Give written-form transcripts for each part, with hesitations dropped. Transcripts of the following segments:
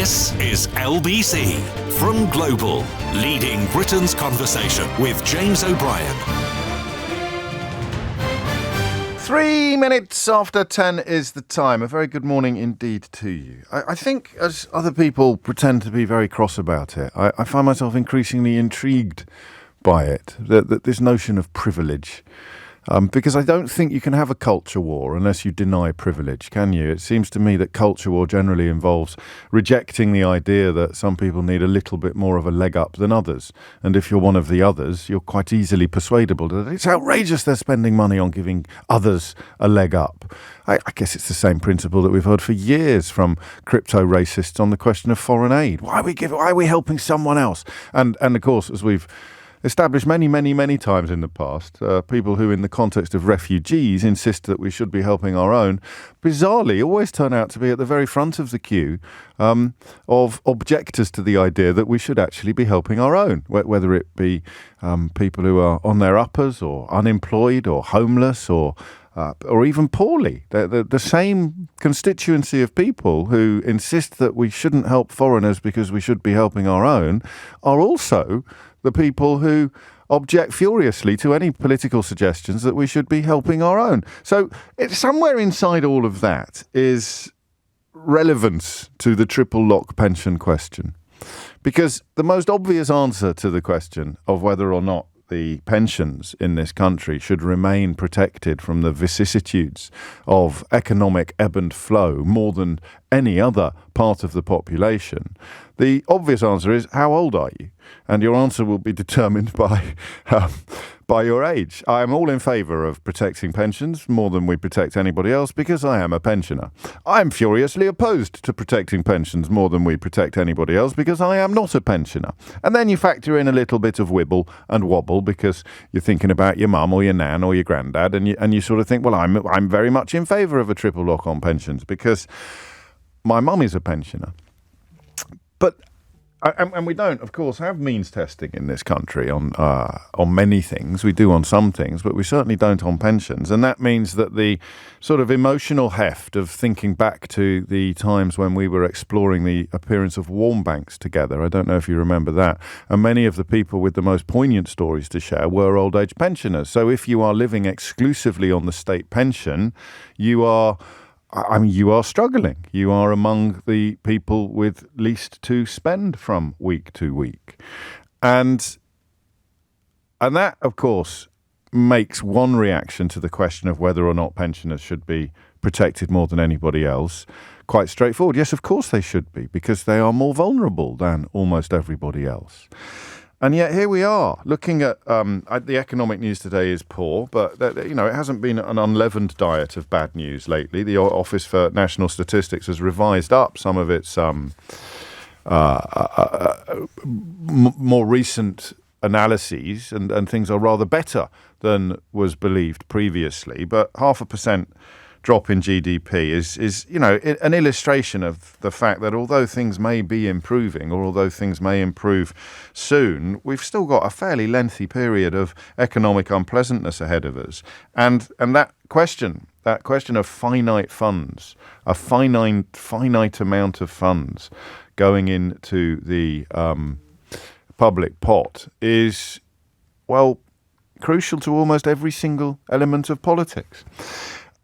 This is LBC from Global, leading Britain's conversation with James O'Brien. 3 minutes after 10 is the time. A very good morning indeed to you. I think as other people pretend to be very cross about it, I find myself increasingly intrigued by it, that this notion of privilege. Because I don't think you can have a culture war unless you deny privilege, can you? It seems to me that culture war generally involves rejecting the idea that some people need a little bit more of a leg up than others. And if you're one of the others, you're quite easily persuadable that it's outrageous they're spending money on giving others a leg up. I guess it's the same principle that we've heard for years from crypto racists on the question of foreign aid. Why are we helping someone else? And of course, as we've established many times in the past, people who in the context of refugees insist that we should be helping our own, bizarrely always turn out to be at the very front of the queue of objectors to the idea that we should actually be helping our own, whether it be people who are on their uppers or unemployed or homeless or even poorly. The same constituency of people who insist that we shouldn't help foreigners because we should be helping our own are also the people who object furiously to any political suggestions that we should be helping our own. So it's somewhere inside all of that is relevance to the triple lock pension question. Because the most obvious answer to the question of whether or not the pensions in this country should remain protected from the vicissitudes of economic ebb and flow more than any other part of the population, the obvious answer is, how old are you? And your answer will be determined by your age. I am all in favour of protecting pensions more than we protect anybody else because I am a pensioner. I am furiously opposed to protecting pensions more than we protect anybody else because I am not a pensioner. And then you factor in a little bit of wibble and wobble because you're thinking about your mum or your nan or your granddad, and you sort of think, well, I'm very much in favour of a triple lock on pensions because my mum is a pensioner. But and we don't, of course, have means testing in this country on many things. We do on some things, but we certainly don't on pensions. And that means that the sort of emotional heft of thinking back to the times when we were exploring the appearance of warm banks together, I don't know if you remember that, and many of the people with the most poignant stories to share were old age pensioners. So if you are living exclusively on the state pension, you are struggling. You are among the people with least to spend from week to week. And that, of course, makes one reaction to the question of whether or not pensioners should be protected more than anybody else quite straightforward. Yes, of course they should be, because they are more vulnerable than almost everybody else. And yet here we are, looking at the economic news today is poor, but it hasn't been an unleavened diet of bad news lately. The Office for National Statistics has revised up some of its more recent analyses, and things are rather better than was believed previously. But 0.5% drop in GDP is an illustration of the fact that although things may be improving, or although things may improve soon, we've still got a fairly lengthy period of economic unpleasantness ahead of us. And that question of finite funds, a finite amount of funds going into the public pot is, well, crucial to almost every single element of politics.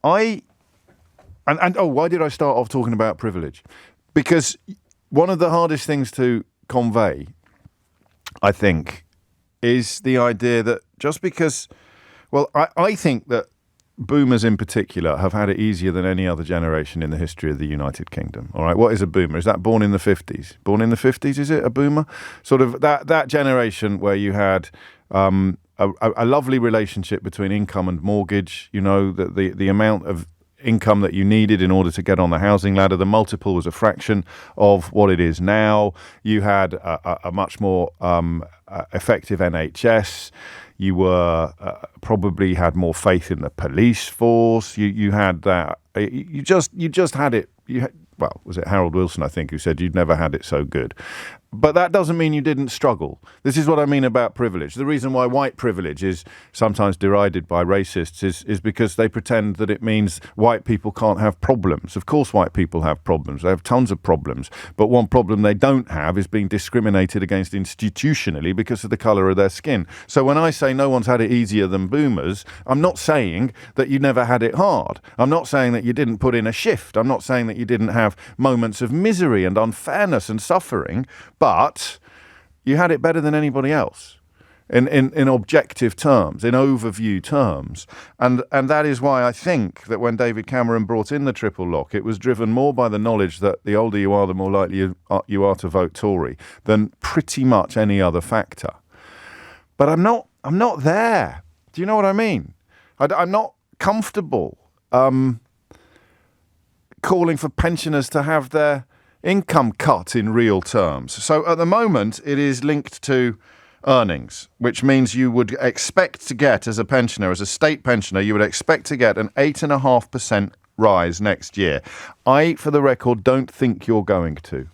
Why did I start off talking about privilege? Because one of the hardest things to convey, I think, is the idea that just because, I think that boomers in particular have had it easier than any other generation in the history of the United Kingdom. All right, what is a boomer? Is that born in the 50s? Born in the 50s, is it a boomer? Sort of that generation where you had a lovely relationship between income and mortgage, the amount of income that you needed in order to get on the housing ladder. The multiple was a fraction of what it is now. You had a much more effective NHS. You were probably had more faith in the police force. You had that. You just had it. Was it Harold Wilson, I think, who said you'd never had it so good? But that doesn't mean you didn't struggle. This is what I mean about privilege. The reason why white privilege is sometimes derided by racists is because they pretend that it means white people can't have problems. Of course white people have problems. They have tons of problems. But one problem they don't have is being discriminated against institutionally because of the colour of their skin. So when I say no one's had it easier than boomers, I'm not saying that you never had it hard. I'm not saying that you didn't put in a shift. I'm not saying that you didn't have moments of misery and unfairness and suffering. But you had it better than anybody else in objective terms, in overview terms. And that is why I think that when David Cameron brought in the triple lock, it was driven more by the knowledge that the older you are, the more likely you are to vote Tory than pretty much any other factor. But I'm not there. Do you know what I mean? I'm not comfortable calling for pensioners to have their income cut in real terms. So at the moment, it is linked to earnings, which means you would expect to get, as a pensioner, as a state pensioner, you would expect to get an 8.5% rise next year. I, for the record, don't think you're going to.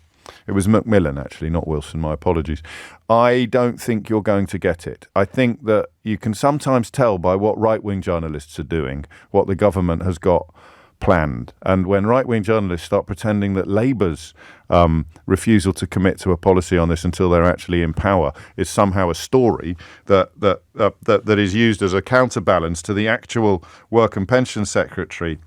It was Macmillan, actually, not Wilson. My apologies. I don't think you're going to get it. I think that you can sometimes tell by what right-wing journalists are doing, what the government has got planned. And when right-wing journalists start pretending that Labour's refusal to commit to a policy on this until they're actually in power is somehow a story that is used as a counterbalance to the actual Work and Pension Secretary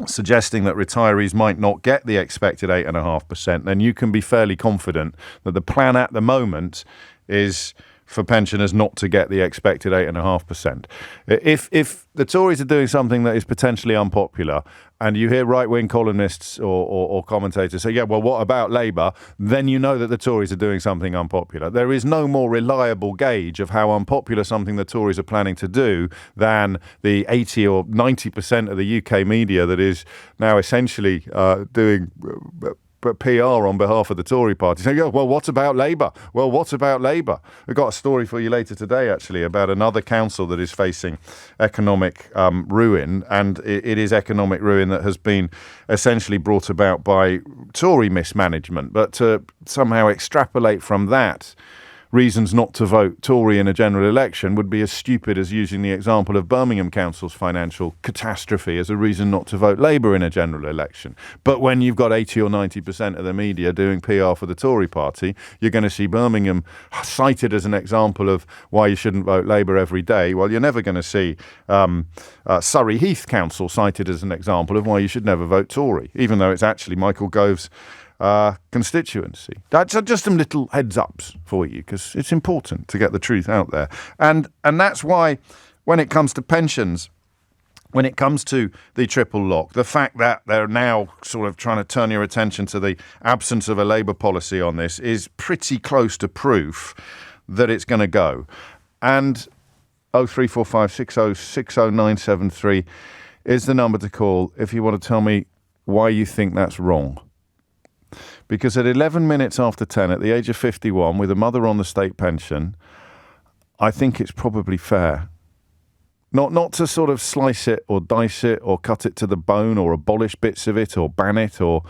suggesting that retirees might not get the expected 8.5%, then you can be fairly confident that the plan at the moment is for pensioners not to get the expected 8.5%. If the Tories are doing something that is potentially unpopular, and you hear right-wing columnists or commentators say, yeah, well, what about Labour? Then you know that the Tories are doing something unpopular. There is no more reliable gauge of how unpopular something the Tories are planning to do than the 80 or 90% of the UK media that is now essentially doing PR on behalf of the Tory party. So, yeah, well, what about Labour? Well, what about Labour? We've got a story for you later today, actually, about another council that is facing economic ruin, and it is economic ruin that has been essentially brought about by Tory mismanagement. But to somehow extrapolate from that reasons not to vote Tory in a general election would be as stupid as using the example of Birmingham Council's financial catastrophe as a reason not to vote Labour in a general election. But when you've got 80 or 90% of the media doing PR for the Tory party, you're going to see Birmingham cited as an example of why you shouldn't vote Labour every day. Well, you're never going to see Surrey Heath Council cited as an example of why you should never vote Tory, even though it's actually Michael Gove's constituency. That's just some little heads ups for you, because it's important to get the truth out there. And that's why when it comes to pensions, when it comes to the triple lock, the fact that they're now sort of trying to turn your attention to the absence of a Labour policy on this is pretty close to proof that it's going to go. And 0345 60 60973 is the number to call if you want to tell me why you think that's wrong. Because at 11 minutes after 10, at the age of 51, with a mother on the state pension, I think it's probably fair. Not to sort of slice it or dice it or cut it to the bone or abolish bits of it or ban it, or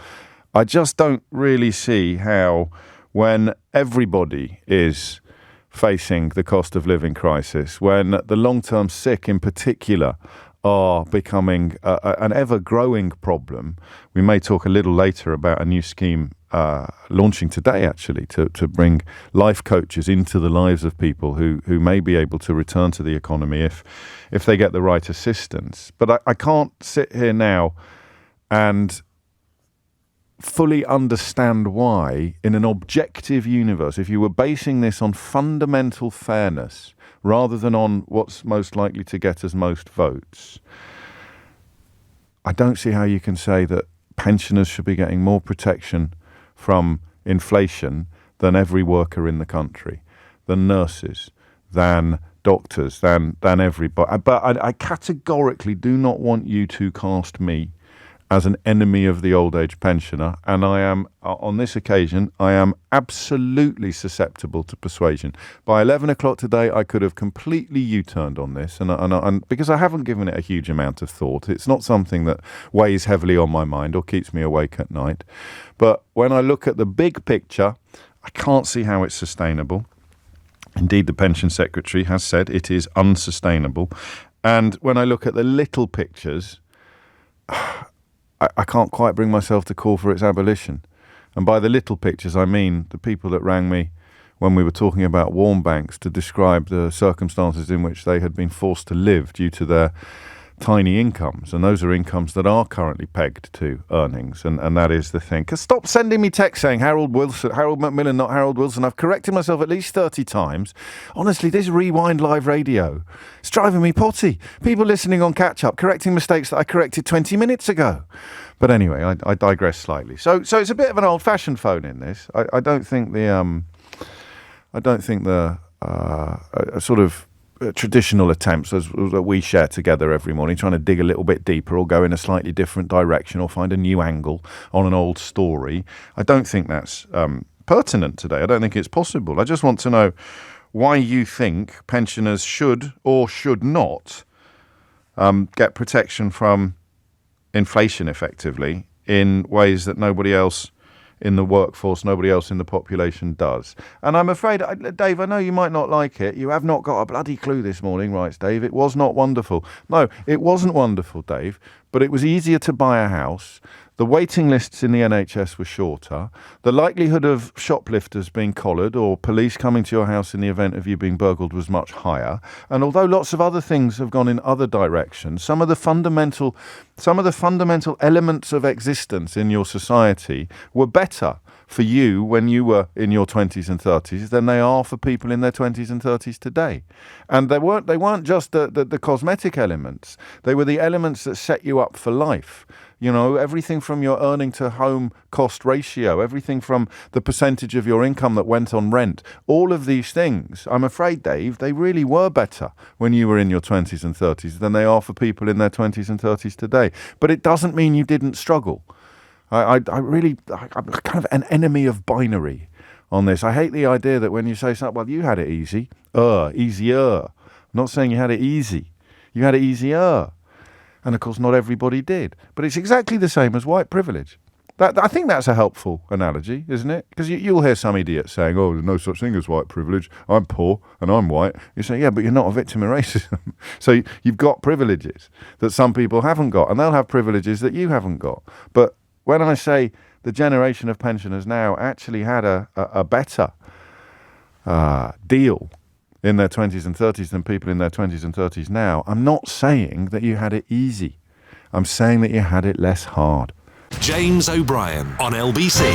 I just don't really see how, when everybody is facing the cost of living crisis, when the long-term sick in particular are becoming an ever-growing problem. We may talk a little later about a new scheme launching today, actually, to bring life coaches into the lives of people who may be able to return to the economy if they get the right assistance. But I can't sit here now and fully understand why, in an objective universe, if you were basing this on fundamental fairness rather than on what's most likely to get us most votes, I don't see how you can say that pensioners should be getting more protection from inflation than every worker in the country, than nurses, than doctors, than everybody. But I categorically do not want you to cast me as an enemy of the old age pensioner, and I am, on this occasion, I am absolutely susceptible to persuasion. By 11 o'clock today, I could have completely U-turned on this, and because I haven't given it a huge amount of thought. It's not something that weighs heavily on my mind or keeps me awake at night. But when I look at the big picture, I can't see how it's sustainable. Indeed, the Pension Secretary has said it is unsustainable. And when I look at the little pictures, I can't quite bring myself to call for its abolition. And by the little pictures, I mean the people that rang me when we were talking about warm banks to describe the circumstances in which they had been forced to live due to their tiny incomes. And those are incomes that are currently pegged to earnings. And that is the thing. 'Cause stop sending me texts saying Harold Macmillan, not Harold Wilson. I've corrected myself at least 30 times. Honestly, this Rewind Live Radio, it's driving me potty. People listening on catch-up, correcting mistakes that I corrected 20 minutes ago. But anyway, I digress slightly. So it's a bit of an old-fashioned phone in this. I don't think the sort of traditional attempts as we share together every morning, trying to dig a little bit deeper or go in a slightly different direction or find a new angle on an old story. I don't think that's pertinent today. I don't think it's possible. I just want to know why you think pensioners should or should not get protection from inflation effectively in ways that nobody else in the workforce, nobody else in the population does. And I'm afraid, Dave, I know you might not like it. You have not got a bloody clue this morning, writes Dave. It was not wonderful. No, it wasn't wonderful, Dave, but it was easier to buy a house. The waiting lists in the NHS were shorter. The likelihood of shoplifters being collared or police coming to your house in the event of you being burgled was much higher. And although lots of other things have gone in other directions, some of the fundamental elements of existence in your society were better for you when you were in your 20s and 30s than they are for people in their 20s and 30s today. And they weren't just the cosmetic elements. They were the elements that set you up for life. You know, everything from your earning to home cost ratio, everything from the percentage of your income that went on rent, all of these things, I'm afraid, Dave, they really were better when you were in your 20s and 30s than they are for people in their 20s and 30s today. But it doesn't mean you didn't struggle. I'm kind of an enemy of binary on this. I hate the idea that when you say something, well, you had it easy, easier. I'm not saying you had it easy. You had it easier. And of course, not everybody did. But it's exactly the same as white privilege. I think that's a helpful analogy, isn't it? Because you'll hear some idiot saying, oh, there's no such thing as white privilege. I'm poor and I'm white. You say, yeah, but you're not a victim of racism. So you've got privileges that some people haven't got, and they'll have privileges that you haven't got. But when I say the generation of pensioners now actually had a better deal in their 20s and 30s than people in their 20s and 30s now, I'm not saying that you had it easy. I'm saying that you had it less hard. James O'Brien on LBC.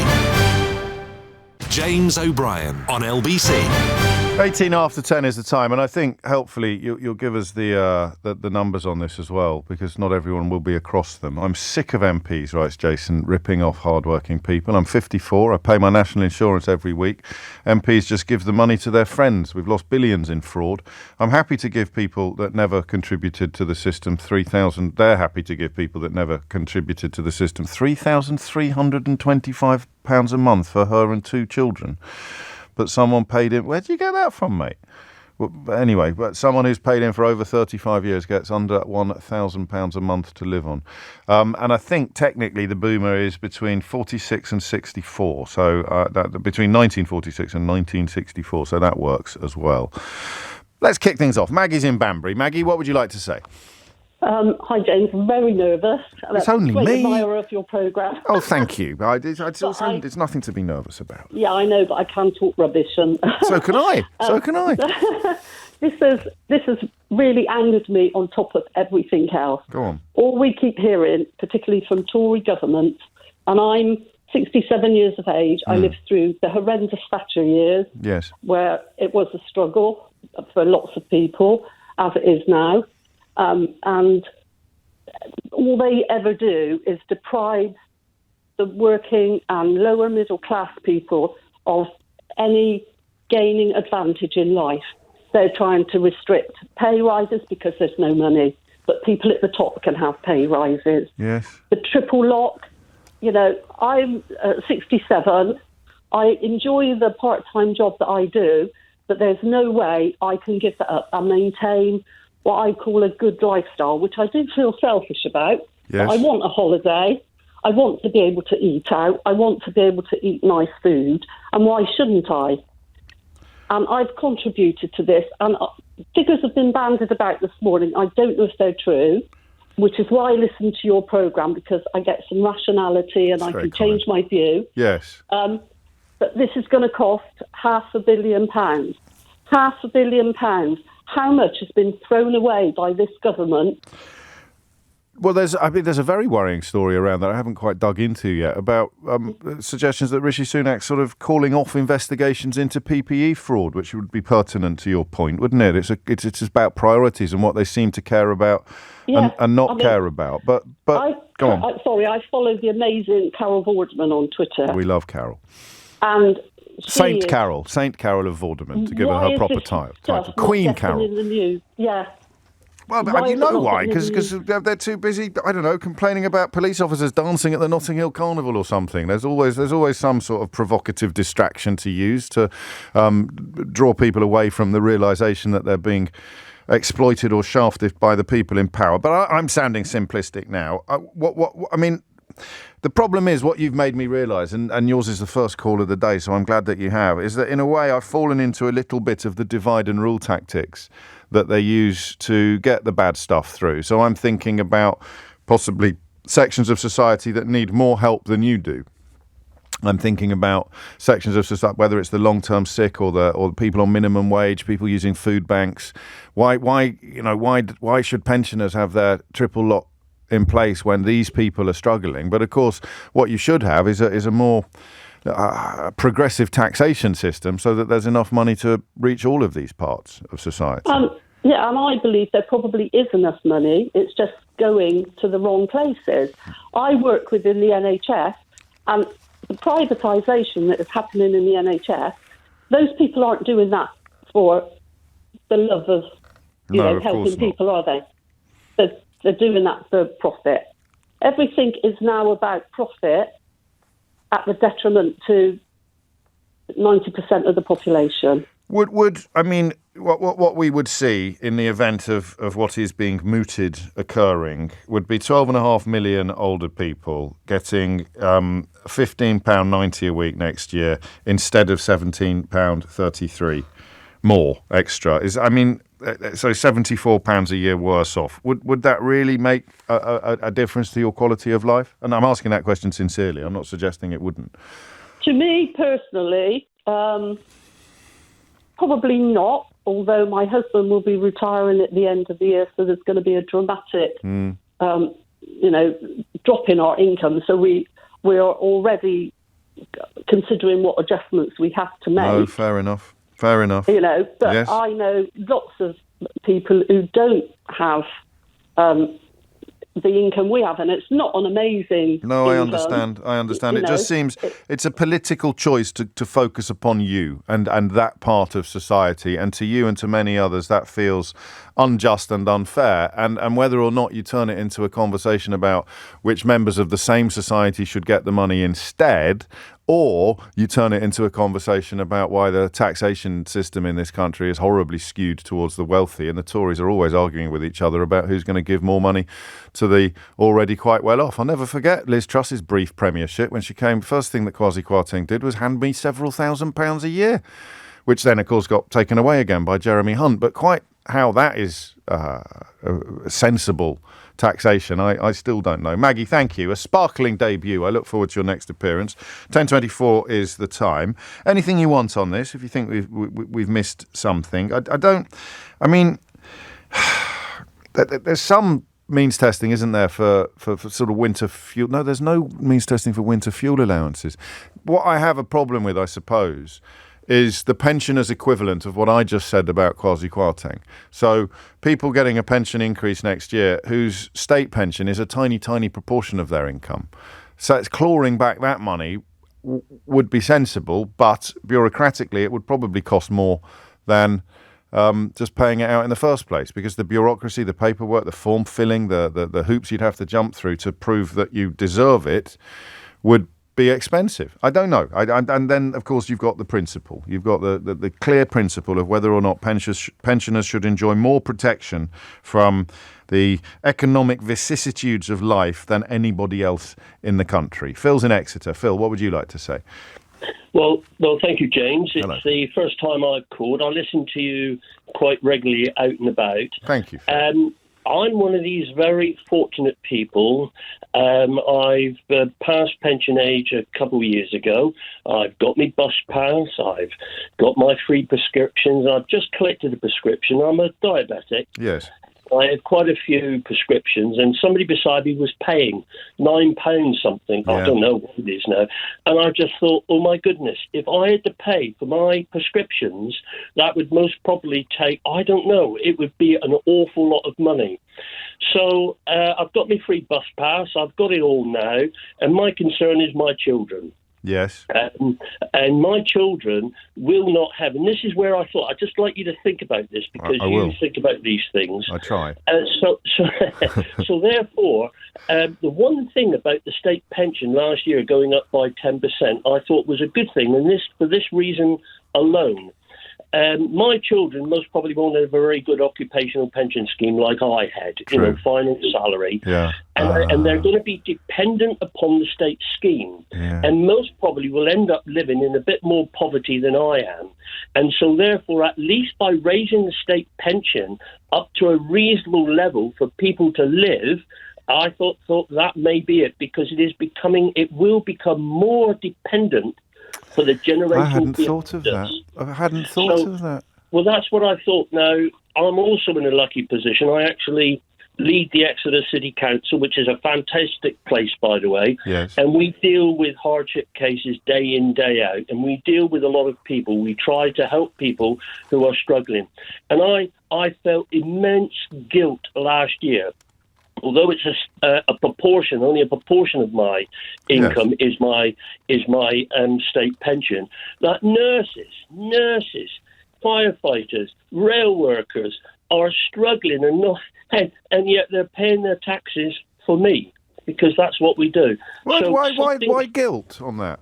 James O'Brien on LBC. 18 after 10 is the time, and I think helpfully you'll give us the numbers on this as well, because not everyone will be across them. I'm sick of MPs, writes Jason, ripping off hard-working people. I'm 54. I pay my national insurance every week. MPs just give the money to their friends. We've lost billions in fraud. I'm happy to give people that never contributed to the system £3,000. They're happy to give people that never contributed to the system £3,325 a month for her and 2 children. But someone paid in. Where did you get that from, mate? Well, anyway, but someone who's paid in for over 35 years gets under £1,000 a month to live on. And I think technically the boomer is between 46 and 64. So between 1946 and 1964. So that works as well. Let's kick things off. Maggie's in Banbury. Maggie, what would you like to say? Hi, James. I'm very nervous. It's only me. Admirer of your programme. Oh, thank you. It's nothing to be nervous about. Yeah, I know, but I can talk rubbish. And So can I. This has really angered me on top of everything else. Go on. All we keep hearing, particularly from Tory governments, and I'm 67 years of age. I lived through the horrendous Thatcher years, yes, where it was a struggle for lots of people, as it is now. And all they ever do is deprive the working and lower middle class people of any gaining advantage in life. They're trying to restrict pay rises because there's no money, but people at the top can have pay rises. Yes. The triple lock, I'm 67. I enjoy the part-time job that I do, but there's no way I can give that up and maintain what I call a good lifestyle, which I do feel selfish about. Yes. I want a holiday. I want to be able to eat out. I want to be able to eat nice food. And why shouldn't I? And I've contributed to this. And figures have been bandied about this morning. I don't know if they're true, which is why I listen to your programme, because I get some rationality and I can change my view. Yes. But this is going to cost £500 million. £500 million. How much has been thrown away by this government? Well, there's a very worrying story around that I haven't quite dug into yet about suggestions that Rishi Sunak's sort of calling off investigations into PPE fraud, which would be pertinent to your point, wouldn't it? It's about priorities and what they seem to care about and not care about. But go on. I follow the amazing Carol Vorderman on Twitter. We love Carol. And Saint Carol of Vorderman, to give her proper title. Queen Carol. In the news? Yeah. Well, but you know why? Because they're too busy, I don't know, complaining about police officers dancing at the Notting Hill Carnival or something. There's always some sort of provocative distraction to use to draw people away from the realisation that they're being exploited or shafted by the people in power. But I'm sounding simplistic now. I mean, the problem is what you've made me realise, and yours is the first call of the day, so I'm glad that you have, is that in a way I've fallen into a little bit of the divide and rule tactics that they use to get the bad stuff through. So I'm thinking about possibly sections of society that need more help than you do. I'm thinking about sections of society, whether it's the long-term sick or the people on minimum wage, people using food banks. Why should pensioners have their triple lot in place when these people are struggling? But of course, what you should have is a more progressive taxation system so that there's enough money to reach all of these parts of society. And I believe there probably is enough money. It's just going to the wrong places. I work within the NHS, and the privatisation that is happening in the NHS, those people aren't doing that for the love of helping people, are they? They're doing that for profit. Everything is now about profit at the detriment to 90% of the population. What we would see in the event of what is being mooted occurring would be 12.5 million older people getting £15.90 a week next year instead of £17.33 more extra. So £74 a year worse off. Would that really make a difference to your quality of life? And I'm asking that question sincerely. I'm not suggesting it wouldn't. To me personally, probably not, although my husband will be retiring at the end of the year, so there's going to be a dramatic drop in our income. So we are already considering what adjustments we have to make. No, fair enough. But yes. I know lots of people who don't have the income we have, and it's not an amazing income. I understand. It just seems it's a political choice to focus upon you and that part of society, and to you and to many others that feels unjust and unfair, and whether or not you turn it into a conversation about which members of the same society should get the money instead, or you turn it into a conversation about why the taxation system in this country is horribly skewed towards the wealthy, and the Tories are always arguing with each other about who's going to give more money to the already quite well off. I'll never forget Liz Truss's brief premiership when she came. First thing that Kwasi Kwarteng did was hand me several £1,000s a year, which then, of course, got taken away again by Jeremy Hunt. But quite how that is sensible taxation, I still don't know. Maggie, thank you. A sparkling debut. I look forward to your next appearance. 10:24 is the time. Anything you want on this? If you think we've missed something, there's some means testing, isn't there, for sort of winter fuel? No, there's no means testing for winter fuel allowances. What I have a problem with, I suppose, is the pensioners' equivalent of what I just said about Kwasi Kwarteng. So people getting a pension increase next year whose state pension is a tiny, tiny proportion of their income. So it's clawing back that money would be sensible, but bureaucratically it would probably cost more than just paying it out in the first place, because the bureaucracy, the paperwork, the form filling, the hoops you'd have to jump through to prove that you deserve it would be expensive. I don't know. And then, of course, you've got the principle. You've got the clear principle of whether or not pensioners should enjoy more protection from the economic vicissitudes of life than anybody else in the country. Phil's in Exeter. Phil, what would you like to say? Well, thank you, James. It's Hello. the first time I've called. I listen to you quite regularly out and about. Thank you, Phil. I'm one of these very fortunate people. I've passed pension age a couple of years ago. I've got my bus pass. I've got my free prescriptions. I've just collected a prescription. I'm a diabetic. Yes. I had quite a few prescriptions, and somebody beside me was paying £9 something. Yeah. I don't know what it is now. And I just thought, oh my goodness, if I had to pay for my prescriptions, that would most probably take, I don't know, it would be an awful lot of money. So I've got my free bus pass. I've got it all now, and my concern is my children. Yes. And my children will not have, and this is where I thought, I'd just like you to think about this, because I you will. think about these things. I try. So therefore, the one thing about the state pension last year going up by 10%, I thought was a good thing, and this for this reason alone. My children most probably won't have a very good occupational pension scheme like I had, True. final salary. Yeah. And they're going to be dependent upon the state scheme. Yeah. And most probably will end up living in a bit more poverty than I am. And so therefore, at least by raising the state pension up to a reasonable level for people to live, I thought that may be it, because it will become more dependent for the generation. I hadn't thought of that. I hadn't thought of that. Well, that's what I thought. Now, I'm also in a lucky position. I actually lead the Exeter City Council, which is a fantastic place, by the way. Yes. And we deal with hardship cases day in, day out. And we deal with a lot of people. We try to help people who are struggling. And I felt immense guilt last year. Although it's only a proportion of my income is my state pension, that nurses, firefighters, rail workers are struggling and yet they're paying their taxes for me, because that's what we do. Why guilt on that?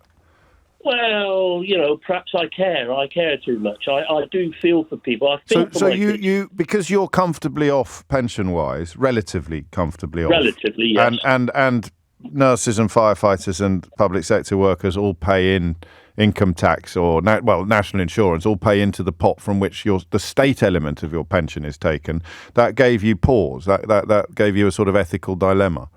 Well, perhaps I care. I care too much. I do feel for people. I think So you because you're comfortably off pension-wise, relatively comfortably off. Relatively, yes. And nurses and firefighters and public sector workers all pay in income tax or national insurance, all pay into the pot from which the state element of your pension is taken. That gave you pause. That gave you a sort of ethical dilemma.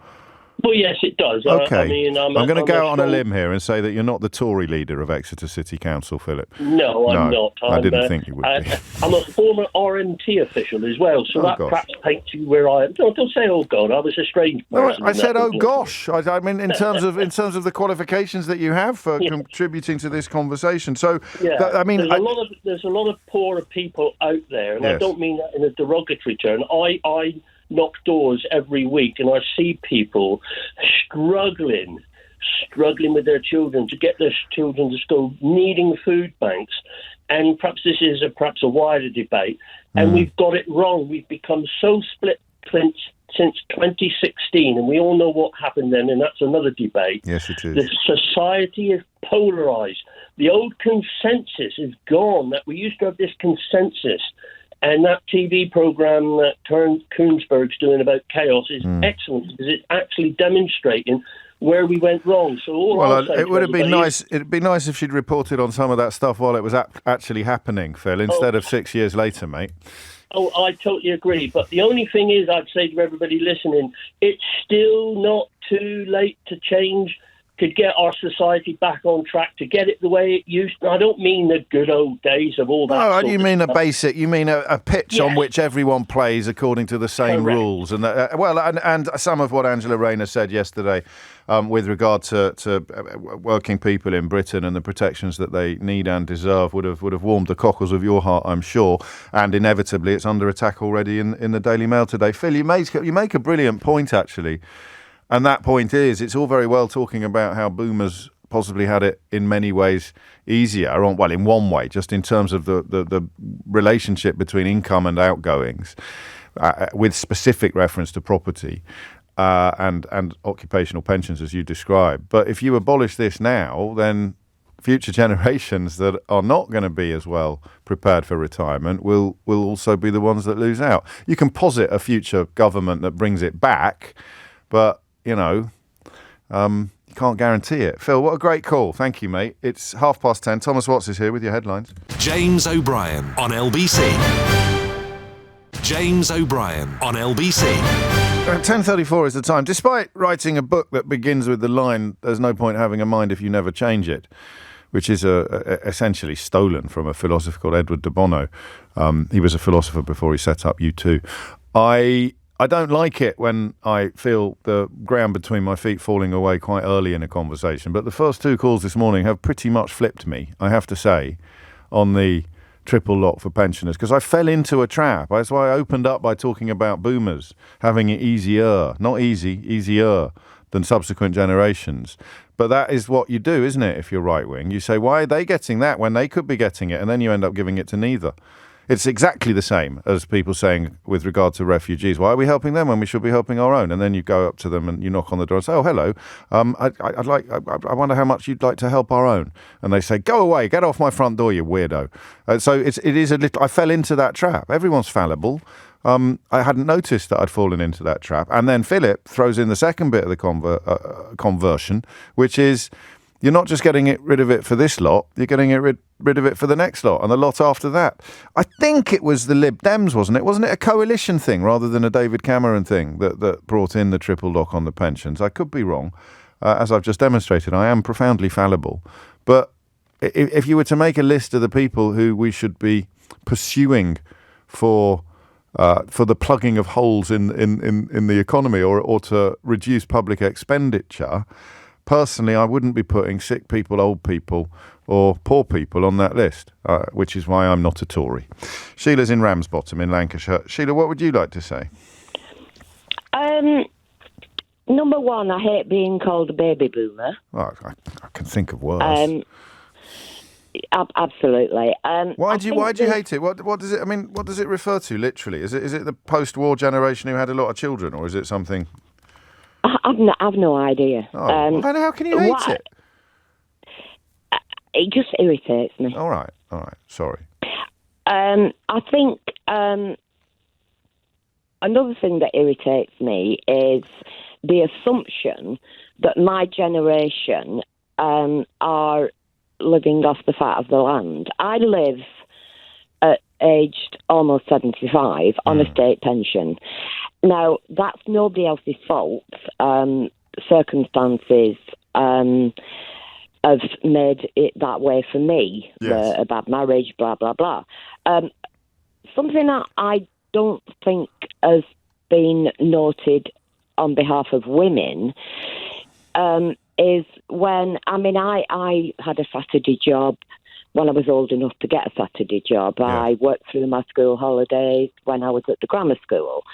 Well, yes, it does. Okay. I'm going to go on a limb here and say that you're not the Tory leader of Exeter City Council, Philip. No, I'm not. I didn't think you would be. I'm a former RMT official as well, so that gosh. perhaps paints you where I am. Don't say, oh God, I was a strange person. No, I said, oh gosh. I mean, in terms of the qualifications that you have for contributing to this conversation. So, yeah, there's a lot of poorer people out there, and yes. I don't mean that in a derogatory term. I knock doors every week, and I see people struggling with their children to get their children to school, needing food banks. And perhaps this is a wider debate. And we've got it wrong. We've become so split since 2016, and we all know what happened then, and that's another debate. Yes, it is. The society is polarised. The old consensus is gone. That we used to have this consensus. And that TV programme that Koonsberg's doing about chaos is excellent, because it's actually demonstrating where we went wrong. So it would have been nice. It'd be nice if she'd reported on some of that stuff while it was actually happening, Phil, instead of 6 years later, mate. Oh, I totally agree. But the only thing is, I'd say to everybody listening, it's still not too late to change, to get our society back on track, to get it the way it used to. I don't mean the good old days of all that. No, you mean a pitch on which everyone plays according to the same Correct. rules. And and some of what Angela Rayner said yesterday with regard to working people in Britain and the protections that they need and deserve would have warmed the cockles of your heart, I'm sure. And inevitably, it's under attack already in the Daily Mail today. Phil, you make a brilliant point, actually. And that point is, it's all very well talking about how boomers possibly had it in many ways easier, in one way, just in terms of the relationship between income and outgoings, with specific reference to property and occupational pensions, as you described. But if you abolish this now, then future generations that are not going to be as well prepared for retirement will also be the ones that lose out. You can posit a future government that brings it back, but, you can't guarantee it. Phil, what a great call. Thank you, mate. It's 10:30. Thomas Watts is here with your headlines. James O'Brien on LBC. James O'Brien on LBC. 10:34 is the time. Despite writing a book that begins with the line, "There's no point having a mind if you never change it," which is essentially stolen from a philosopher called Edward de Bono. He was a philosopher before he set up U2. I don't like it when I feel the ground between my feet falling away quite early in a conversation, but the first two calls this morning have pretty much flipped me, I have to say, on the triple lock for pensioners, because I fell into a trap. That's why I opened up by talking about boomers having it easier, not easy, easier than subsequent generations. But that is what you do, isn't it, if you're right-wing? You say, why are they getting that when they could be getting it? And then you end up giving it to neither. It's exactly the same as people saying with regard to refugees, why are we helping them when we should be helping our own? And then you go up to them and you knock on the door and say, oh, hello, I wonder how much you'd like to help our own. And they say, go away, get off my front door, you weirdo. So it is a little, I fell into that trap. Everyone's fallible. I hadn't noticed that I'd fallen into that trap. And then Philip throws in the second bit of the conversion, which is, you're not just getting rid of it for this lot, you're getting rid of it for the next lot and the lot after that. I think it was the Lib Dems, wasn't it? Wasn't it a coalition thing rather than a David Cameron thing that brought in the triple lock on the pensions? I could be wrong. As I've just demonstrated, I am profoundly fallible. But if you were to make a list of the people who we should be pursuing for the plugging of holes in the economy or to reduce public expenditure, personally, I wouldn't be putting sick people, old people, or poor people on that list, which is why I'm not a Tory. Sheila's in Ramsbottom in Lancashire. Sheila, what would you like to say? Number one, I hate being called a baby boomer. Oh, I can think of worse. Absolutely. Why do you hate it? What does it? I mean, what does it refer to? Literally, is it the post-war generation who had a lot of children, or is it something? I've no idea. Oh, then how can you hate it? It just irritates me. All right. Sorry. I think another thing that irritates me is the assumption that my generation are living off the fat of the land. I live at aged almost 75 on a state pension. Now, that's nobody else's fault. Circumstances have made it that way for me. Yes. A bad marriage, blah, blah, blah. Something that I don't think has been noted on behalf of women is when, I had a Saturday job when I was old enough to get a Saturday job. Yeah. I worked through my school holidays when I was at the grammar school.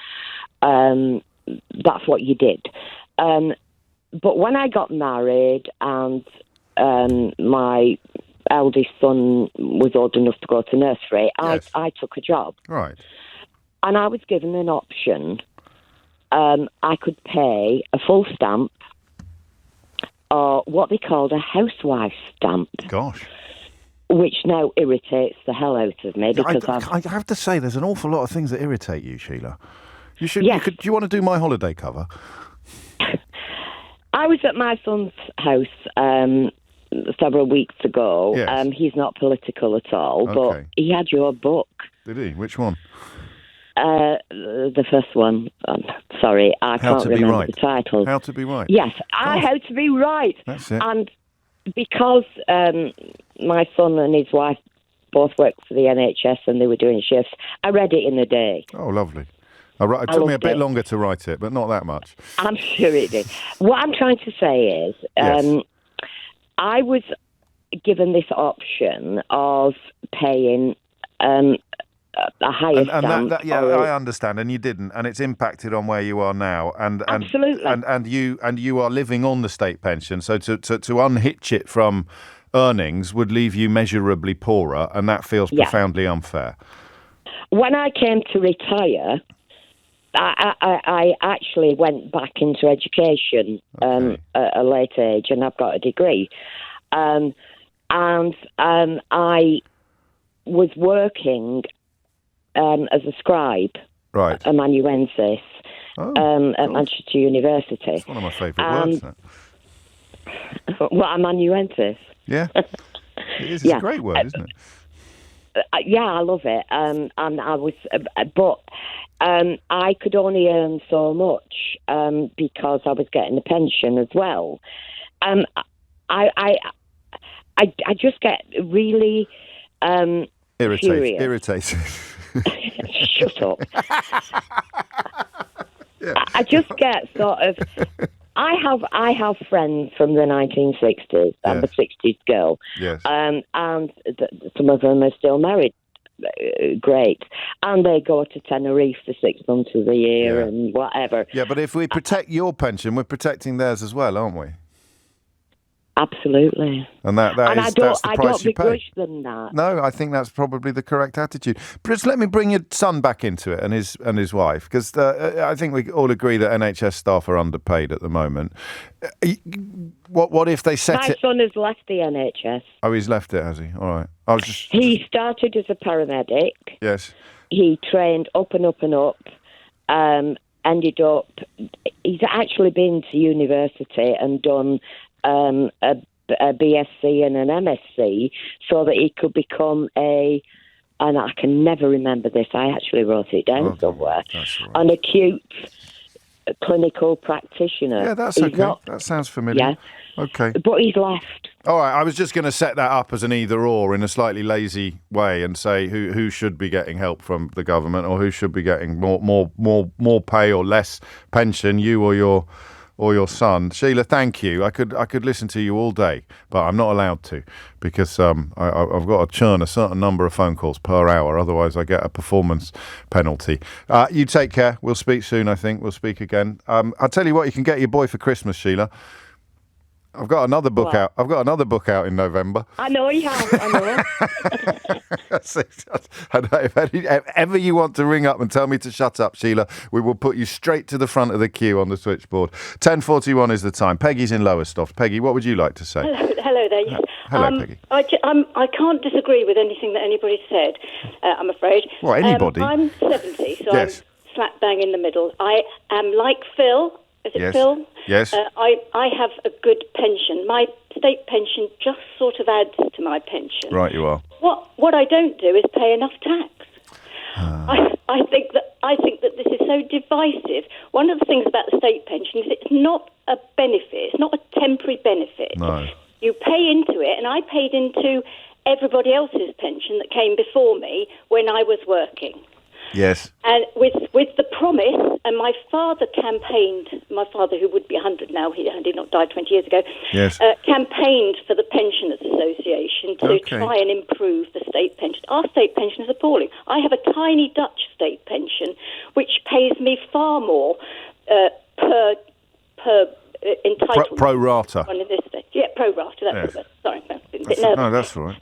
That's what you did. But when I got married and my eldest son was old enough to go to nursery, yes. I took a job. Right. And I was given an option. I could pay a full stamp or what they called a housewife stamp. Gosh. Which now irritates the hell out of me because I have to say there's an awful lot of things that irritate you, Sheila. You should. Yes. Do you want to do my holiday cover? I was at my son's house several weeks ago. Yes. He's not political at all, but he had your book. Did he? Which one? The first one. Sorry, I can't remember the title. How to Be Right. Yes, How to Be Right. That's it. And because my son and his wife both worked for the NHS and they were doing shifts, I read it in a day. Oh, lovely. It took me a bit longer to write it, but not that much. I'm sure it did. What I'm trying to say is, yes. I was given this option of paying a higher stamp. I understand, and you didn't, and it's impacted on where you are now, and absolutely, and you are living on the state pension, so to unhitch it from earnings would leave you measurably poorer, and that feels profoundly unfair. When I came to retire, I actually went back into education at a late age, and I've got a degree. and I was working as a scribe, Right. amanuensis, at Manchester University. It's one of my favourite words. That. What, amanuensis? Yeah. It is. It's a great word, isn't it? Yeah, I love it. And I was, but I could only earn so much because I was getting a pension as well. I just get really furious. Irritated. Shut up. Yeah. I just get sort of. I have friends from the 1960s. I'm a 60s girl. Yes. And some of them are still married. Great. And they go to Tenerife for 6 months of the year and whatever. Yeah, but if we protect your pension, we're protecting theirs as well, aren't we? Absolutely. And that's the price you pay. I don't begrudge them that. No, I think that's probably the correct attitude. But just let me bring your son back into it and his wife, because I think we all agree that NHS staff are underpaid at the moment. What if they set My it... son has left the NHS. Oh, he's left it, has he? All right. He started as a paramedic. Yes. He trained up and up and up. Ended up... He's actually been to university and done... a BSc and an MSc so that he could become and I can never remember this, I actually wrote it down somewhere, right. An acute clinical practitioner. Yeah, that's okay. That sounds familiar. Yeah. Okay. But he's left. All right, I was just going to set that up as an either-or in a slightly lazy way and say who should be getting help from the government or who should be getting more pay or less pension, you or your son. Sheila, thank you. I could listen to you all day, but I'm not allowed to because I've got to churn a certain number of phone calls per hour. Otherwise, I get a performance penalty. You take care. We'll speak soon, I think. We'll speak again. I'll tell you what, you can get your boy for Christmas, Sheila. I've got another book out. I've got another book out in November. I know you have. I know. If ever you want to ring up and tell me to shut up, Sheila, we will put you straight to the front of the queue on the switchboard. 10:41 is the time. Peggy's in Lowestoft. Peggy, what would you like to say? Hello there. Yes. Hello, Peggy. I can't disagree with anything that anybody said, I'm afraid. Well, anybody? I'm 70, so Yes. I'm slap bang in the middle. I am like Phil. Is it Yes. Phil? Yes. I have a good pension. My state pension just sort of adds to my pension. Right, you are. What I don't do is pay enough tax. I think that this is so divisive. One of the things about the state pension is it's not a benefit. It's not a temporary benefit. No. You pay into it, and I paid into everybody else's pension that came before me when I was working. Yes. And with the promise, and my father campaigned, my father who would be 100 now, he did not die 20 years ago, Yes. Campaigned for the Pensioners Association to try and improve the state pension. Our state pension is appalling. I have a tiny Dutch state pension, which pays me far more per entitlement. Pro rata. On this state. Yeah, pro rata. That's Yes. sorry, I'm a bit nervous. No, that's all right.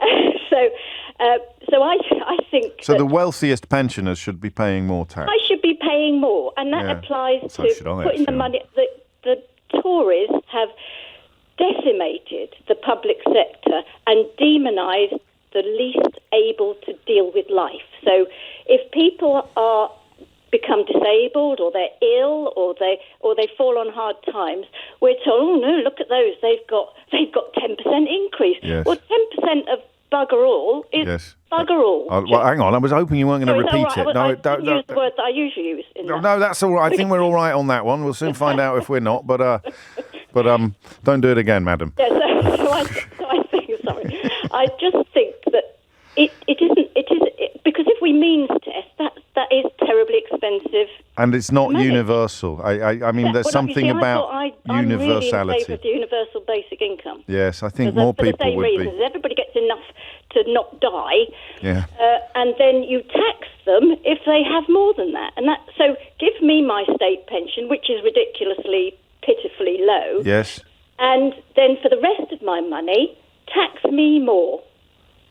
So I think So the wealthiest pensioners should be paying more tax. I should be paying more, and that Yeah. applies So to should I, putting the actually. money. The Tories have decimated the public sector and demonised the least able to deal with life. So if people become disabled or they're ill or they fall on hard times, we're told, oh no, look at those, they've got 10% increase. Yes. Well, 10% of bugger all is Yes. bugger all. Well, hang on. I was hoping you weren't going to Sorry, repeat is it. that all right? I didn't use the word that I usually use. No, that's all right. I think we're all right on that one. We'll soon find out if we're not. But don't do it again, madam. Yeah, so I think. Sorry, I just think that it isn't. Because if we means test, that is terribly expensive. And it's not money. universal. I mean, there's something about I'm really in universality. favour of the universal basic income. Yes, I think For more the people same would reasons. be. Everybody gets enough to not die. Yeah. And then you tax them if they have more than that. So give me my state pension, which is ridiculously, pitifully low. Yes. And then for the rest of my money, tax me more.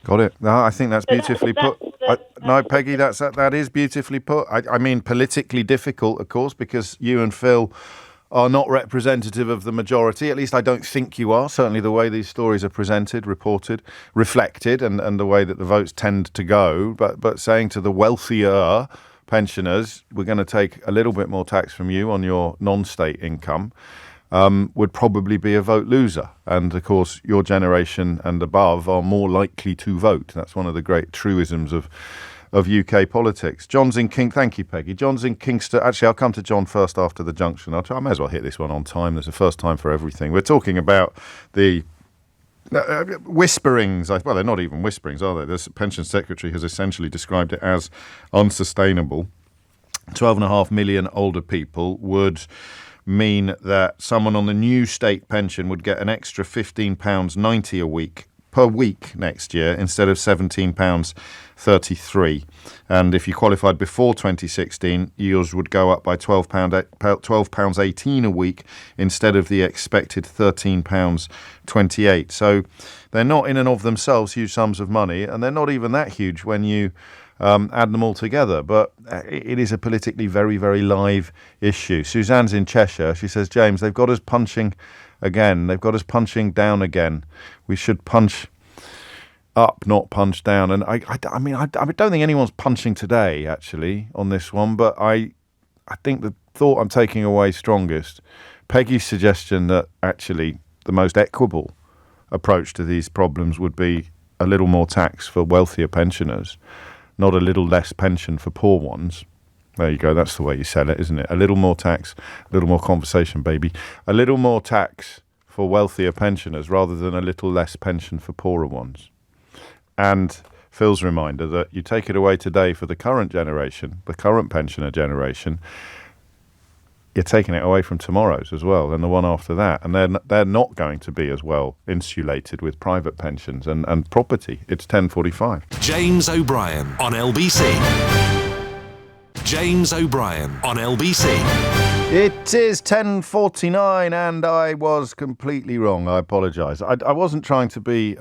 Got it. No, I think that's So beautifully that's put. the- No, Peggy, that is beautifully put. I mean, politically difficult, of course, because you and Phil are not representative of the majority. At least I don't think you are. Certainly the way these stories are presented, reported, reflected, and the way that the votes tend to go. But saying to the wealthier pensioners, we're going to take a little bit more tax from you on your non-state income, would probably be a vote loser. And, of course, your generation and above are more likely to vote. That's one of the great truisms of UK politics. John's in thank you, Peggy. John's in Kingston. Actually, I'll come to John first after the junction. I may as well hit this one on time. There's a first time for everything. We're talking about the whisperings. Well, they're not even whisperings, are they? The Pension Secretary has essentially described it as unsustainable. 12.5 million older people would mean that someone on the new state pension would get an extra £15.90 per week next year instead of £17.33. And if you qualified before 2016, yours would go up by £12.18 a week instead of the expected £13.28. So they're not in and of themselves huge sums of money, and they're not even that huge when you add them all together. But it is a politically very, very live issue. Suzanne's in Cheshire. She says, James, they've got us punching again. They've got us punching down again. We should punch up, not punch down. And I don't think anyone's punching today, actually, on this one. But I think the thought I'm taking away strongest, Peggy's suggestion that actually the most equitable approach to these problems would be a little more tax for wealthier pensioners, not a little less pension for poor ones. There you go. That's the way you sell it, isn't it? A little more tax, a little more conversation, baby. A little more tax for wealthier pensioners rather than a little less pension for poorer ones. And Phil's reminder that you take it away today for the current generation, the current pensioner generation, you're taking it away from tomorrow's as well, and the one after that. And they're not going to be as well insulated with private pensions and property. It's 10:45. James O'Brien on LBC. James O'Brien on LBC. It is 10:49 and I was completely wrong. I apologise. I wasn't trying to be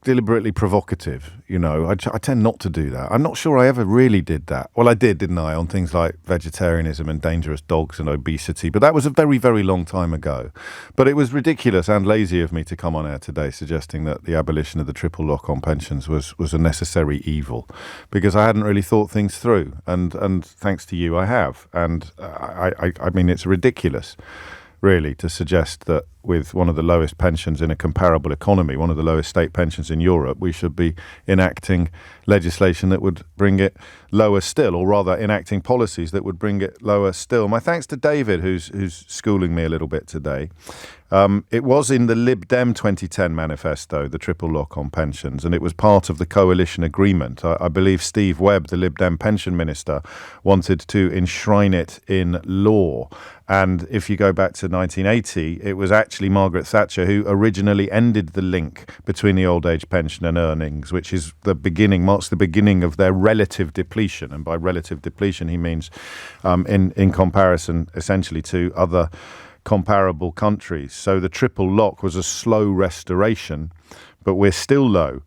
deliberately provocative, you know. I tend not to do that. I'm not sure I ever really did that. Well, I did, didn't I, on things like vegetarianism and dangerous dogs and obesity, but that was a very, very long time ago. But it was ridiculous and lazy of me to come on air today suggesting that the abolition of the triple lock on pensions was a necessary evil, because I hadn't really thought things through, and thanks to you I have. And I mean, it's ridiculous, really, to suggest that with one of the lowest pensions in a comparable economy, one of the lowest state pensions in Europe, we should be enacting legislation that would bring it lower still, or rather enacting policies that would bring it lower still. My thanks to David, who's schooling me a little bit today. It was in the Lib Dem 2010 manifesto, the triple lock on pensions, and it was part of the coalition agreement. I believe Steve Webb, the Lib Dem pension minister, wanted to enshrine it in law. And if you go back to 1980, it was actually Margaret Thatcher who originally ended the link between the old age pension and earnings, which is marks the beginning of their relative depletion. And by relative depletion, he means in comparison, essentially, to other comparable countries. So the triple lock was a slow restoration, but we're still low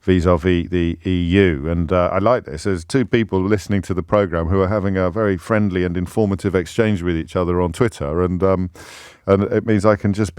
vis-a-vis the EU. And I like this. There's two people listening to the programme who are having a very friendly and informative exchange with each other on Twitter, and it means I can just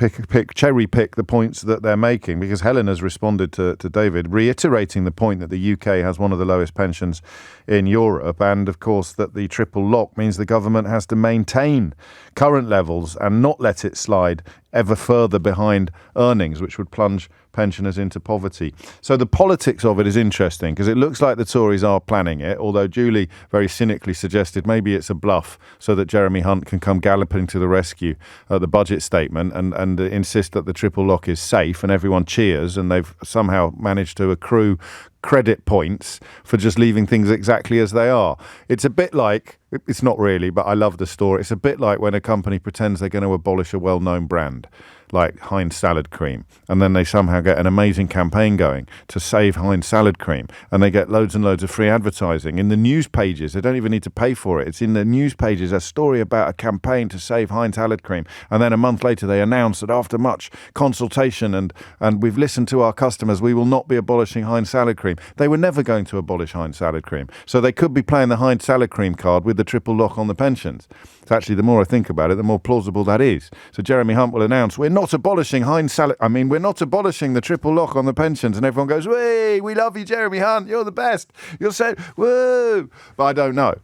cherry pick the points that they're making, because Helen has responded to David, reiterating the point that the UK has one of the lowest pensions in Europe, and of course that the triple lock means the government has to maintain current levels and not let it slide ever further behind earnings, which would plunge pensioners into poverty. So the politics of it is interesting, because it looks like the Tories are planning it, although Julie very cynically suggested maybe it's a bluff so that Jeremy Hunt can come galloping to the rescue at the budget statement and insist that the triple lock is safe, and everyone cheers, and they've somehow managed to accrue credit points for just leaving things exactly as they are. It's a bit like, it's not really, but I love the story, it's a bit like when a company pretends they're going to abolish a well-known brand. like Heinz salad cream, and then they somehow get an amazing campaign going to save Heinz salad cream, and they get loads and loads of free advertising in the news pages. They don't even need to pay for it. It's in the news pages, a story about a campaign to save Heinz salad cream, and then a month later they announce that after much consultation and we've listened to our customers, we will not be abolishing Heinz salad cream. They were never going to abolish Heinz salad cream, so they could be playing the Heinz salad cream card with the triple lock on the pensions. It's actually, the more I think about it, the more plausible that is. So Jeremy Hunt will announce, we're not abolishing we're not abolishing the triple lock on the pensions. And everyone goes, "Way, we love you, Jeremy Hunt. You're the best. You'll say, woo." But I don't know.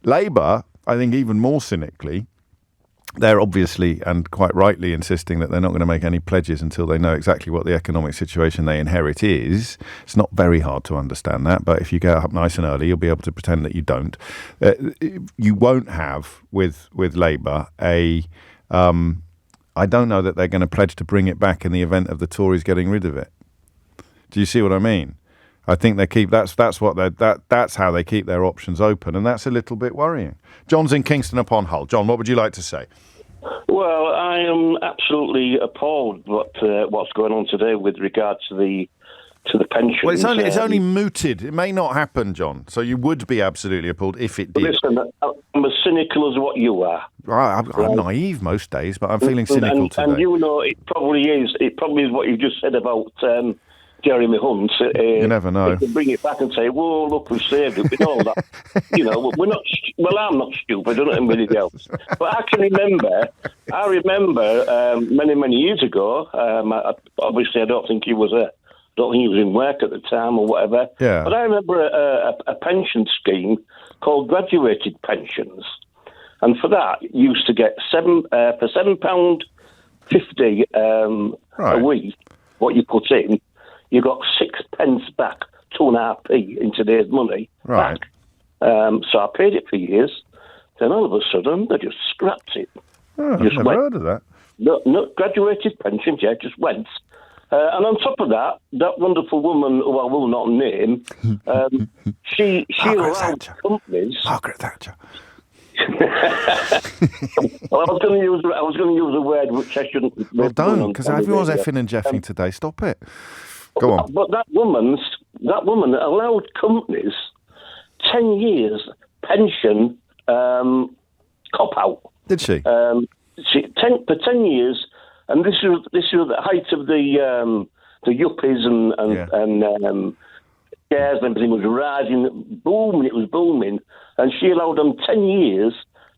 Labour, I think even more cynically, they're obviously and quite rightly insisting that they're not going to make any pledges until they know exactly what the economic situation they inherit is. It's not very hard to understand that, but if you get up nice and early, you'll be able to pretend that you don't. You won't have with Labour I don't know that they're going to pledge to bring it back in the event of the Tories getting rid of it. Do you see what I mean? I think that's how they keep their options open, and that's a little bit worrying. John's in Kingston upon Hull. John, what would you like to say? Well, I am absolutely appalled what's going on today with regard to the pensions. Well, it's only mooted. It may not happen, John. So you would be absolutely appalled if it did. Listen, I'm as cynical as what you are. I'm naive most days, but I'm feeling cynical today. And you know, it probably is. It probably is what you just said about Jeremy Hunt. You never know. They can bring it back and say, "Whoa, look, we saved it." We know that. You know, we're not. Well, I'm not stupid. I don't know anybody else. But I remember many years ago. Obviously, I don't think he was in work at the time or whatever. Yeah. But I remember a pension scheme called graduated pensions, and for that you used to get for £7.50 a week. What you put in, you got 6 pence back, 2.5p in today's money. Right. Back. So I paid it for years. Then all of a sudden they just scrapped it. Oh, I've never heard of that. No, graduated pensions, just went. And on top of that wonderful woman who I will not name, she allowed companies. Margaret Thatcher. Well, I was going to use a word which I shouldn't. Well, don't, because everyone's effing and jeffing today. Stop it. Go on. But that woman allowed companies 10 years pension cop out. Did she? For 10 years. And this was the height of the yuppies and shares and everything was rising, it was booming, and she allowed them 10 years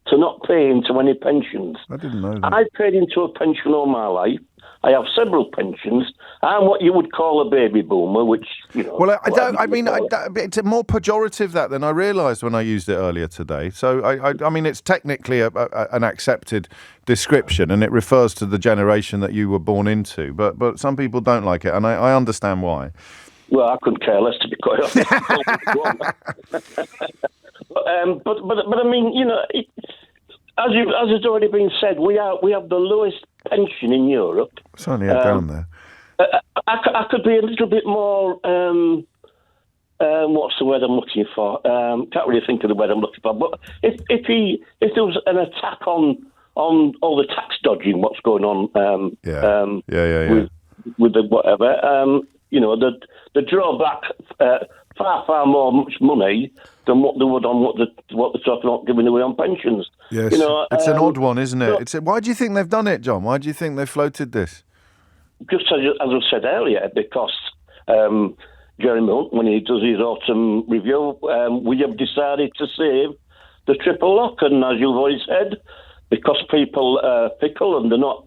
to not pay into any pensions. I didn't know that. I paid into a pension all my life. I have several pensions. I'm what you would call a baby boomer, which, you know... Well, it's more pejorative that than I realised when I used it earlier today. So, I mean, it's technically an accepted description, and it refers to the generation that you were born into. But some people don't like it, and I understand why. Well, I couldn't care less, to be quite honest. But I mean, you know... As has already been said, we have the lowest pension in Europe. It's only down there. I could be a little bit more. What's the word I'm looking for? Can't really think of the word I'm looking for. But if there was an attack on all the tax dodging, what's going on? With the whatever, you know, the drawback far much money than what they would on what they're talking about giving away on pensions. Yes, you know, it's an odd one, isn't it? Why do you think they've done it, John? Why do you think they floated this? Just as I said earlier, because Jeremy Hunt, when he does his autumn review, we have decided to save the triple lock, and as you've already said, because people are fickle and they're not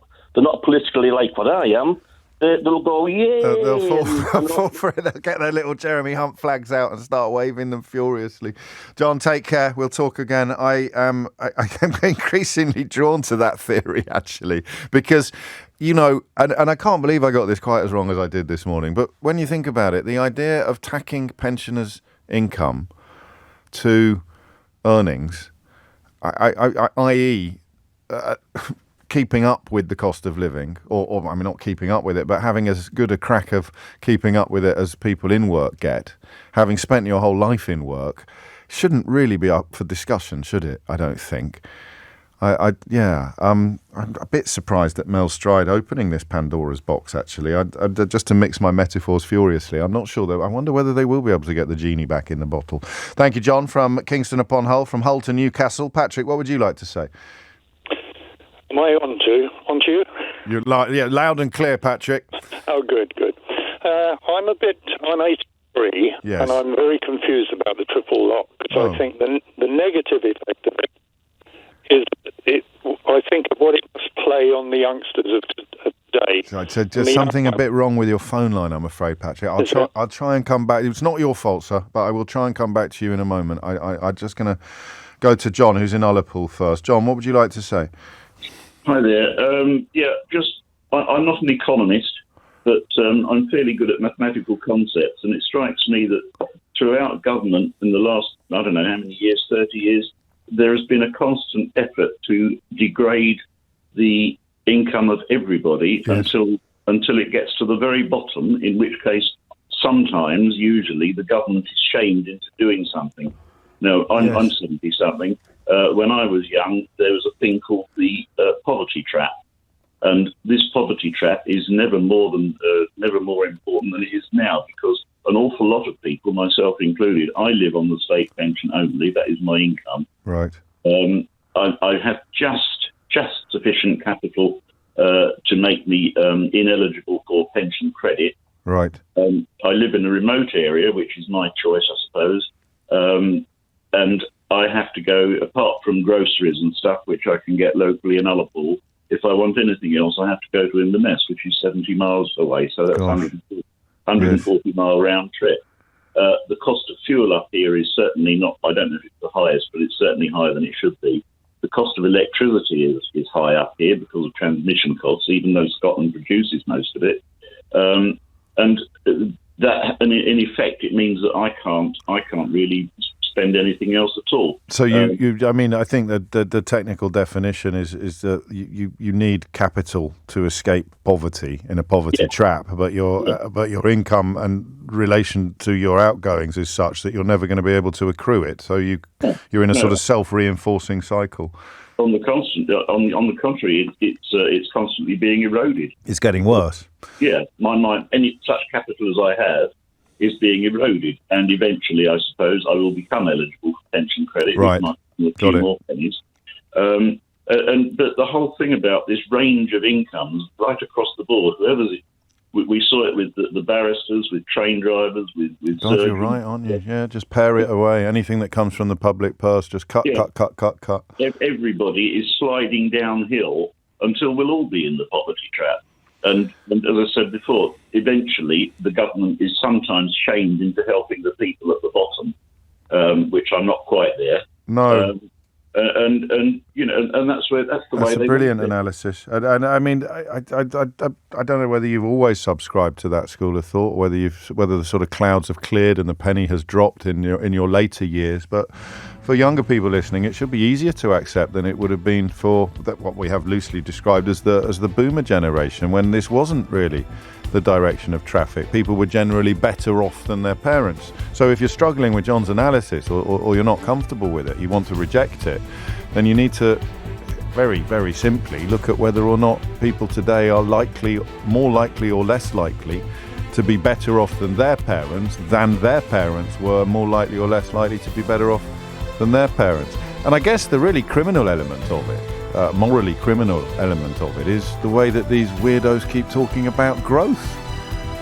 politically like what I am. They'll go, yeah. They'll fall for it. They'll get their little Jeremy Hunt flags out and start waving them furiously. John, take care. We'll talk again. I am increasingly drawn to that theory, actually, because, you know, and I can't believe I got this quite as wrong as I did this morning, but when you think about it, the idea of tacking pensioners' income to earnings, i.e., keeping up with the cost of living, or I mean, not keeping up with it, but having as good a crack of keeping up with it as people in work get, having spent your whole life in work, shouldn't really be up for discussion, should it? I don't think. I'm a bit surprised at Mel Stride opening this Pandora's box, actually. Just to mix my metaphors furiously, I'm not sure, though. I wonder whether they will be able to get the genie back in the bottle. Thank you, John, from Kingston upon Hull, from Hull to Newcastle. Patrick, what would you like to say? Am I on to you? You're loud and clear, Patrick. Oh, good. I'm 83, yes. And I'm very confused about the triple lock, because I think the negative effect of it is, I think, of what it must play on the youngsters of today. Right, so there's something a bit wrong with your phone line, I'm afraid, Patrick. I'll try and come back. It's not your fault, sir, but I will try and come back to you in a moment. I'm just going to go to John, who's in Ullapool first. John, what would you like to say? Hi there. I'm not an economist, but I'm fairly good at mathematical concepts, and it strikes me that throughout government in the last, I don't know how many years, 30 years, there has been a constant effort to degrade the income of everybody until it gets to the very bottom, in which case sometimes, usually, the government is shamed into doing something. Now, I'm 70-something. When I was young, there was a thing called the poverty trap. And this poverty trap is never more important than it is now, because an awful lot of people, myself included, I live on the state pension only. That is my income. Right. I have just sufficient capital to make me ineligible for pension credit. Right. I live in a remote area, which is my choice, I suppose. And I have to go, apart from groceries and stuff, which I can get locally in Ullapool. If I want anything else, I have to go to Inverness, which is 70 miles away. So that's 140 mile round trip. The cost of fuel up here is certainly not, I don't know if it's the highest, but it's certainly higher than it should be. The cost of electricity is high up here because of transmission costs, even though Scotland produces most of it. And in effect, it means that I can't really spend anything else at all. So I think that the technical definition is that you need capital to escape poverty in a poverty trap, but your income and relation to your outgoings is such that you're never going to be able to accrue it. So you're in a sort of self-reinforcing cycle. On the contrary, it's constantly being eroded. It's getting worse. Yeah, any such capital as I have is being eroded, and eventually, I suppose, I will become eligible for pension credit. Right, got it. More pennies. But the whole thing about this range of incomes right across the board, we saw it with the barristers, with train drivers, with God, you're right, aren't you? Yeah, just pare it away. Anything that comes from the public purse, just cut. Everybody is sliding downhill until we'll all be in the poverty trap. And as I said before, eventually the government is sometimes shamed into helping the people at the bottom, which I'm not quite there. No. And that's the way. That's a brilliant analysis. And I mean, I don't know whether you've always subscribed to that school of thought, or whether the sort of clouds have cleared and the penny has dropped in your later years. But for younger people listening, it should be easier to accept than it would have been for what we have loosely described as the boomer generation, when this wasn't really the direction of traffic. People were generally better off than their parents. So if you're struggling with John's analysis, or you're not comfortable with it, you want to reject it, then you need to very, very simply look at whether or not people today are more likely or less likely to be better off than their parents were more likely or less likely to be better off than their parents. And I guess the really criminal element of it, morally criminal element of it, is the way that these weirdos keep talking about growth,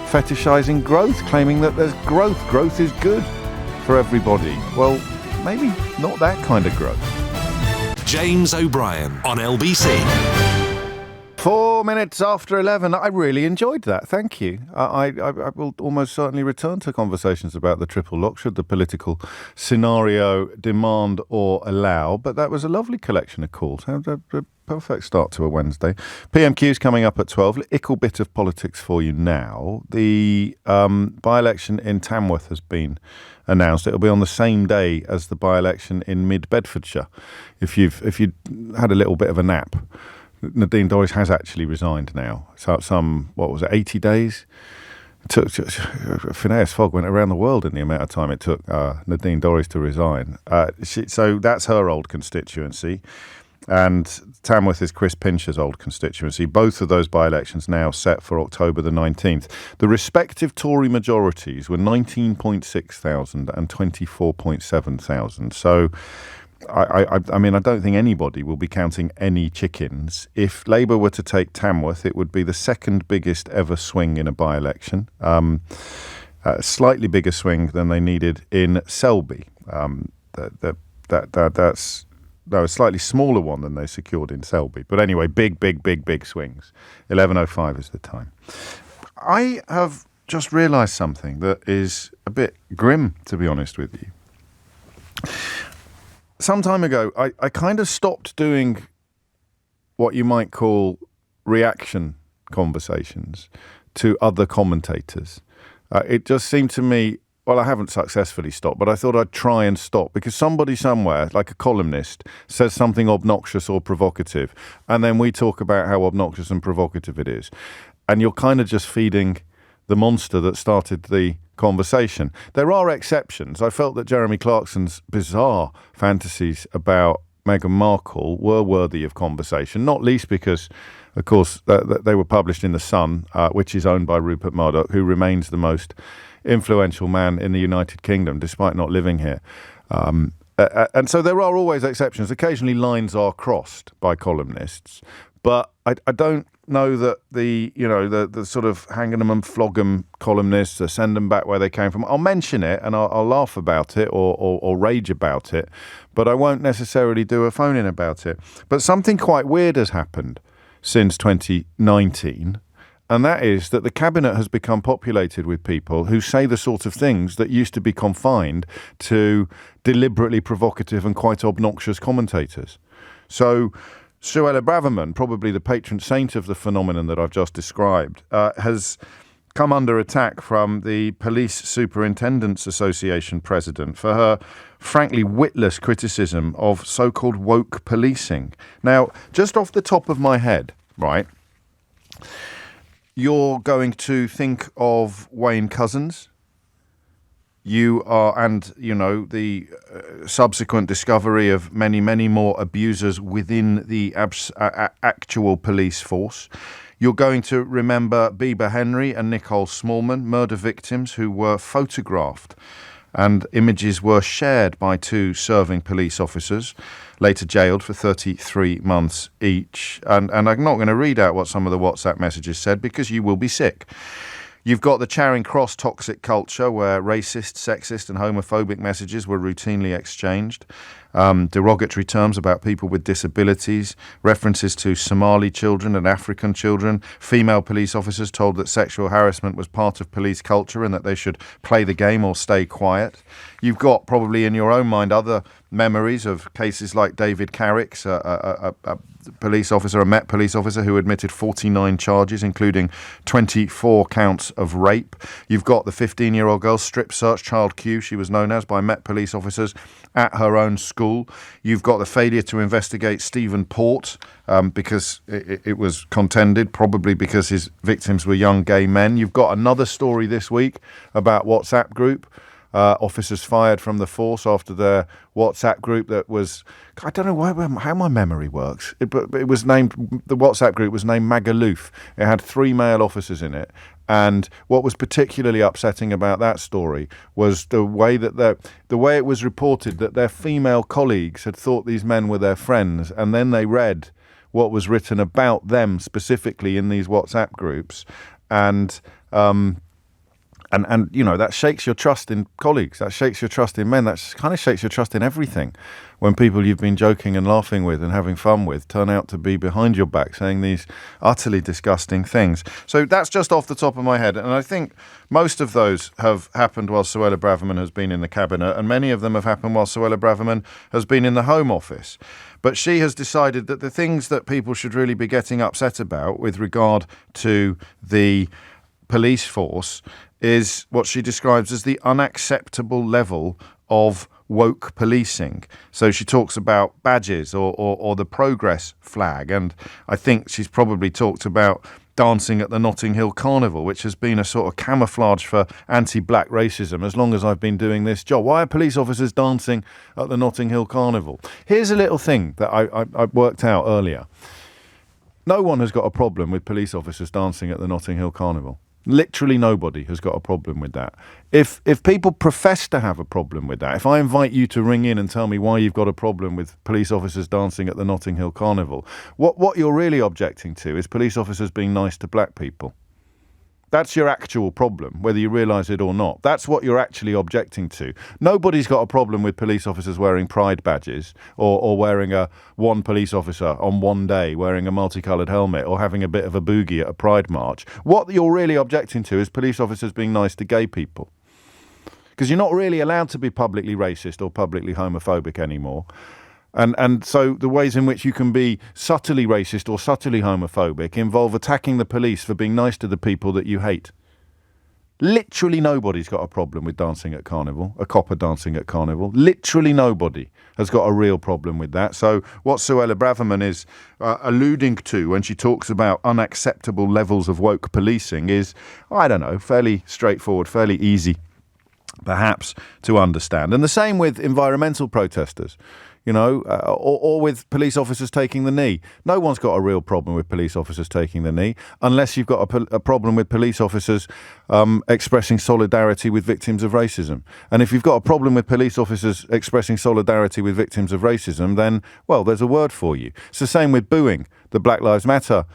fetishizing growth, claiming that there's growth. Growth is good for everybody. Well, maybe not that kind of growth. James O'Brien on LBC. 4 minutes after 11. I really enjoyed that. Thank you. I will almost certainly return to conversations about the triple lock should the political scenario demand or allow. But that was a lovely collection of calls. A perfect start to a Wednesday. PMQ's coming up at 12. Ickle bit of politics for you now. The by-election in Tamworth has been announced. It'll be on the same day as the by-election in Mid-Bedfordshire. If you had a little bit of a nap. Nadine Dorries has actually resigned now. So 80 days? It took Phineas Fogg went around the world in the amount of time it took Nadine Dorries to resign. So that's her old constituency. And Tamworth is Chris Pincher's old constituency. Both of those by-elections now set for October the 19th. The respective Tory majorities were 19.6 thousand and 24.7 thousand. So I mean, I don't think anybody will be counting any chickens. If Labour were to take Tamworth, it would be the second biggest ever swing in a by-election. A slightly bigger swing than they needed in Selby. That's a slightly smaller one than they secured in Selby. But anyway, big swings. 11:05 is the time. I have just realised something that is a bit grim, to be honest with you. Some time ago, I kind of stopped doing what you might call reaction conversations to other commentators. It just seemed to me, well, I haven't successfully stopped, but I thought I'd try and stop because somebody somewhere, like a columnist, says something obnoxious or provocative, and then we talk about how obnoxious and provocative it is. And you're kind of just feeding the monster that started the conversation. There are exceptions. I felt that Jeremy Clarkson's bizarre fantasies about Meghan Markle were worthy of conversation, not least because, of course, they were published in The Sun, which is owned by Rupert Murdoch, who remains the most influential man in the United Kingdom, despite not living here. And so there are always exceptions. Occasionally lines are crossed by columnists, but I don't know that the sort of hang 'em and flog 'em columnists, or send them back where they came from. I'll mention it and I'll laugh about it or rage about it, but I won't necessarily do a phone-in about it. But something quite weird has happened since 2019, and that is that the cabinet has become populated with people who say the sort of things that used to be confined to deliberately provocative and quite obnoxious commentators. So Suella Braverman, probably the patron saint of the phenomenon that I've just described, has come under attack from the Police Superintendents Association president for her frankly witless criticism of so-called woke policing. Now, just off the top of my head, right, you're going to think of Wayne Couzens. You are, and the subsequent discovery of many, many more abusers within the actual police force. You're going to remember Bieber Henry and Nicole Smallman, murder victims who were photographed, and images were shared by two serving police officers, later jailed for 33 months each. And I'm not going to read out what some of the WhatsApp messages said because you will be sick. You've got the Charing Cross toxic culture where racist, sexist and homophobic messages were routinely exchanged. Derogatory terms about people with disabilities, references to Somali children and African children, female police officers told that sexual harassment was part of police culture and that they should play the game or stay quiet. You've got probably in your own mind other memories of cases like David Carrick's, a police officer, a Met police officer who admitted 49 charges, including 24 counts of rape. You've got the 15-year-old girl strip search, Child Q, she was known as, by Met police officers at her own school. You've got the failure to investigate Stephen Port because it was contended, probably because his victims were young gay men. You've got another story this week about WhatsApp group. Officers fired from the force after their WhatsApp group that was, I don't know how my memory works, but it was named, the WhatsApp group was named Magaluf. It had 3 male officers in it. And what was particularly upsetting about that story was the way that the way it was reported that their female colleagues had thought these men were their friends, and then they read what was written about them specifically in these WhatsApp groups, and that shakes your trust in colleagues, that shakes your trust in men, that kind of shakes your trust in everything when people you've been joking and laughing with and having fun with turn out to be behind your back saying these utterly disgusting things. So that's just off the top of my head, and I think most of those have happened while Suella Braverman has been in the cabinet, and many of them have happened while Suella Braverman has been in the Home Office. But she has decided that the things that people should really be getting upset about with regard to the police force is what she describes as the unacceptable level of woke policing. So she talks about badges or the progress flag, and I think she's probably talked about dancing at the Notting Hill Carnival, which has been a sort of camouflage for anti-black racism as long as I've been doing this job. Why are police officers dancing at the Notting Hill Carnival? Here's a little thing that I worked out earlier. No one has got a problem with police officers dancing at the Notting Hill Carnival. Literally nobody has got a problem with that. If people profess to have a problem with that, if I invite you to ring in and tell me why you've got a problem with police officers dancing at the Notting Hill Carnival, what you're really objecting to is police officers being nice to black people. That's your actual problem, whether you realise it or not. That's what you're actually objecting to. Nobody's got a problem with police officers wearing pride badges or wearing one police officer on one day wearing a multicoloured helmet or having a bit of a boogie at a pride march. What you're really objecting to is police officers being nice to gay people. Because you're not really allowed to be publicly racist or publicly homophobic anymore. And so the ways in which you can be subtly racist or subtly homophobic involve attacking the police for being nice to the people that you hate. Literally nobody's got a problem with dancing at Carnival, a copper dancing at Carnival. Literally nobody has got a real problem with that. So what Suella Braverman is alluding to when she talks about unacceptable levels of woke policing is, I don't know, fairly straightforward, fairly easy, perhaps, to understand. And the same with environmental protesters. You know, or with police officers taking the knee. No one's got a real problem with police officers taking the knee, unless you've got a problem with police officers expressing solidarity with victims of racism. And if you've got a problem with police officers expressing solidarity with victims of racism, then, well, there's a word for you. It's the same with booing the Black Lives Matter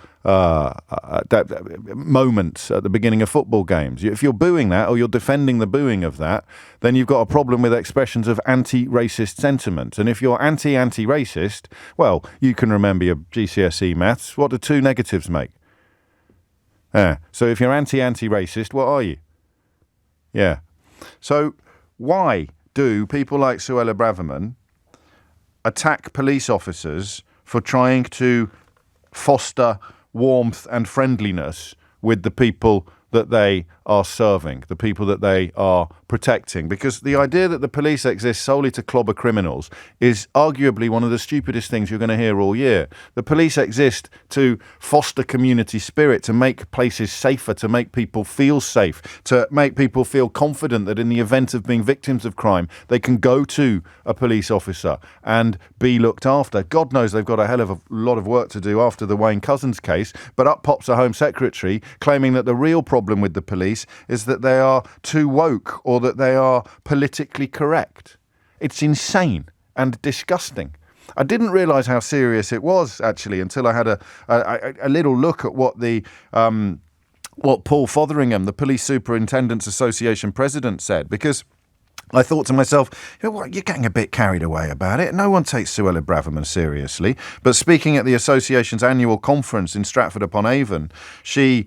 moments at the beginning of football games. If you're booing that or you're defending the booing of that, then you've got a problem with expressions of anti-racist sentiment. And if you're anti-racist, well, you can remember your GCSE maths. What do two negatives make? So if you're anti-racist, what are you? Yeah. So why do people like Suella Braverman attack police officers for trying to foster warmth and friendliness with the people that they are serving, the people that they are protecting? Because the idea that the police exist solely to clobber criminals is arguably one of the stupidest things you're going to hear all year. The police exist to foster community spirit, to make places safer, to make people feel safe, to make people feel confident that in the event of being victims of crime, they can go to a police officer and be looked after. God knows they've got a hell of a lot of work to do after the Wayne Couzens case, but up pops a Home Secretary claiming that the real problem with the police is that they are too woke or that they are politically correct. It's insane and disgusting. I didn't realise how serious it was, actually, until I had a little look at what what Paul Fotheringham, the Police Superintendents Association president, said, because I thought to myself, you know what, you're getting a bit carried away about it. No one takes Suella Braverman seriously. But speaking at the association's annual conference in Stratford-upon-Avon, he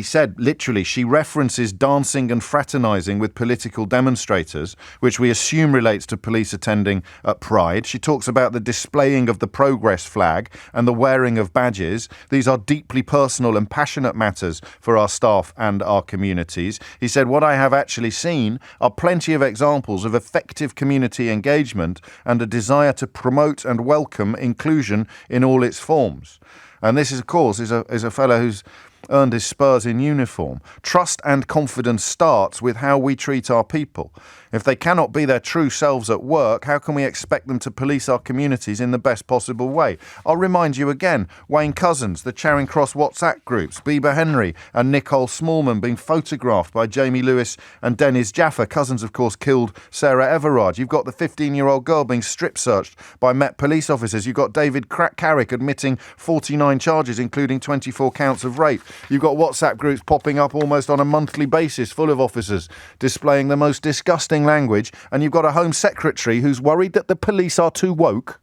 said, literally, she references dancing and fraternising with political demonstrators, which we assume relates to police attending at Pride. She talks about the displaying of the progress flag and the wearing of badges. These are deeply personal and passionate matters for our staff and our communities. He said, what I have actually seen are plenty of examples of effective community engagement and a desire to promote and welcome inclusion in all its forms. And this, of course, is a fellow who's earned his spurs in uniform. Trust and confidence starts with how we treat our people. If they cannot be their true selves at work, how can we expect them to police our communities in the best possible way? I'll remind you again, Wayne Couzens, the Charing Cross WhatsApp groups, Bieber Henry and Nicole Smallman being photographed by Jamie Lewis and Dennis Jaffa. Couzens, of course, killed Sarah Everard. You've got the 15-year-old girl being strip-searched by Met police officers. You've got David Carrick admitting 49 charges, including 24 counts of rape. You've got WhatsApp groups popping up almost on a monthly basis full of officers displaying the most disgusting language, and you've got a Home Secretary who's worried that the police are too woke.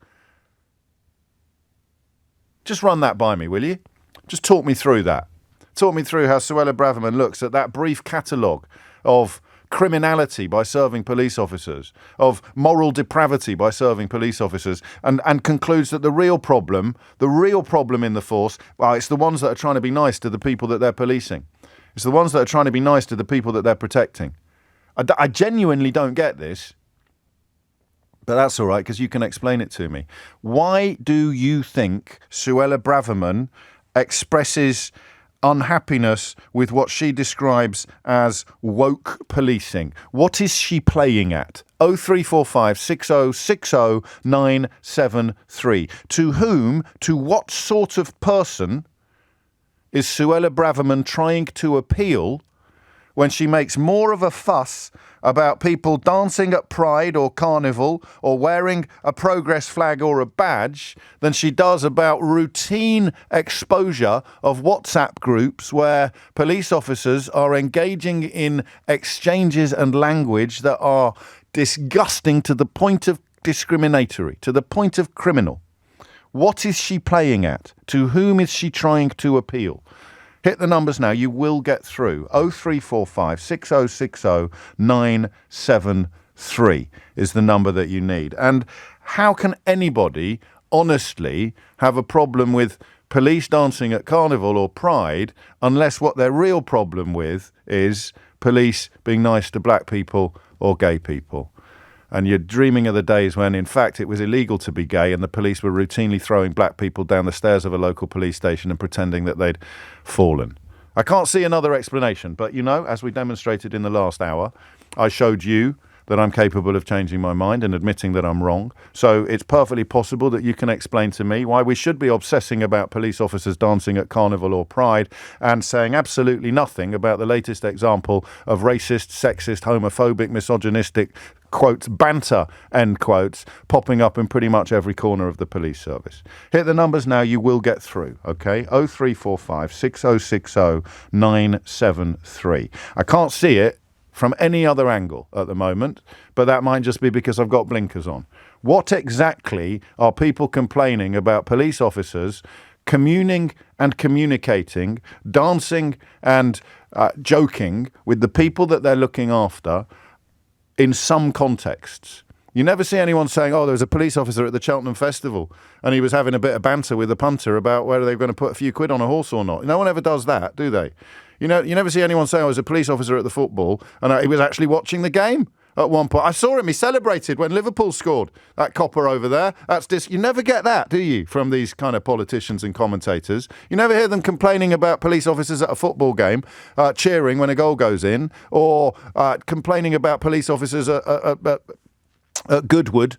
Just run that by me, will you? Just talk me through that. Talk me through how Suella Braverman looks at that brief catalogue of criminality by serving police officers, of moral depravity by serving police officers, and concludes that the real problem in the force, well, it's the ones that are trying to be nice to the people that they're policing. It's the ones that are trying to be nice to the people that they're protecting. I genuinely don't get this, but that's all right, because you can explain it to me. Why do you think Suella Braverman expresses unhappiness with what she describes as woke policing. What is she playing at? 0345 6060 973. To what sort of person is Suella Braverman trying to appeal when she makes more of a fuss about people dancing at Pride or Carnival or wearing a progress flag or a badge than she does about routine exposure of WhatsApp groups where police officers are engaging in exchanges and language that are disgusting to the point of discriminatory, to the point of criminal? What is she playing at? To whom is she trying to appeal? Hit the numbers now. You will get through. 0345 6060 973 is the number that you need. And how can anybody honestly have a problem with police dancing at Carnival or Pride unless what their real problem with is police being nice to black people or gay people? And you're dreaming of the days when, in fact, it was illegal to be gay and the police were routinely throwing black people down the stairs of a local police station and pretending that they'd fallen. I can't see another explanation, but, you know, as we demonstrated in the last hour, I showed you that I'm capable of changing my mind and admitting that I'm wrong. So it's perfectly possible that you can explain to me why we should be obsessing about police officers dancing at Carnival or Pride and saying absolutely nothing about the latest example of racist, sexist, homophobic, misogynistic, quotes, banter, end quotes, popping up in pretty much every corner of the police service. Hit the numbers now, you will get through, okay? 0345 6060 973. I can't see it from any other angle at the moment, but that might just be because I've got blinkers on. What exactly are people complaining about police officers communing and communicating, dancing and joking with the people that they're looking after in some contexts? You never see anyone saying, oh, there was a police officer at the Cheltenham Festival and he was having a bit of banter with the punter about whether they're going to put a few quid on a horse or not. No one ever does that, do they? You know, you never see anyone say, oh, I was a police officer at the football and he was actually watching the game at one point. I saw him, he celebrated when Liverpool scored. That copper over there, you never get that, do you, from these kind of politicians and commentators? You never hear them complaining about police officers at a football game, cheering when a goal goes in, or complaining about police officers at Goodwood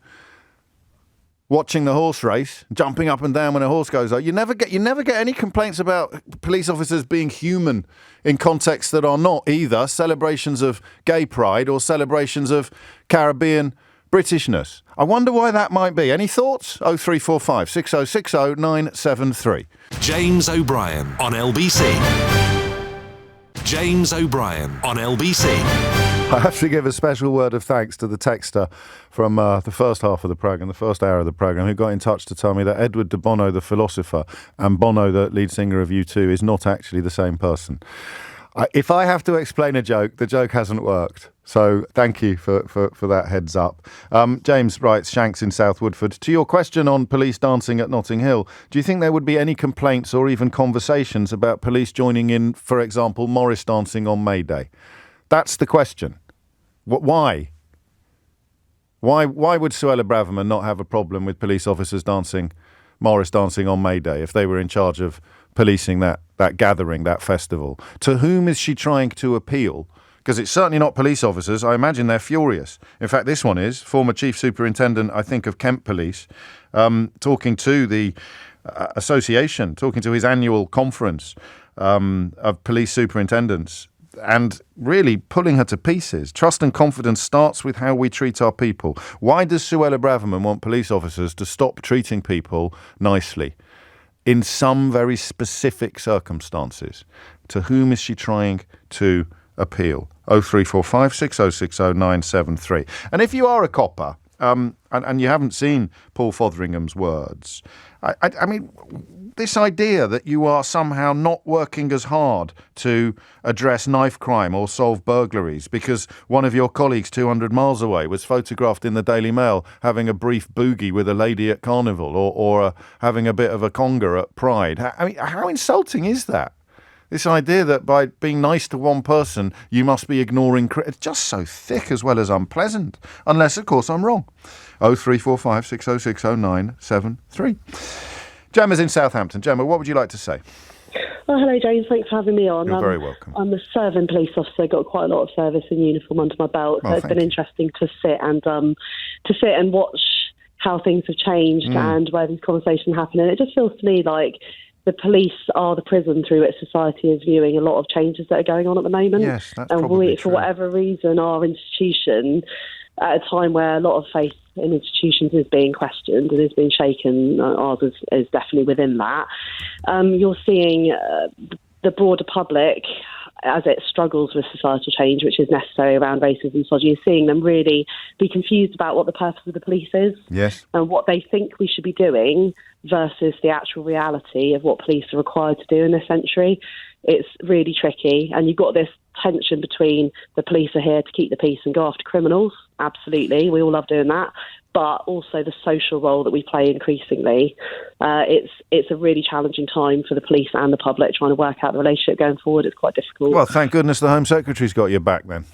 watching the horse race, jumping up and down when a horse goes out. You never get any complaints about police officers being human in contexts that are not either celebrations of gay pride or celebrations of Caribbean Britishness. I wonder why that might be. Any thoughts? 0345 6060 973. James O'Brien on LBC. James O'Brien on LBC. I have to give a special word of thanks to the texter from the first half of the programme, the first hour of the programme, who got in touch to tell me that Edward de Bono, the philosopher, and Bono, the lead singer of U2, is not actually the same person. If I have to explain a joke, the joke hasn't worked. So thank you for that heads up. James writes, Shanks in South Woodford, to your question on police dancing at Notting Hill, do you think there would be any complaints or even conversations about police joining in, for example, Morris dancing on May Day? That's the question. Why? Why would Suella Braverman not have a problem with police officers Morris dancing on May Day if they were in charge of policing that gathering, that festival? To whom is she trying to appeal? Because it's certainly not police officers. I imagine they're furious. In fact, this one is former Chief Superintendent, I think, of Kent Police, talking to the association, talking to his annual conference of police superintendents, and really pulling her to pieces. Trust and confidence starts with how we treat our people. Why does Suella Braverman want police officers to stop treating people nicely in some very specific circumstances? To whom is she trying to appeal? 0345 6060 973. And if you are a copper and you haven't seen Paul Fotheringham's words, I mean, this idea that you are somehow not working as hard to address knife crime or solve burglaries because one of your colleagues 200 miles away was photographed in the Daily Mail having a brief boogie with a lady at Carnival or having a bit of a conga at Pride. I mean, how insulting is that? This idea that by being nice to one person, you must be ignoring... It's just so thick as well as unpleasant. Unless, of course, I'm wrong. 0345 6060 973. Gemma's in Southampton. Gemma, what would you like to say? Oh, hello, James. Thanks for having me on. You're very welcome. I'm a serving police officer. Got quite a lot of service and uniform under my belt, so it's been interesting to sit and watch how things have changed and where these conversations happen. And it just feels to me like the police are the prison through which society is viewing a lot of changes that are going on at the moment. Yes, that's probably true. For whatever reason, our institution, at a time where a lot of faith in institutions is being questioned and is being shaken, ours is definitely within that. You're seeing the broader public, as it struggles with societal change, which is necessary around racism and misogyny, seeing them really be confused about what the purpose of the police is and what they think we should be doing versus the actual reality of what police are required to do in this century. It's really tricky, and you've got this tension between the police are here to keep the peace and go after criminals. Absolutely, we all love doing that, but also the social role that we play increasingly. It's a really challenging time for the police and the public trying to work out the relationship going forward. It's quite difficult. Well, thank goodness the Home Secretary's got your back then.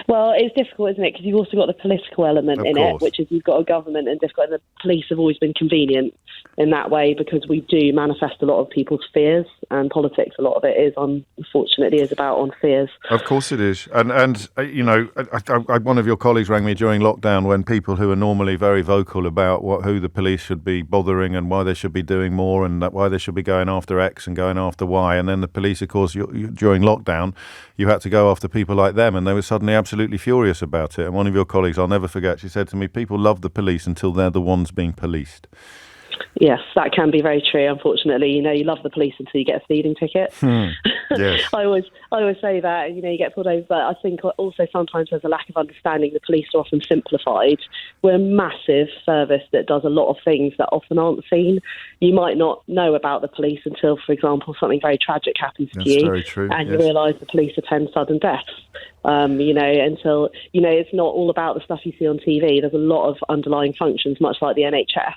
Well, it's difficult, isn't it? Because you've also got the political element in it, which is you've got a government and difficult. And the police have always been convenient in that way because we do manifest a lot of people's fears, and politics, a lot of it is, unfortunately, is about on fears. Of course it is. And you know, one of your colleagues rang me during lockdown when people who are normally very vocal about who the police should be bothering and why they should be doing more and why they should be going after X and going after Y. And then the police, of course, during lockdown, you had to go after people like them, and they were suddenly absolutely furious about it. And one of your colleagues, I'll never forget, she said to me, people love the police until they're the ones being policed. Yes, that can be very true, unfortunately. You know, you love the police until you get a speeding ticket. Yes. I always say that, you know, you get pulled over, but I think also sometimes there's a lack of understanding. The police are often simplified. We're a massive service that does a lot of things that often aren't seen. You might not know about the police until, for example, something very tragic happens to you. Very true, and you realise the police attend sudden deaths. You know, until, you know, it's not all about the stuff you see on TV. There's a lot of underlying functions, much like the NHS.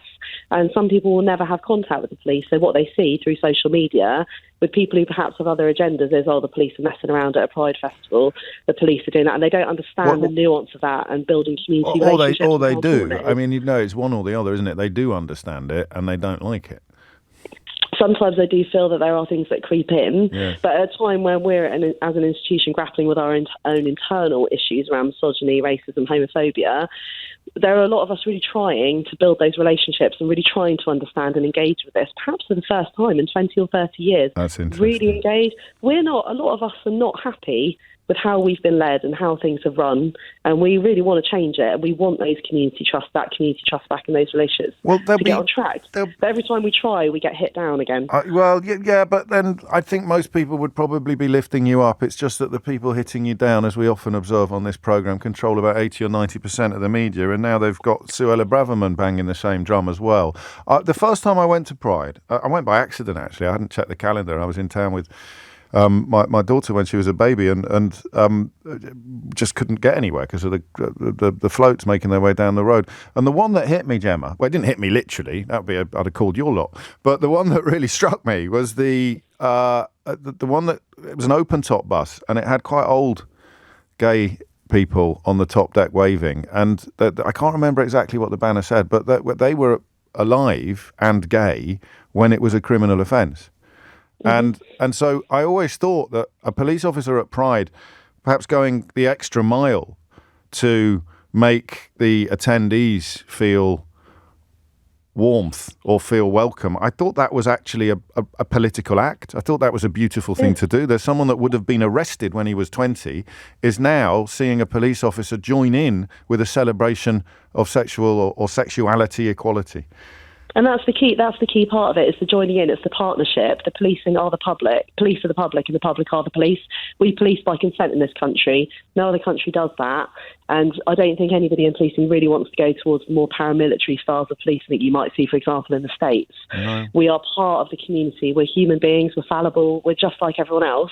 And some people will never have contact with the police. So what they see through social media with people who perhaps have other agendas is, the police are messing around at a Pride festival. The police are doing that. And they don't understand the nuance of that and building community relationships. Or they do. I mean, you know, it's one or the other, isn't it? They do understand it and they don't like it. Sometimes I do feel that there are things that creep in, but at a time when we're, as an institution, grappling with our own internal issues around misogyny, racism, homophobia, there are a lot of us really trying to build those relationships and really trying to understand and engage with this, perhaps for the first time in 20 or 30 years. That's interesting. Really engaged. A lot of us are not happy with how we've been led and how things have run, and we really want to change it, and we want those community trust back in those relationships to get on track. But every time we try, we get hit down again. But then I think most people would probably be lifting you up. It's just that the people hitting you down, as we often observe on this programme, control about 80 or 90% of the media, and now they've got Suella Braverman banging the same drum as well. The first time I went to Pride, I went by accident, actually. I hadn't checked the calendar. I was in town with my daughter when she was a baby, and just couldn't get anywhere because of the floats making their way down the road. And the one that hit me, Gemma, well, it didn't hit me literally. I'd have called your lot. But the one that really struck me was the one that, it was an open top bus, and it had quite old gay people on the top deck waving. And I can't remember exactly what the banner said, but they were alive and gay when it was a criminal offence. And so I always thought that a police officer at Pride, perhaps going the extra mile to make the attendees feel warmth or feel welcome, I thought that was actually a political act. I thought that was a beautiful thing to do. There's someone that would have been arrested when he was 20 is now seeing a police officer join in with a celebration of sexual or sexuality equality. And that's the key part of it, is the joining in, it's the partnership. The policing are the public, police are the public, and the public are the police. We police by consent in this country. No other country does that. And I don't think anybody in policing really wants to go towards the more paramilitary styles of policing that you might see, for example, in the States. No. We are part of the community. We're human beings. We're fallible. We're just like everyone else,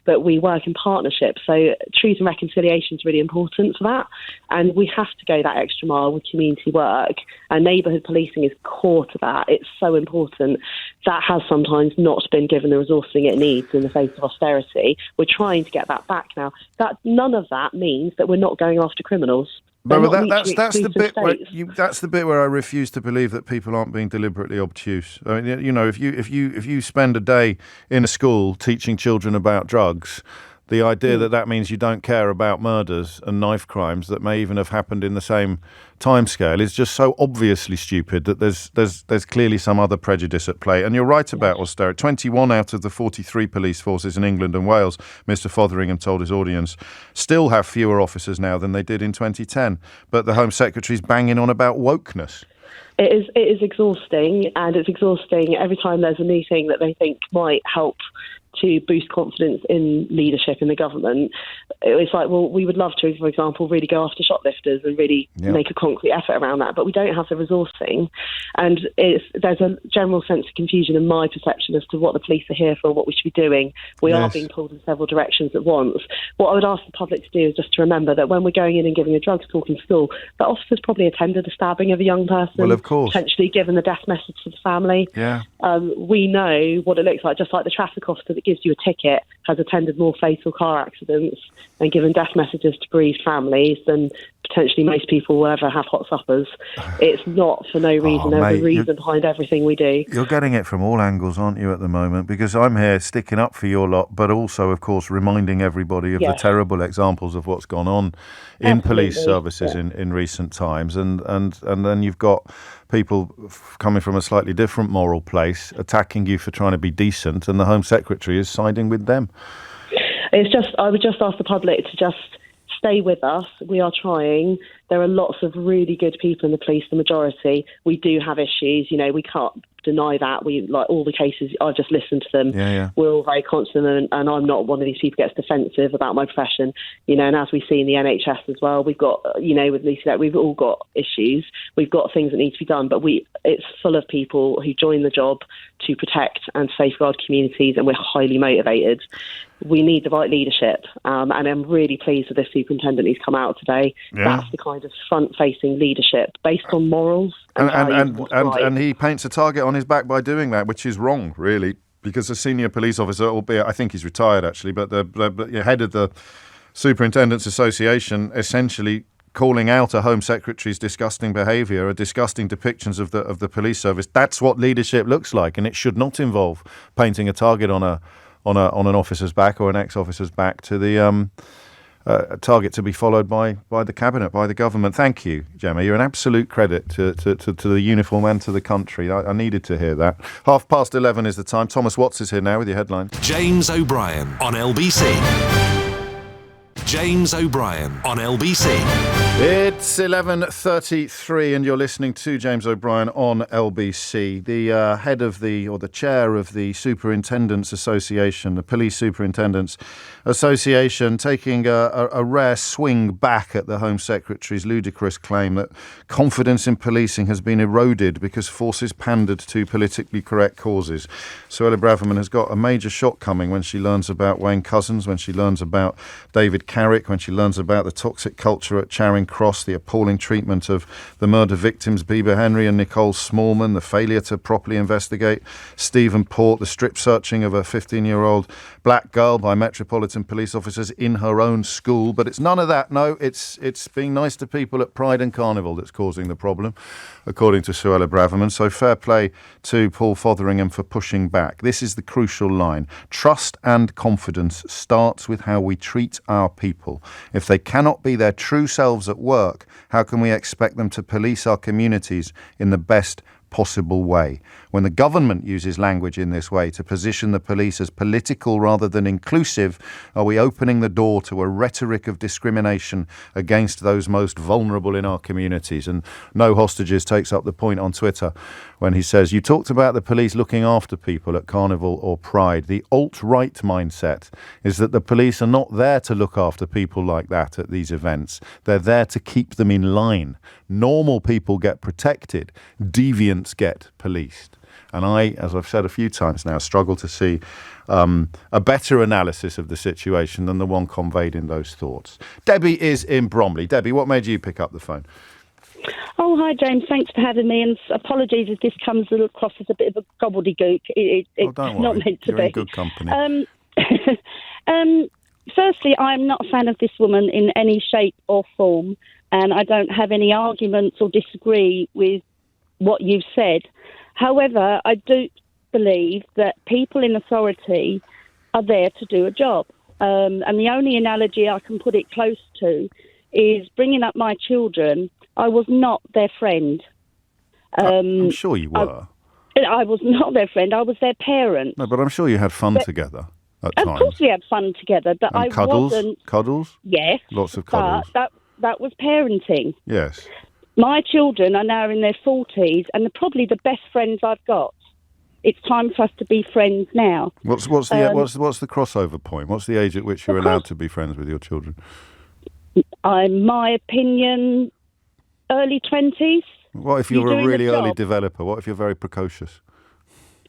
but we work in partnership. So truth and reconciliation is really important for that. And we have to go that extra mile with community work. And neighbourhood policing is core to that. It's so important that has sometimes not been given the resourcing it needs in the face of austerity. We're trying to get that back now. None of that means that we're not going after criminals. But that's the bit where I refuse to believe that people aren't being deliberately obtuse. I mean, you know, if you spend a day in a school teaching children about drugs, the idea that means you don't care about murders and knife crimes that may even have happened in the same timescale is just so obviously stupid that there's clearly some other prejudice at play. And you're right about austerity. 21 out of the 43 police forces in England and Wales, Mr. Fotheringham told his audience, still have fewer officers now than they did in 2010. But the Home Secretary's banging on about wokeness. It is exhausting, and it's exhausting every time there's a new thing that they think might help to boost confidence in leadership in the government. It's like, well, we would love to, for example, really go after shoplifters and really make a concrete effort around that, but we don't have the resourcing. And there's a general sense of confusion in my perception as to what the police are here for, what we should be doing. We are being pulled in several directions at once. What I would ask the public to do is just to remember that when we're going in and giving a drugs talk in school, the officers probably attended a stabbing of a young person, well, of course, potentially given the death message to the family. We know what it looks like, just like the traffic officer that gives you a ticket has attended more fatal car accidents and given death messages to bereaved families than potentially most people will ever have hot suppers. It's not for no reason. There's a reason behind everything we do. You're getting it from all angles, aren't you, at the moment? Because I'm here sticking up for your lot, but also, of course, reminding everybody of the terrible examples of what's gone on in police services in recent times. And then you've got people coming from a slightly different moral place attacking you for trying to be decent, and the Home Secretary is siding with them. I would just ask the public to just stay with us. We are trying. There are lots of really good people in the police, the majority. We do have issues, you know, we can't deny that. We, like all the cases, I've just listened to them. We're all very constant, and I'm not one of these people who gets defensive about my profession, you know, and as we see in the NHS as well, we've got, you know, with Lucy, we've all got issues. We've got things that need to be done, but it's full of people who join the job to protect and safeguard communities, and we're highly motivated. We need the right leadership, and I'm really pleased with the superintendent who's come out today. That's the kind of front-facing leadership based on morals and he paints a target on his back by doing that, which is wrong, really, because a senior police officer, albeit I think he's retired actually, but the head of the Superintendents Association essentially calling out a Home Secretary's disgusting behaviour, or disgusting depictions of the police service. That's what leadership looks like, and it should not involve painting a target on an officer's back or an ex-officer's back to the target to be followed by the cabinet, by the government. Thank you, Gemma. You're an absolute credit to the uniform and to the country. I needed to hear that. 11:30 is the time. Thomas Watts is here now with your headlines. James O'Brien on LBC. James O'Brien on LBC. It's 11:33 and you're listening to James O'Brien on LBC. The head of the chair of the Superintendents Association, the Police Superintendents Association, taking a rare swing back at the Home Secretary's ludicrous claim that confidence in policing has been eroded because forces pandered to politically correct causes. Suella Braverman has got a major shock coming when she learns about Wayne Couzens, when she learns about David Carrick, when she learns about the toxic culture at Charing Cross, the appalling treatment of the murder victims Bieber Henry and Nicole Smallman, the failure to properly investigate Stephen Port, the strip searching of a 15-year-old black girl by Metropolitan Police officers in her own school. But it's none of that. No, it's being nice to people at Pride and Carnival that's causing the problem, according to Suella Braverman. So fair play to Paul Fotheringham for pushing back. This is the crucial line. Trust and confidence starts with how we treat our people. If they cannot be their true selves at work, how can we expect them to police our communities in the best possible way? When the government uses language in this way to position the police as political rather than inclusive, are we opening the door to a rhetoric of discrimination against those most vulnerable in our communities? And No Hostages takes up the point on Twitter when he says, you talked about the police looking after people at Carnival or Pride. The alt-right mindset is that the police are not there to look after people like that at these events. They're there to keep them in line. Normal people get protected. Deviants get policed. And I, as I've said a few times now, struggle to see a better analysis of the situation than the one conveyed in those thoughts. Debbie is in Bromley. Debbie, what made you pick up the phone? Oh, hi, James. Thanks for having me. And apologies if this comes across as a bit of a gobbledygook. It's don't not worry. meant to You're be. in good company. Firstly, I'm not a fan of this woman in any shape or form, and I don't have any arguments or disagree with what you've said. However, I do believe that people in authority are there to do a job. And the only analogy I can put it close to is bringing up my children. I was not their friend. I'm sure you were. I was not their friend. I was their parent. No, but I'm sure you had fun together at times. Of course we had fun together, but And I cuddles? wasn't... Cuddles? Yes. Lots of cuddles. But that was parenting. Yes. My children are now in their 40s and they're probably the best friends I've got. It's time for us to be friends now. What's the crossover point? What's the age at which you're allowed to be friends with your children? My opinion, early 20s. What if you're a doing really the early job. developer? What if you're very precocious?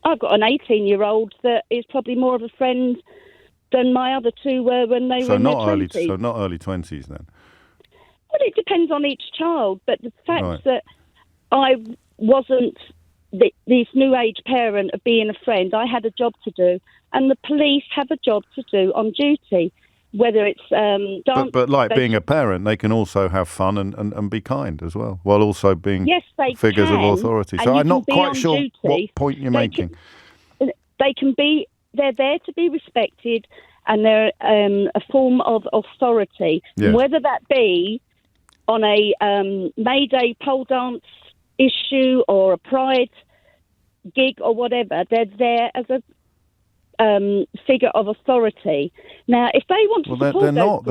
I've got an 18-year-old that is probably more of a friend than my other two were when they were in their 20s. So not early 20s then? Well, it depends on each child, but the fact Right. that I wasn't this new age parent of being a friend, I had a job to do, and the police have a job to do on duty, whether it's dance. But like being a parent, they can also have fun and be kind as well, while also being figures of authority. So I'm not quite sure what point you're making. They're there to be respected, and they're a form of authority, Yes. whether that be on a May Day pole dance issue or a pride gig or whatever. They're there as a figure of authority. Now, if they want to support they're not though.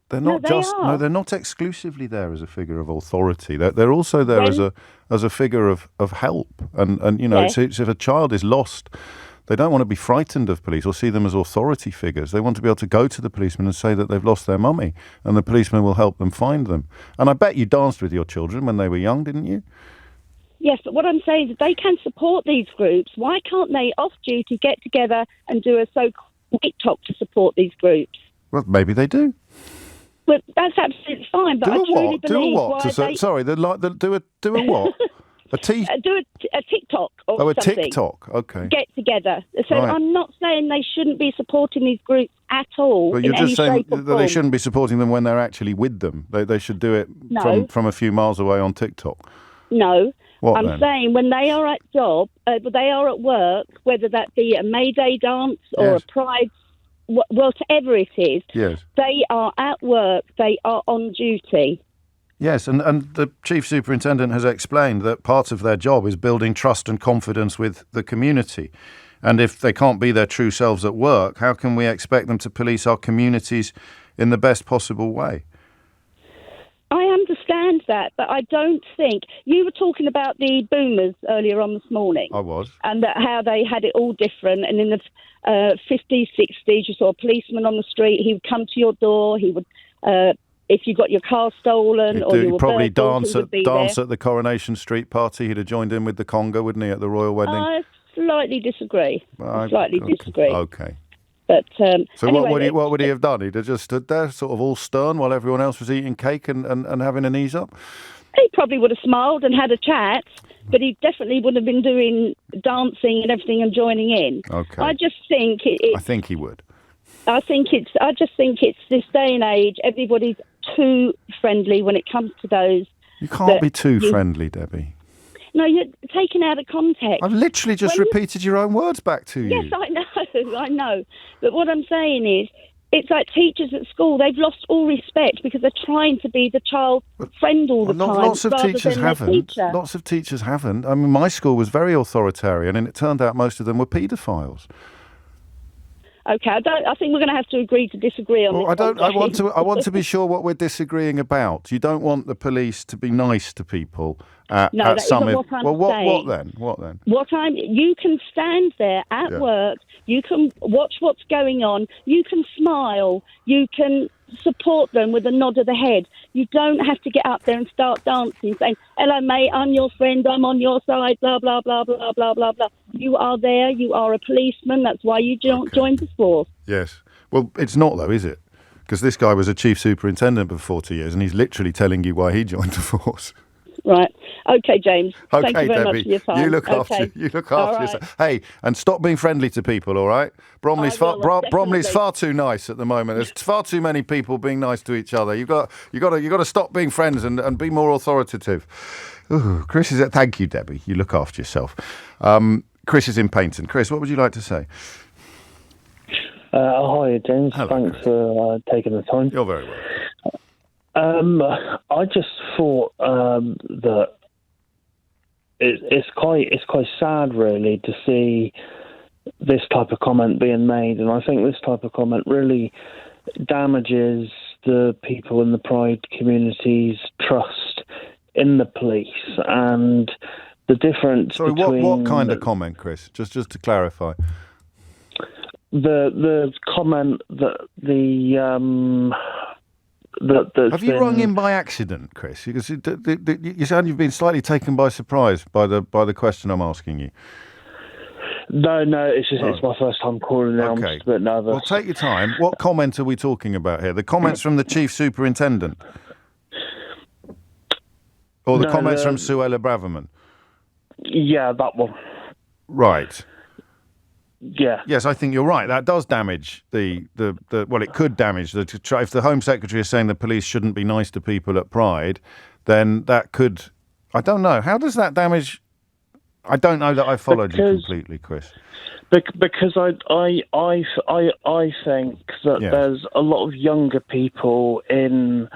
they're not they're not exclusively there as a figure of authority. They're also there as a figure of help. And you know, Yes. it's if a child is lost, they don't want to be frightened of police or see them as authority figures. They want to be able to go to the policeman and say that they've lost their mummy, and the policeman will help them find them. And I bet you danced with your children when they were young, didn't you? Yes, but what I'm saying is they can support these groups. Why can't they, off duty, get together and do a so-called TikTok to support these groups? Well, maybe they do. Well, that's absolutely fine, but I truly believe Do a what? do a TikTok or a something. TikTok, okay. Get together. So Right. I'm not saying they shouldn't be supporting these groups at all. But you're in just any saying shape or that they form. shouldn't be supporting them when they're actually with them. They should do it No. from a few miles away on TikTok. No. What I'm then? saying when they are at they are at work, whether that be a May Day dance or Yes. a Pride, whatever it is, Yes. they are at work, they are on duty. Yes, and the Chief Superintendent has explained that part of their job is building trust and confidence with the community. And if they can't be their true selves at work, how can we expect them to police our communities in the best possible way? I understand that, but I don't think... You were talking about the boomers earlier on this morning. I was. And that how they had it all different. And in the 50s, 60s, you saw a policeman on the street. He would come to your door. He would... if you got your car stolen or you were probably burgled, he would be there. at the Coronation Street party. He'd have joined in with the conga, wouldn't he, at the royal wedding? I slightly disagree. Disagree. Okay. But So anyway, what would he have done? He'd have just stood there, sort of all stern, while everyone else was eating cake and having an ease up? He probably would have smiled and had a chat, but he definitely would have been doing dancing and everything and joining in. Okay. I just think I think he would. I just think it's this day and age. Everybody's too friendly when it comes to those. You can't be too friendly, Debbie. No, you're taken out of context. I've literally just repeated your own words back to you. Yes, I know. But what I'm saying is, it's like teachers at school. They've lost all respect because they're trying to be the child's friend all the time. Lots of rather teachers than their haven't. teacher. Lots of teachers haven't. I mean, my school was very authoritarian, and it turned out most of them were paedophiles. Okay, I think we're going to have to agree to disagree on this. I want to be sure what we're disagreeing about. You don't want the police to be nice to people at some. What I'm saying. What then? You can stand there at work. You can watch what's going on. You can smile. You can support them with a nod of the head. You don't have to get up there and start dancing, saying, "Hello, mate. I'm your friend. I'm on your side." Blah blah blah blah blah blah blah. You are there. You are a policeman. That's why you joined the force. Yes. Well, it's not though, is it? Because this guy was a chief superintendent for 40 years, and he's literally telling you why he joined the force. Right. Okay, James. Okay, Thank you very Debbie. much for your time. You look after yourself. Hey, and stop being friendly to people, all right? Bromley's far too nice at the moment. There's far too many people being nice to each other. You got to stop being friends and be more authoritative. Ooh, Chris is. Thank you, Debbie. You look after yourself. Chris is in Paynton. Chris, what would you like to say? Hi, James. Hello, Thanks Chris. for taking the time. You're very welcome. I just thought that it's quite sad, really, to see this type of comment being made, and I think this type of comment really damages the people in the Pride community's trust in the police and the difference. Sorry, between what kind of comment, Chris? Just to clarify. The comment that Have you rung in by accident, Chris? Because you sound you've been slightly taken by surprise by the question I'm asking you. No, it's my first time calling now. Okay. I'm just a bit nervous. Well, take your time. What comment are we talking about here? The comments from the chief superintendent? Or the comments from Suella Braverman? Yeah, that one. Right. Yeah. Yes, I think you're right. That does damage the it could damage if the Home Secretary is saying the police shouldn't be nice to people at Pride, then that could, I don't know. How does that damage? I don't know that I followed you completely, Chris. Because I think that there's a lot of younger people in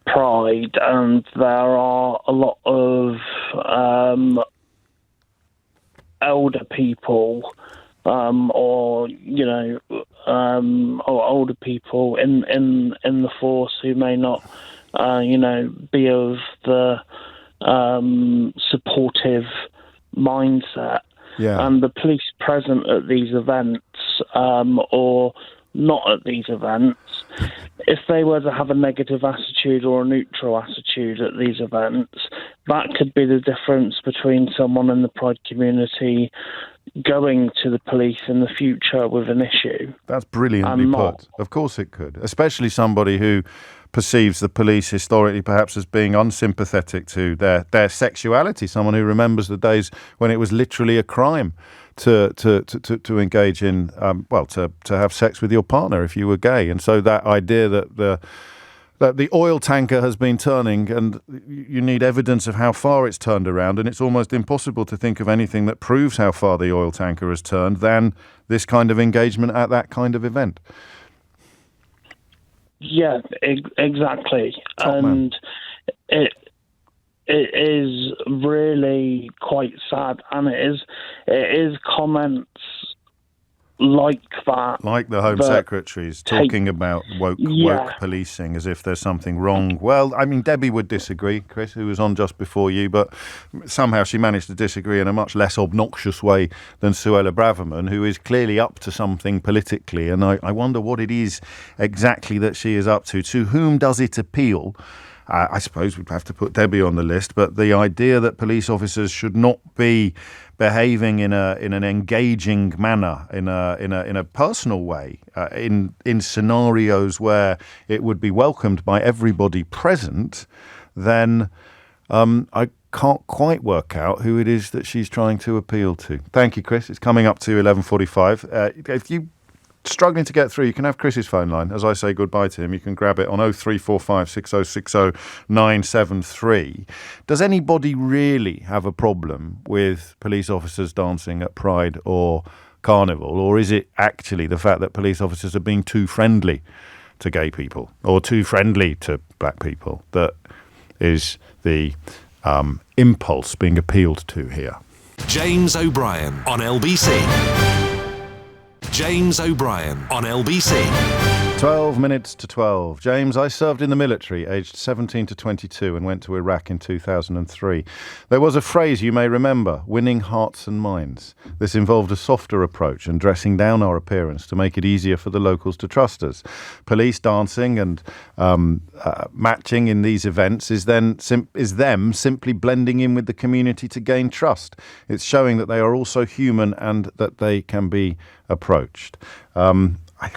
Pride, and there are a lot of elder people. Or older people in the force who may not, be of the supportive mindset. Yeah. And the police present at these events, or not at these events, if they were to have a negative attitude or a neutral attitude at these events, that could be the difference between someone in the Pride community going to the police in the future with an issue. That's brilliantly put. Of course it could. Especially somebody who perceives the police historically perhaps as being unsympathetic to their sexuality, someone who remembers the days when it was literally a crime to engage in, to have sex with your partner if you were gay. And so that idea that the oil tanker has been turning, and you need evidence of how far it's turned around, and it's almost impossible to think of anything that proves how far the oil tanker has turned than this kind of engagement at that kind of event. Yeah, exactly. And it is really quite sad, and it is comments like that. Like the Home Secretary's talking about woke policing as if there's something wrong. Well, I mean, Debbie would disagree, Chris, who was on just before you, but somehow she managed to disagree in a much less obnoxious way than Suella Braverman, who is clearly up to something politically. And I wonder what it is exactly that she is up to. To whom does it appeal? I suppose we'd have to put Debbie on the list, but the idea that police officers should not be behaving in an engaging manner, in a personal way, in scenarios where it would be welcomed by everybody present, then I can't quite work out who it is that she's trying to appeal to. Thank you, Chris. It's coming up to 11:45. If you struggling to get through, you can have Chris's phone line. As I say goodbye to him, you can grab it on 0345 6060 973. Does anybody really have a problem with police officers dancing at Pride or Carnival? Or is it actually the fact that police officers are being too friendly to gay people or too friendly to black people that is the impulse being appealed to here? James O'Brien on LBC. James O'Brien on LBC. 12 minutes to 12. James, I served in the military aged 17 to 22 and went to Iraq in 2003. There was a phrase you may remember, winning hearts and minds. This involved a softer approach and dressing down our appearance to make it easier for the locals to trust us. Police dancing and matching in these events is them simply blending in with the community to gain trust. It's showing that they are also human and that they can be approached. I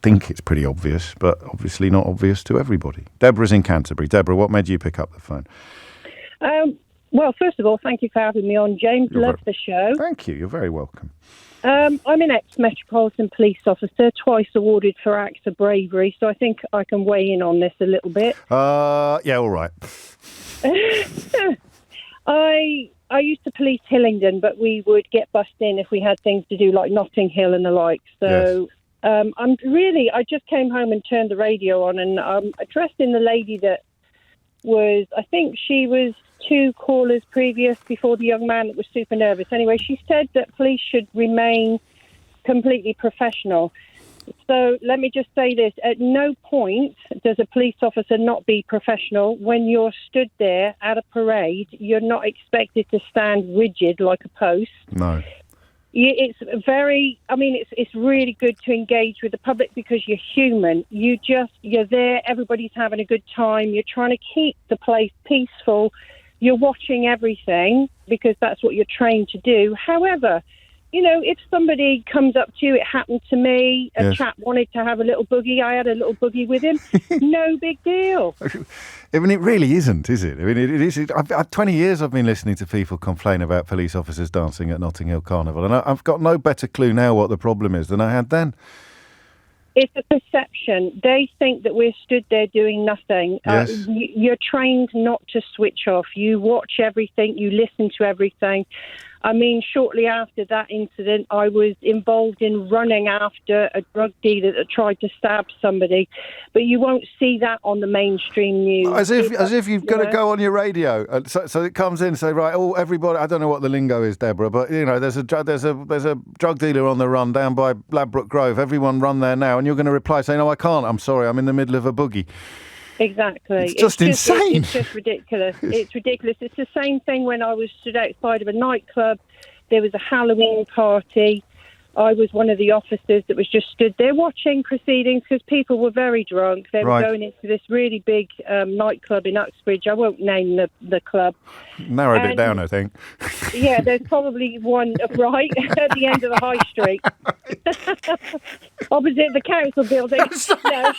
think it's pretty obvious, but obviously not obvious to everybody. Deborah's in Canterbury. Deborah, what made you pick up the phone? Well, first of all, thank you for having me on, James. Love the show. Thank you. You're very welcome. I'm an ex-Metropolitan Police officer, twice awarded for acts of bravery, so I think I can weigh in on this a little bit. Yeah, all right. I used to police Hillingdon, but we would get bussed in if we had things to do like Notting Hill and the like. So I just came home and turned the radio on, and addressed in the lady that was, I think she was 2 callers previous before the young man that was super nervous. Anyway, she said that police should remain completely professional. So let me just say this. At no point does a police officer not be professional. When you're stood there at a parade, you're not expected to stand rigid like a post. No. It's really good to engage with the public because you're human. You're there, everybody's having a good time. You're trying to keep the place peaceful. You're watching everything because that's what you're trained to do. However, if somebody comes up to you, it happened to me, a chap wanted to have a little boogie, I had a little boogie with him, no big deal. I mean, it really isn't, is it? I mean, it is. 20 years I've been listening to people complain about police officers dancing at Notting Hill Carnival, and I've got no better clue now what the problem is than I had then. It's a perception. They think that we're stood there doing nothing. Yes. You're trained not to switch off. You watch everything. You listen to everything. I mean, shortly after that incident, I was involved in running after a drug dealer that tried to stab somebody. But you won't see that on the mainstream news. As if you've got to go on your radio. And so it comes in, say, right, everybody, I don't know what the lingo is, Deborah, but, there's a drug dealer on the run down by Ladbroke Grove. Everyone run there now. And you're going to reply saying, no, I can't. I'm sorry. I'm in the middle of a boogie. Exactly. It's just insane. It's just ridiculous. It's ridiculous. It's the same thing when I was stood outside of a nightclub. There was a Halloween party. I was one of the officers that was just stood there watching proceedings because people were very drunk. They were going into this really big nightclub in Uxbridge. I won't name the club. Narrowed it down, I think. Yeah, there's probably one right at the end of the high street. Opposite the council building. No.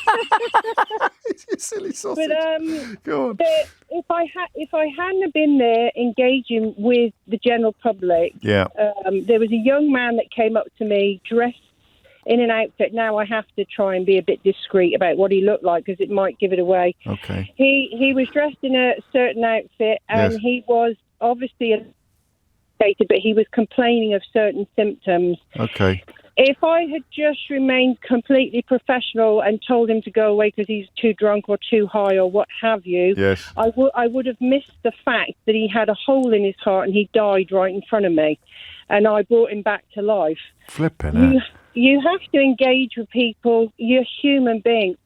You silly sausage. But go on. if I hadn't been there engaging with the general public, there was a young man that came up to me dressed in an outfit. Now I have to try and be a bit discreet about what he looked like because it might give it away. Okay. He was dressed in a certain outfit and he was obviously but he was complaining of certain symptoms. Okay. If I had just remained completely professional and told him to go away because he's too drunk or too high or what have you, I would have missed the fact that he had a hole in his heart and he died right in front of me. And I brought him back to life. Flipping it. You have to engage with people. You're human beings.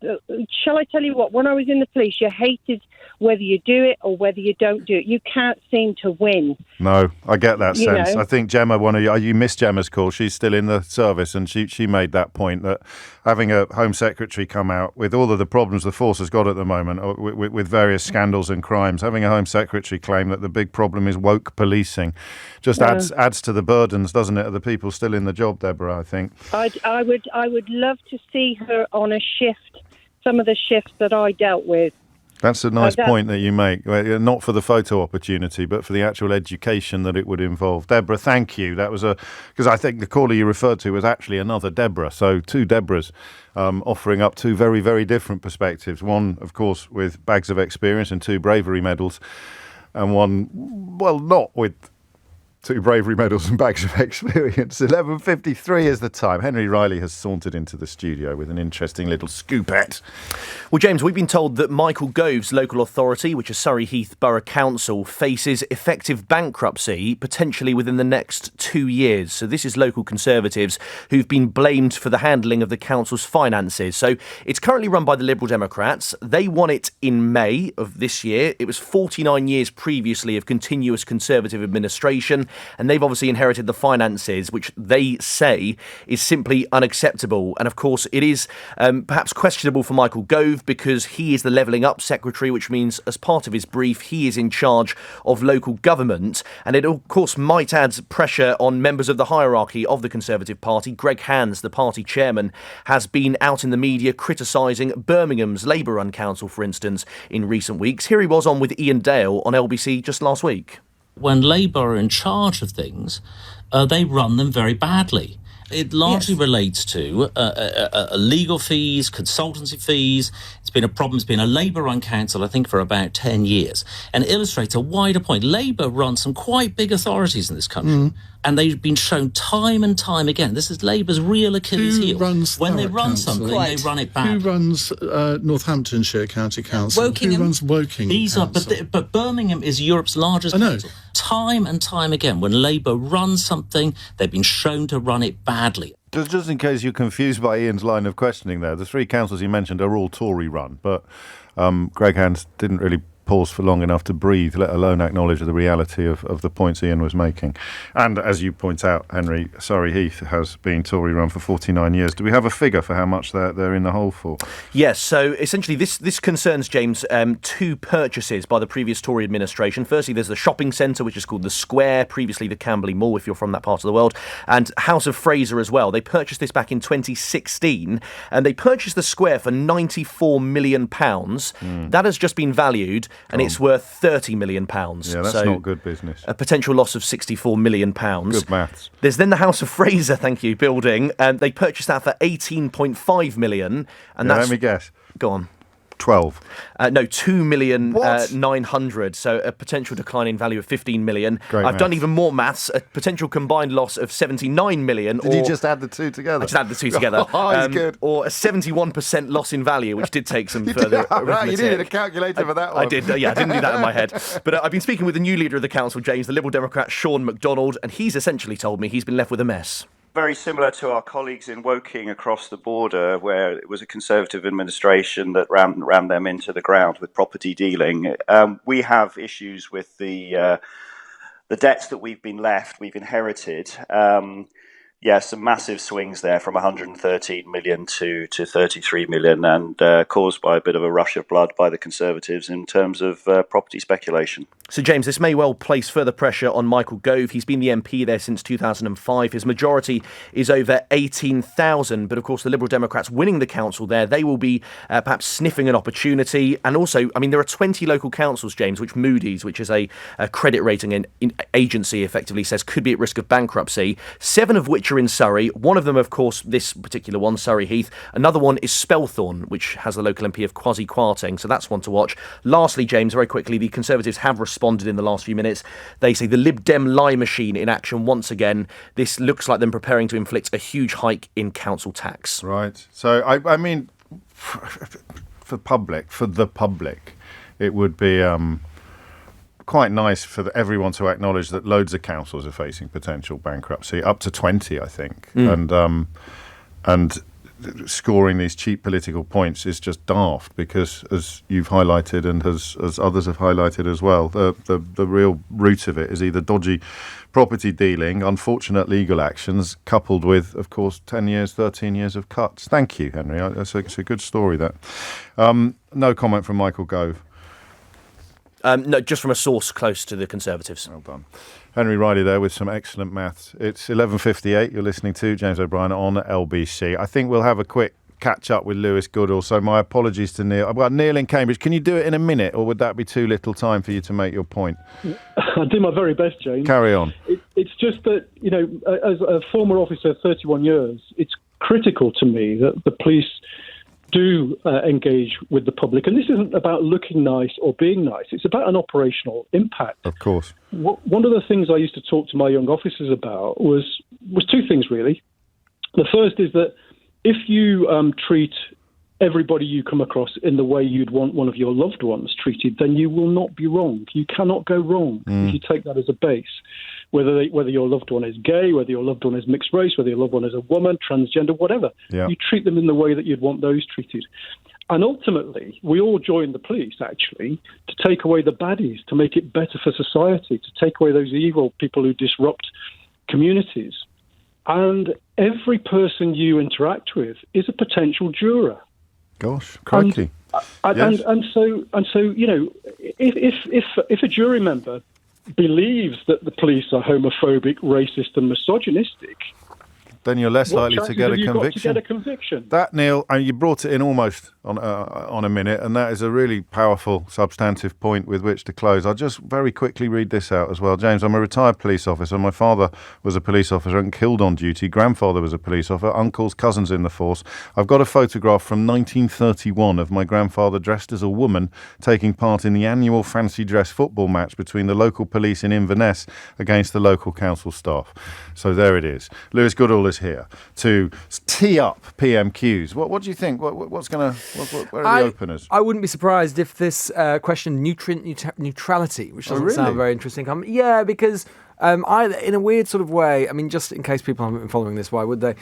Shall I tell you what? When I was in the police, you hated whether you do it or whether you don't do it. You can't seem to win. No, I get that sense. I think Gemma, you missed Gemma's call. She's still in the service, and she made that point that having a Home Secretary come out with all of the problems the force has got at the moment, with various scandals and crimes, having a Home Secretary claim that the big problem is woke policing, just adds to the burdens, doesn't it, of the people still in the job, Deborah, I think. I would love to see her on a shift, some of the shifts that I dealt with. That's a nice point that you make, not for the photo opportunity, but for the actual education that it would involve. Deborah, thank you. That was because I think the caller you referred to was actually another Deborah. So 2 Deborahs offering up 2 very, very different perspectives. One, of course, with bags of experience and 2 bravery medals, and one, well, not with 2 bravery medals and bags of experience. 11:53 is the time. Henry Riley has sauntered into the studio with an interesting little scoopette. Well, James, we've been told that Michael Gove's local authority, which is Surrey Heath Borough Council, faces effective bankruptcy potentially within the next 2 years. So this is local Conservatives who've been blamed for the handling of the council's finances. So it's currently run by the Liberal Democrats. They won it in May of this year. It was 49 years previously of continuous Conservative administration. and they've obviously inherited the finances, which they say is simply unacceptable. And of course, it is perhaps questionable for Michael Gove because he is the Levelling Up Secretary, which means as part of his brief, he is in charge of local government. And it, of course, might add pressure on members of the hierarchy of the Conservative Party. Greg Hands, the party chairman, has been out in the media criticising Birmingham's Labour-run council, for instance, in recent weeks. Here he was on with Ian Dale on LBC just last week. When Labour are in charge of things, they run them very badly. It largely relates to legal fees, consultancy fees. It's been a problem. It's been a Labour-run council, I think, for about 10 years. And it illustrates a wider point. Labour run some quite big authorities in this country, and they've been shown time and time again. This is Labour's real Achilles heel. When they run something, they run it badly. Who runs Northamptonshire County Council? Wokingham. Who runs Woking? But Birmingham is Europe's largest council. Time and time again, when Labour runs something, they've been shown to run it badly. Just in case you're confused by Ian's line of questioning there, the three councils you mentioned are all Tory-run, but Greg Hands didn't really pause for long enough to breathe, let alone acknowledge the reality of the points Ian was making. And as you point out, Henry, Surrey Heath has been Tory run for 49 years. Do we have a figure for how much they're in the hole for? Yes, so essentially this concerns, James, two purchases by the previous Tory administration. Firstly, there's the shopping centre, which is called the Square, previously the Camberley Mall, if you're from that part of the world, and House of Fraser as well. They purchased this back in 2016, and they purchased the Square for £94 million. That has just been valued, and it's worth £30 million. Yeah, that's not good business. A potential loss of £64 million. Good maths. There's then the House of Fraser, thank you, building, and they purchased that for £18.5 million. And let me guess. Go on. 12. No, 2,900,000. So a potential decline in value of 15 million. I've done even more maths. A potential combined loss of 79 million. Did you just add the two together? I just added the two together. He's good. Or a 71% loss in value, which did take some further arithmetic. You needed a calculator for that one. I did. I didn't do that in my head. But I've been speaking with the new leader of the council, James, the Liberal Democrat Sean MacDonald, and he's essentially told me he's been left with a mess. Very similar to our colleagues in Woking across the border, where it was a Conservative administration that ran them into the ground with property dealing. We have issues with the debts that we've inherited. Some massive swings there from 113 million to 33 million, and caused by a bit of a rush of blood by the Conservatives in terms of property speculation. So, James, this may well place further pressure on Michael Gove. He's been the MP there since 2005. His majority is over 18,000. But, of course, the Liberal Democrats winning the council there, they will be perhaps sniffing an opportunity. And also, I mean, there are 20 local councils, James, which Moody's, which is a credit rating agency, effectively says could be at risk of bankruptcy. 7 of which are in Surrey. One of them, of course, this particular one, Surrey Heath. Another one is Spelthorne, which has the local MP of Kwasi Kwarteng. So that's one to watch. Lastly, James, very quickly, the Conservatives have responded in the last few minutes. They say the Lib Dem lie machine in action once again. This looks like them preparing to inflict a huge hike in council tax. Right. So, I mean, for the public, it would be quite nice for everyone to acknowledge that loads of councils are facing potential bankruptcy, up to 20, I think. And scoring these cheap political points is just daft because, as you've highlighted and as others have highlighted as well, the real root of it is either dodgy property dealing, unfortunate legal actions, coupled with, of course, 10 years, 13 years of cuts. Thank you, Henry. It's a good story, that. No comment from Michael Gove. No, just from a source close to the Conservatives. Well done. Henry Riley there with some excellent maths. It's 11:58. You're listening to James O'Brien on LBC. I think we'll have a quick catch up with Lewis Goodall. So my apologies to Neil. I've got Neil in Cambridge. Can you do it in a minute, or would that be too little time for you to make your point? I'll do my very best, James. Carry on. It's just that, you know, as a former officer of 31 years, it's critical to me that the police do engage with the public. And this isn't about looking nice or being nice. It's about an operational impact. Of course. One of the things I used to talk to my young officers about was two things, really. The first is that if you treat everybody you come across in the way you'd want one of your loved ones treated, then you will not be wrong. You cannot go wrong if you take that as a base. Whether your loved one is gay, whether your loved one is mixed race, whether your loved one is a woman, transgender, whatever. Yeah. You treat them in the way that you'd want those treated. And ultimately, we all join the police, actually, to take away the baddies, to make it better for society, to take away those evil people who disrupt communities. And every person you interact with is a potential juror. Gosh, crikey. And so, if a jury member believes that the police are homophobic, racist, and misogynistic, then you're less likely to get a conviction. That, Neil, you brought it in almost on a minute, and that is a really powerful, substantive point with which to close. I'll just very quickly read this out as well. James, I'm a retired police officer. My father was a police officer and killed on duty. Grandfather was a police officer. Uncles, cousins in the force. I've got a photograph from 1931 of my grandfather dressed as a woman taking part in the annual fancy dress football match between the local police in Inverness against the local council staff. So there it is. Lewis Goodall is here to tee up PMQs. What do you think? What's going to... Where are the openers? I wouldn't be surprised if this question nutrient neutrality, which doesn't sound very interesting. Because in a weird sort of way, I mean, just in case people haven't been following this, why would they?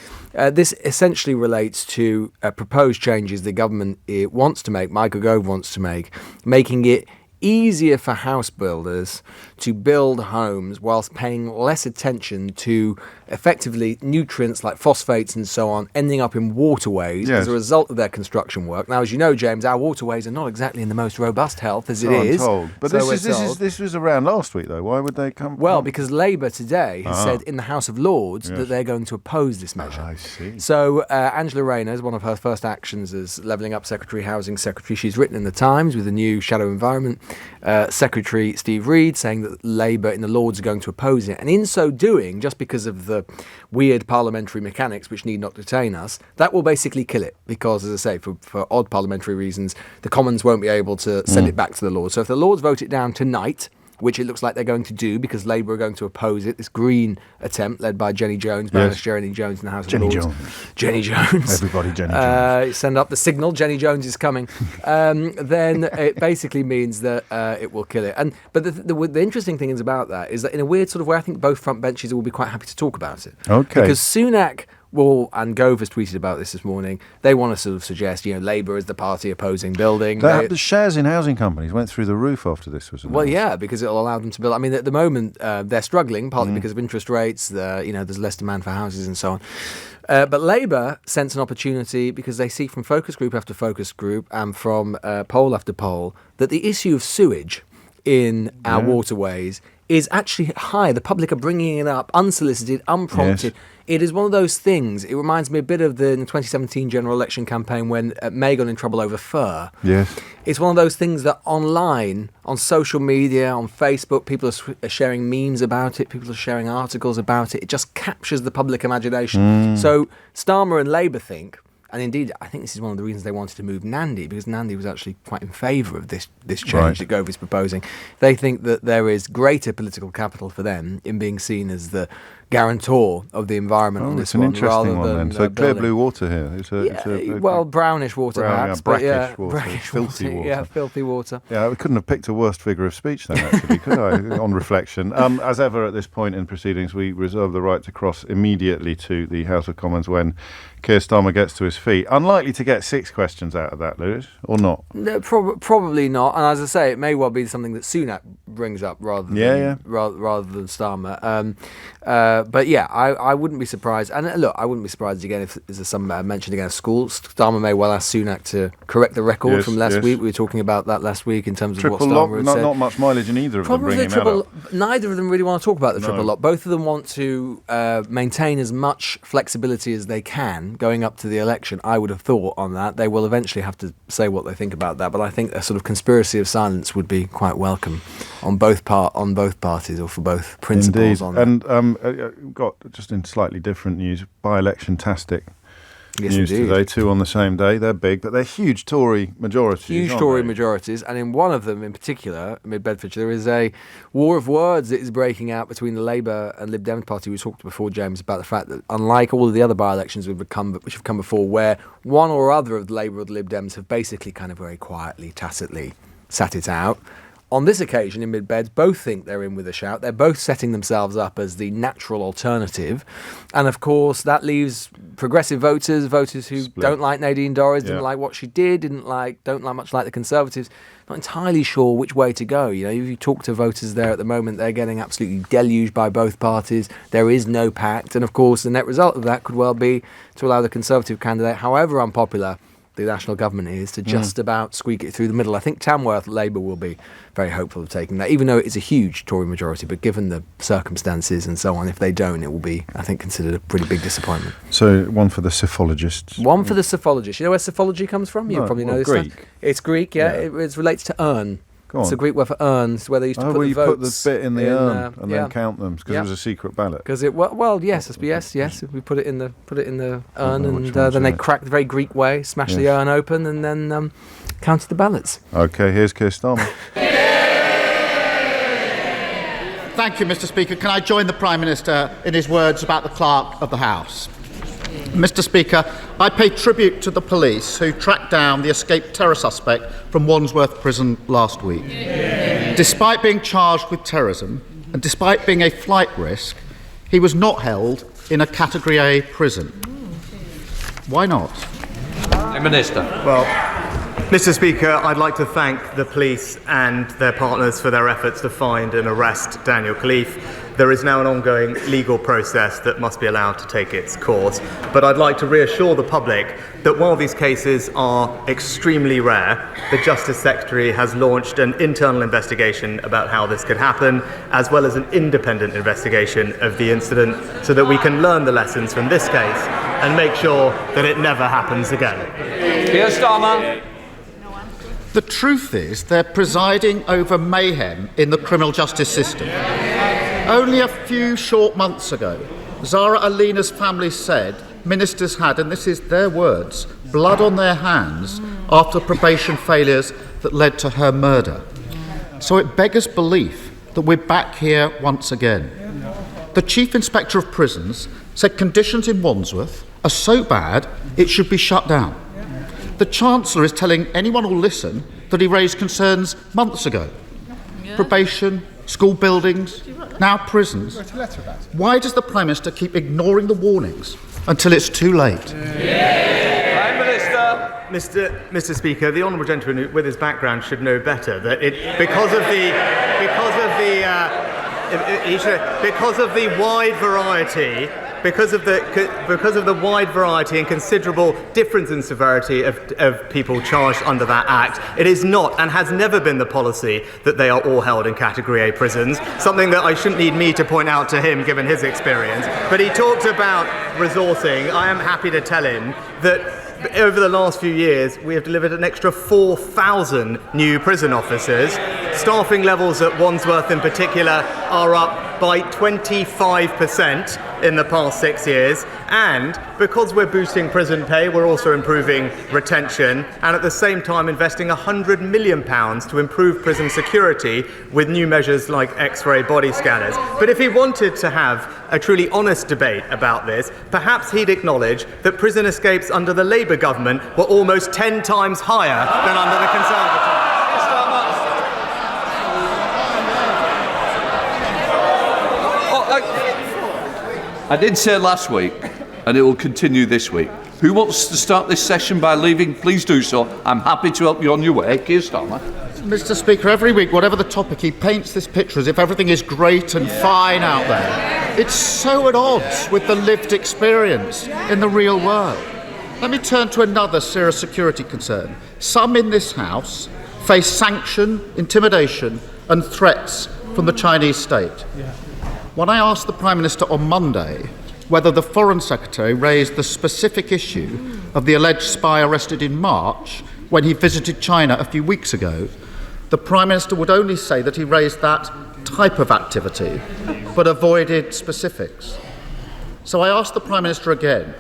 This essentially relates to proposed changes the government wants to make, Michael Gove wants to make, making it easier for house builders to build homes whilst paying less attention to effectively nutrients like phosphates and so on ending up in waterways as a result of their construction work. Now, as you know, James, our waterways are not exactly in the most robust health as it is. But this was around last week, though. Why would they come? Well, because Labour today has said in the House of Lords that they're going to oppose this measure. I see. So Angela Rayner, one of her first actions as Levelling Up Secretary, Housing Secretary, she's written in the Times with the new Shadow Environment Secretary Steve Reed saying that Labour in the Lords are going to oppose it. And in so doing, just because of the weird parliamentary mechanics which need not detain us, that will basically kill it. Because, as I say, for odd parliamentary reasons, the Commons won't be able to send it back to the Lords. So if the Lords vote it down tonight, which it looks like they're going to do because Labour are going to oppose it, this Green attempt led by Jenny Jones, Baroness Jenny Jones in the House of Lords. Jenny Jones. Everybody Jenny Jones. Send up the signal, Jenny Jones is coming. Then it basically means that it will kill it. But the interesting thing is about that is that in a weird sort of way, I think both front benches will be quite happy to talk about it. Okay. Because Sunak... Well, and Gove has tweeted about this morning. They want to sort of suggest, Labour is the party opposing building. The shares in housing companies went through the roof after this was announced. Well, yeah, because it'll allow them to build. I mean, at the moment, they're struggling, partly because of interest rates. There's less demand for houses and so on. But Labour sense an opportunity because they see from focus group after focus group and from poll after poll that the issue of sewage in our waterways is actually high. The public are bringing it up unsolicited, unprompted. Yes. It is one of those things. It reminds me a bit of the 2017 general election campaign when May got in trouble over fur. Yes. It's one of those things that online, on social media, on Facebook, people are sharing memes about it, people are sharing articles about it. It just captures the public imagination. So Starmer and Labour think, and indeed, I think this is one of the reasons they wanted to move Nandy, because Nandy was actually quite in favour of this change that Gove is proposing. They think that there is greater political capital for them in being seen as the guarantor of the environment on this one. It's an interesting one then. So clear building. blue water here. It's brownish water perhaps. Brackish water. Filthy water. Yeah, filthy water. Yeah, we couldn't have picked a worse figure of speech then, actually, could I, on reflection. As ever at this point in proceedings, we reserve the right to cross immediately to the House of Commons when Keir Starmer gets to his feet. Unlikely to get 6 questions out of that, Lewis, or not? No, probably not. And as I say, it may well be something that Sunak brings up rather than Starmer. But yeah, I wouldn't be surprised. And look, I wouldn't be surprised again if there's some mention again of schools. Starmer may well ask Sunak to correct the record from last week. We were talking about that last week in terms of what Starmer had said. Not much mileage in either of them bringing that up. Neither of them really want to talk about the triple lock. Both of them want to maintain as much flexibility as they can going up to the election. I would have thought on that. They will eventually have to say what they think about that. But I think a sort of conspiracy of silence would be quite welcome on both parties or for both principles. Indeed. On that. And got just in slightly different news, by-election-tastic news indeed. Today, 2 on the same day. They're big, but they're huge Tory majorities. Huge Tory majorities, and in one of them in particular, Mid Bedfordshire, there is a war of words that is breaking out between the Labour and Lib Dem party. We talked before, James, about the fact that unlike all of the other by-elections which have come before, where one or other of the Labour or the Lib Dems have basically kind of very quietly, tacitly sat it out, On this occasion, in mid-beds, both think they're in with a shout. They're both setting themselves up as the natural alternative. And, of course, that leaves progressive voters who don't like Nadine Dorries, didn't like what she did, don't much like the Conservatives, not entirely sure which way to go. You know, if you talk to voters there at the moment, they're getting absolutely deluged by both parties. There is no pact. And, of course, the net result of that could well be to allow the Conservative candidate, however unpopular the national government is, to just about squeak it through the middle. I think Tamworth Labour will be very hopeful of taking that, even though it's a huge Tory majority. But given the circumstances and so on, if they don't, it will be, I think, considered a pretty big disappointment. So one for the psophologists. One for the psophologists. You know where psophology comes from? You probably know this. Greek. It's Greek, yeah. It relates to urn. It's a Greek word for urns, where they used to put the votes. Put the bit in the urn and then count them because it was a secret ballot. Because yes. We put it in the urn, and then they cracked the very Greek way, smashed the urn open, and then counted the ballots. Okay, here's Keir Starmer. Thank you, Mr. Speaker. Can I join the Prime Minister in his words about the Clerk of the House? Mr. Speaker, I pay tribute to the police who tracked down the escaped terror suspect from Wandsworth Prison last week. Despite being charged with terrorism and despite being a flight risk, he was not held in a Category A prison. Why not? Minister. Well, Mr. Speaker, I'd like to thank the police and their partners for their efforts to find and arrest Daniel Khalif. There is now an ongoing legal process that must be allowed to take its course. But I'd like to reassure the public that while these cases are extremely rare, the Justice Secretary has launched an internal investigation about how this could happen, as well as an independent investigation of the incident, so that we can learn the lessons from this case and make sure that it never happens again. Keir Starmer. The truth is they're presiding over mayhem in the criminal justice system. Only a few short months ago, Zara Alina's family said ministers had, and this is their words, blood on their hands after probation failures that led to her murder. So it beggars belief that we're back here once again. The Chief Inspector of Prisons said conditions in Wandsworth are so bad it should be shut down. The Chancellor is telling anyone who'll listen that he raised concerns months ago. Probation, school buildings, now prisons. Why does the Prime Minister keep ignoring the warnings until it's too late? Prime Minister. Mr. Speaker, the honourable gentleman with his background should know better that because of the wide variety. Because of the wide variety and considerable difference in severity of people charged under that Act, it is not and has never been the policy that they are all held in Category A prisons, something that I shouldn't need me to point out to him given his experience. But he talked about resourcing. I am happy to tell him that over the last few years, we have delivered an extra 4,000 new prison officers. Staffing levels at Wandsworth in particular are up by 25% in the past 6 years. And because we're boosting prison pay, we're also improving retention and at the same time investing £100 million to improve prison security with new measures like X-ray body scanners. But if he wanted to have a truly honest debate about this, perhaps he'd acknowledge that prison escapes under the Labour government were almost 10 times higher than under the Conservative. I did say last week, and it will continue this week. Who wants to start this session by leaving? Please do so. I'm happy to help you on your way. Keir Starmer. Mr. Speaker, every week, whatever the topic, he paints this picture as if everything is great and fine out there. It's so at odds with the lived experience in the real world. Let me turn to another serious security concern. Some in this House face sanction, intimidation and threats from the Chinese state. When I asked the Prime Minister on Monday whether the Foreign Secretary raised the specific issue of the alleged spy arrested in March when he visited China a few weeks ago, the Prime Minister would only say that he raised that type of activity, but avoided specifics. So I asked the Prime Minister again,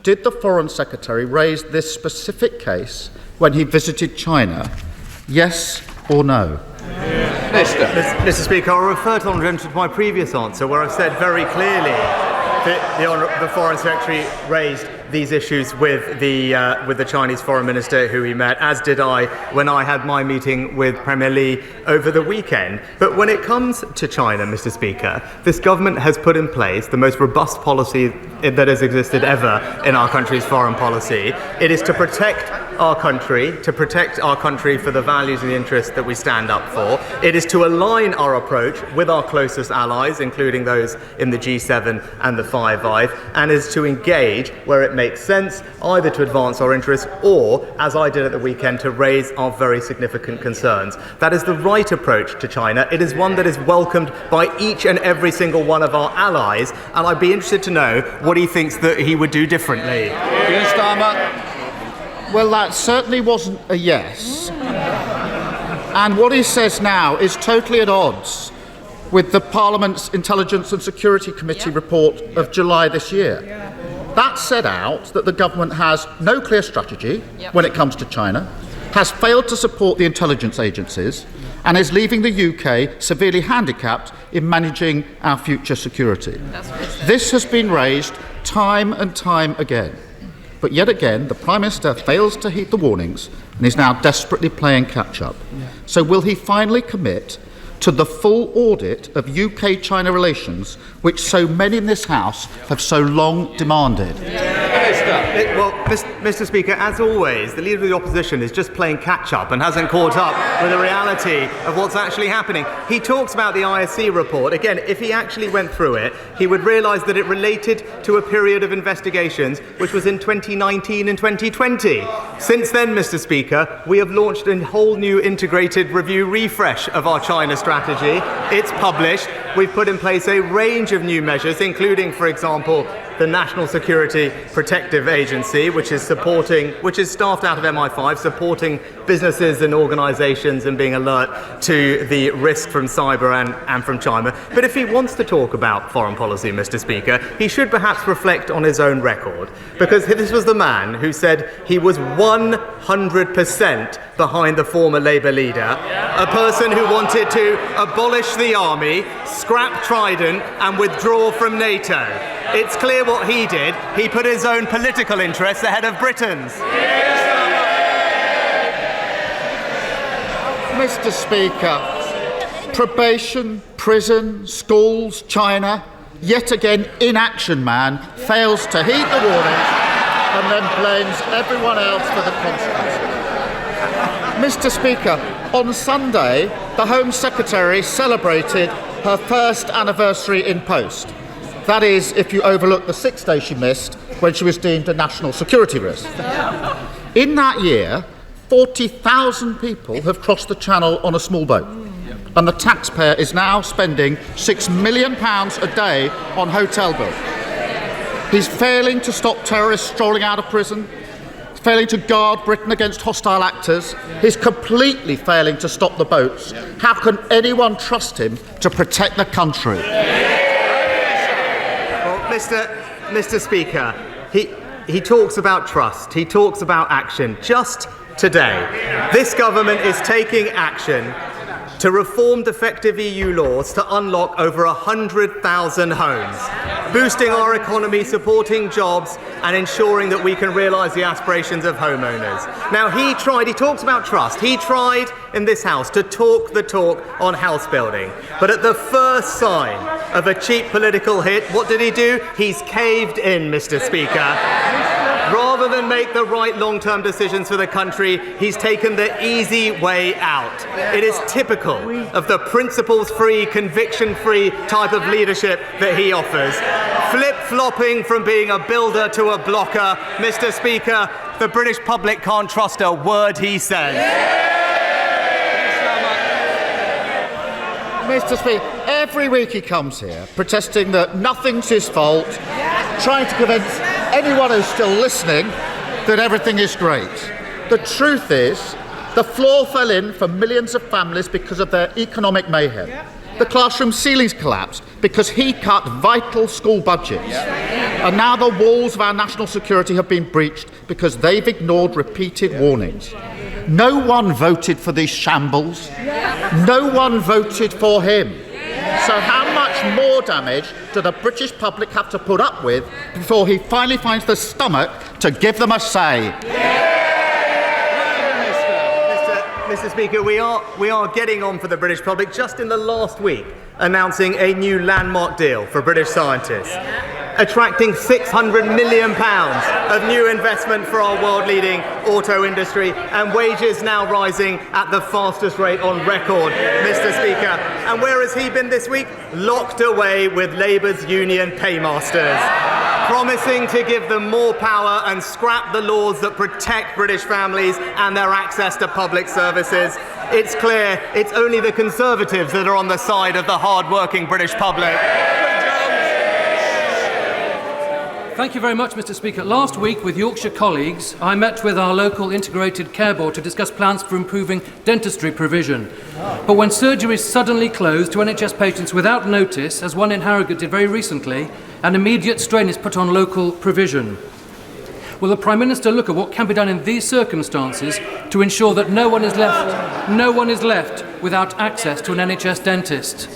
did the Foreign Secretary raise this specific case when he visited China? Yes or no? Mr. Speaker, I'll refer to the Honourable Gentleman to my previous answer, where I've said very clearly that the Foreign Secretary raised these issues with the Chinese foreign minister who he met, as did I when I had my meeting with Premier Li over the weekend. But when it comes to China, Mr. Speaker, this government has put in place the most robust policy that has existed ever in our country's foreign policy. It is to protect our country for the values and the interests that we stand up for. It is to align our approach with our closest allies, including those in the G7 and the Five Eyes, and is to engage where it makes sense, either to advance our interests or, as I did at the weekend, to raise our very significant concerns. That is the right approach to China. It is one that is welcomed by each and every single one of our allies, and I'd be interested to know what he thinks that he would do differently. Well, that certainly wasn't a yes. And what he says now is totally at odds with the Parliament's Intelligence and Security Committee report of July this year. That set out that the government has no clear strategy when it comes to China, has failed to support the intelligence agencies, and is leaving the UK severely handicapped in managing our future security. This has been raised time and time again. But yet again, the Prime Minister fails to heed the warnings and is now desperately playing catch-up. So will he finally commit to the full audit of UK-China relations, which so many in this House have so long demanded? Well, Mr. Speaker, as always, the Leader of the Opposition is just playing catch-up and hasn't caught up with the reality of what's actually happening. He talks about the ISC report. Again, if he actually went through it, he would realise that it related to a period of investigations which was in 2019 and 2020. Since then, Mr. Speaker, we have launched a whole new integrated review refresh of our China strategy. It's published. We've put in place a range of new measures, including, for example, the National Security Protective Agency, which is staffed out of MI5, supporting businesses and organisations and being alert to the risk from cyber and from China. But if he wants to talk about foreign policy, Mr. Speaker, he should perhaps reflect on his own record, because this was the man who said he was 100% behind the former Labour leader, a person who wanted to abolish the army, scrap Trident and withdraw from NATO. It's clear what he did. He put his own political interests ahead of Britain's. Mr. Speaker, probation, prison, schools, China, yet again inaction man fails to heed the warnings and then blames everyone else for the consequences. Mr. Speaker, on Sunday, the Home Secretary celebrated her first anniversary in post. That is, if you overlook the 6 days she missed when she was deemed a national security risk. In that year, 40,000 people have crossed the Channel on a small boat, and the taxpayer is now spending £6 million a day on hotel bills. He's failing to stop terrorists strolling out of prison, failing to guard Britain against hostile actors. He's completely failing to stop the boats. How can anyone trust him to protect the country? Mr. Speaker, he talks about trust, he talks about action. Just today, this government is taking action to reform defective EU laws to unlock over 100,000 homes, boosting our economy, supporting jobs and ensuring that we can realise the aspirations of homeowners. Now, he talks about trust, he tried in this House to talk the talk on house building, but at the first sign of a cheap political hit, what did he do? He's caved in, Mr. Speaker. Rather than make the right long-term decisions for the country, he's taken the easy way out. It is typical of the principles-free, conviction-free type of leadership that he offers. Flip-flopping from being a builder to a blocker. Mr. Speaker, the British public can't trust a word he says. Mr. Speaker, every week he comes here protesting that nothing's his fault, trying to convince anyone who's still listening that everything is great. The truth is, the floor fell in for millions of families because of their economic mayhem. The classroom ceilings collapsed because he cut vital school budgets. And now the walls of our national security have been breached because they've ignored repeated warnings. No one voted for these shambles. No one voted for him. So how much much more damage do the British public have to put up with before he finally finds the stomach to give them a say? Mr. Speaker, we are getting on for the British public just in the last week, announcing a new landmark deal for British scientists, attracting £600 million of new investment for our world-leading auto industry, and wages now rising at the fastest rate on record, Mr. Speaker. And where has he been this week? Locked away with Labour's union paymasters, promising to give them more power and scrap the laws that protect British families and their access to public services. It's clear it's only the Conservatives that are on the side of the hard-working British public. Thank you very much, Mr. Speaker. Last week, with Yorkshire colleagues, I met with our local integrated care board to discuss plans for improving dentistry provision. But when surgeries suddenly closed to NHS patients without notice, as one in Harrogate did very recently, an immediate strain is put on local provision. Will the Prime Minister look at what can be done in these circumstances to ensure that no one is left without access to an NHS dentist?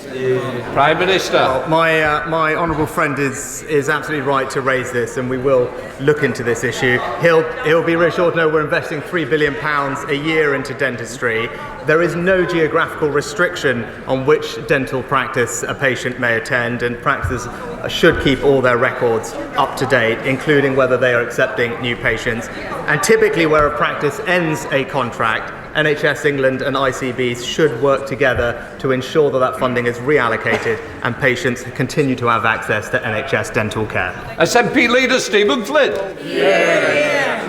Prime Minister. Well, my honourable friend is absolutely right to raise this, and we will look into this issue. He'll be reassured to know we're investing £3 billion a year into dentistry. There is no geographical restriction on which dental practice a patient may attend, and practices should keep all their records up to date, including whether they are accepting new patients. And typically where a practice ends a contract, NHS England and ICBs should work together to ensure that funding is reallocated and patients continue to have access to NHS dental care. SNP leader Stephen Flynn.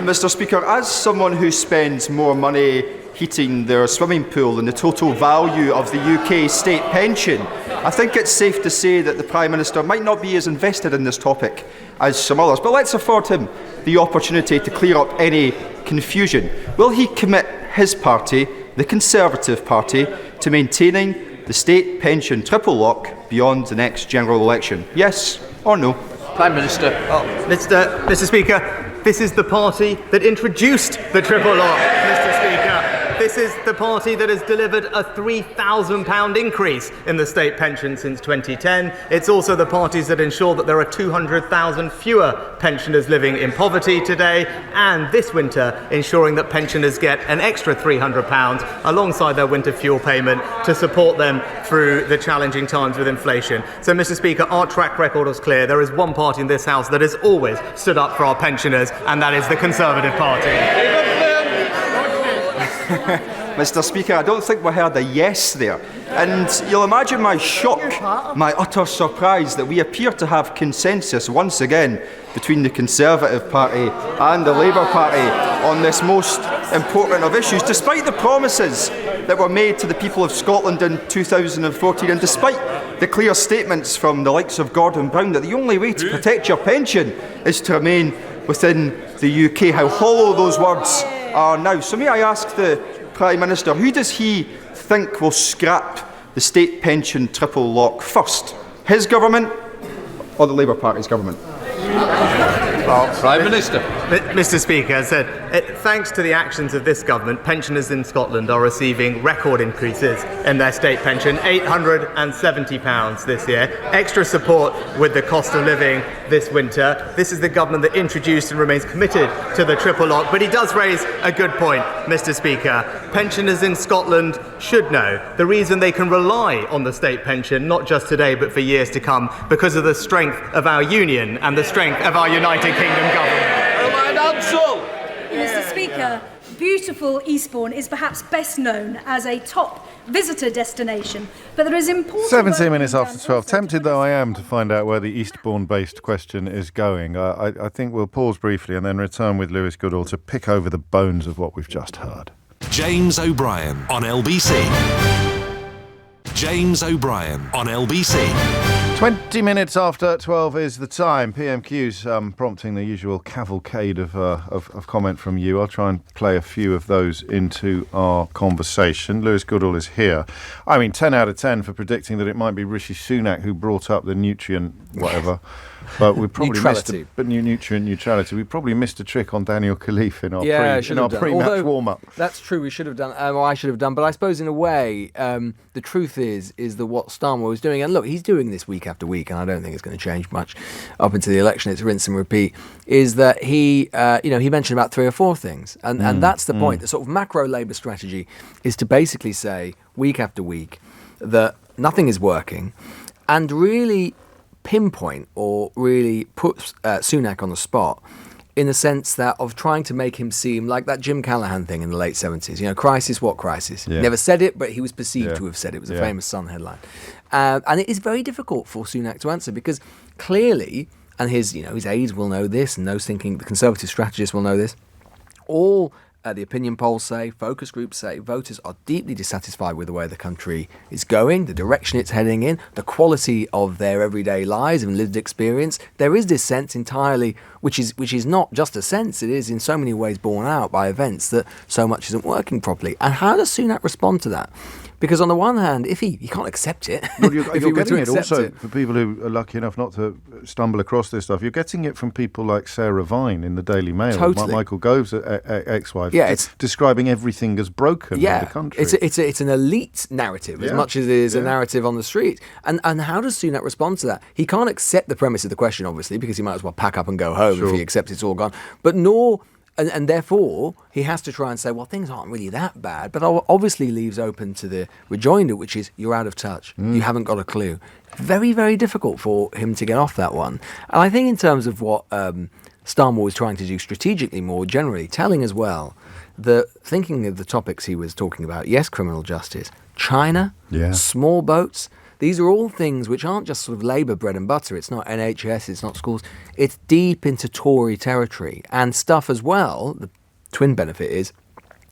Mr. Speaker, as someone who spends more money heating their swimming pool than the total value of the UK state pension, I think it's safe to say that the Prime Minister might not be as invested in this topic as some others. But let's afford him the opportunity to clear up any confusion. Will he commit his party, the Conservative Party, to maintaining the state pension triple lock beyond the next general election? Yes or no? Prime Minister. Mr. Speaker, this is the party that introduced the triple lock, Mr. Speaker. This is the party that has delivered a £3,000 increase in the state pension since 2010. It's also the parties that ensure that there are 200,000 fewer pensioners living in poverty today, and this winter ensuring that pensioners get an extra £300 alongside their winter fuel payment to support them through the challenging times with inflation. So, Mr. Speaker, our track record is clear. There is one party in this House that has always stood up for our pensioners, and that is the Conservative Party. Mr. Speaker, I don't think we heard a yes there. And you'll imagine my shock, my utter surprise that we appear to have consensus once again between the Conservative Party and the Labour Party on this most important of issues, despite the promises that were made to the people of Scotland in 2014, and despite the clear statements from the likes of Gordon Brown that the only way to protect your pension is to remain within the UK. How hollow those words are now. So may I ask the Prime Minister, who does he think will scrap the state pension triple lock first? His government or the Labour Party's government? Well, Prime Minister. Mr. Speaker, as I said, thanks to the actions of this government, pensioners in Scotland are receiving record increases in their state pension, £870 this year. Extra support with the cost of living this winter. This is the government that introduced and remains committed to the triple lock. But he does raise a good point, Mr. Speaker. Pensioners in Scotland should know the reason they can rely on the state pension, not just today but for years to come, because of the strength of our union and the strength of our United Kingdom government. Mr. Speaker, beautiful Eastbourne is perhaps best known as a top visitor destination, but there is important... 17 minutes after 12. Tempted though I am to find out where the Eastbourne-based question is going. I think we'll pause briefly and then return with Lewis Goodall to pick over the bones of what we've just heard. James O'Brien on LBC. James O'Brien on LBC. 20 minutes after 12 is the time. PMQ's prompting the usual cavalcade of comment from you. I'll try and play a few of those into our conversation. Lewis Goodall is here. I mean, 10 out of 10 for predicting that it might be Rishi Sunak who brought up the nutrient whatever. But we probably Neutrality. nutrient neutrality. We probably missed a trick on Daniel Khalif in our pre-match warm-up. That's true. We should have done, or I should have done. But I suppose in a way, the truth is that what Starmer was doing, and look, he's doing this week after week, and I don't think it's going to change much up until the election. It's rinse and repeat. Is that he mentioned about 3 or 4 things, and that's the point. The sort of macro Labour strategy is to basically say week after week that nothing is working, and really pinpoint or really put Sunak on the spot in the sense that of trying to make him seem like that Jim Callaghan thing in the late 70s. Crisis, what crisis? Yeah. Never said it, but he was perceived to have said it. It was a famous Sun headline. And it is very difficult for Sunak to answer because clearly, and his aides will know this, and those thinking, the Conservative strategists will know this, all the opinion polls say, focus groups say, voters are deeply dissatisfied with the way the country is going, the direction it's heading in, the quality of their everyday lives and lived experience. There is this sense entirely, which is not just a sense, it is in so many ways borne out by events that so much isn't working properly. And how does Sunak respond to that? Because on the one hand, if he can't accept it, well, you're getting it also for people who are lucky enough not to stumble across this stuff. You're getting it from people like Sarah Vine in the Daily Mail, totally. Michael Gove's ex-wife, it's describing everything as broken in the country. It's an elite narrative as much as it is a narrative on the street. And how does Sunak respond to that? He can't accept the premise of the question, obviously, because he might as well pack up and go home if he accepts it's all gone. But And therefore, he has to try and say, well, things aren't really that bad, but obviously leaves open to the rejoinder, which is, you're out of touch. You haven't got a clue. Very, very difficult for him to get off that one. And I think in terms of what Starmer was trying to do strategically more generally, telling as well that thinking of the topics he was talking about, yes, criminal justice, China, small boats, these are all things which aren't just sort of Labour bread and butter. It's not NHS, it's not schools. It's deep into Tory territory and stuff as well. The twin benefit is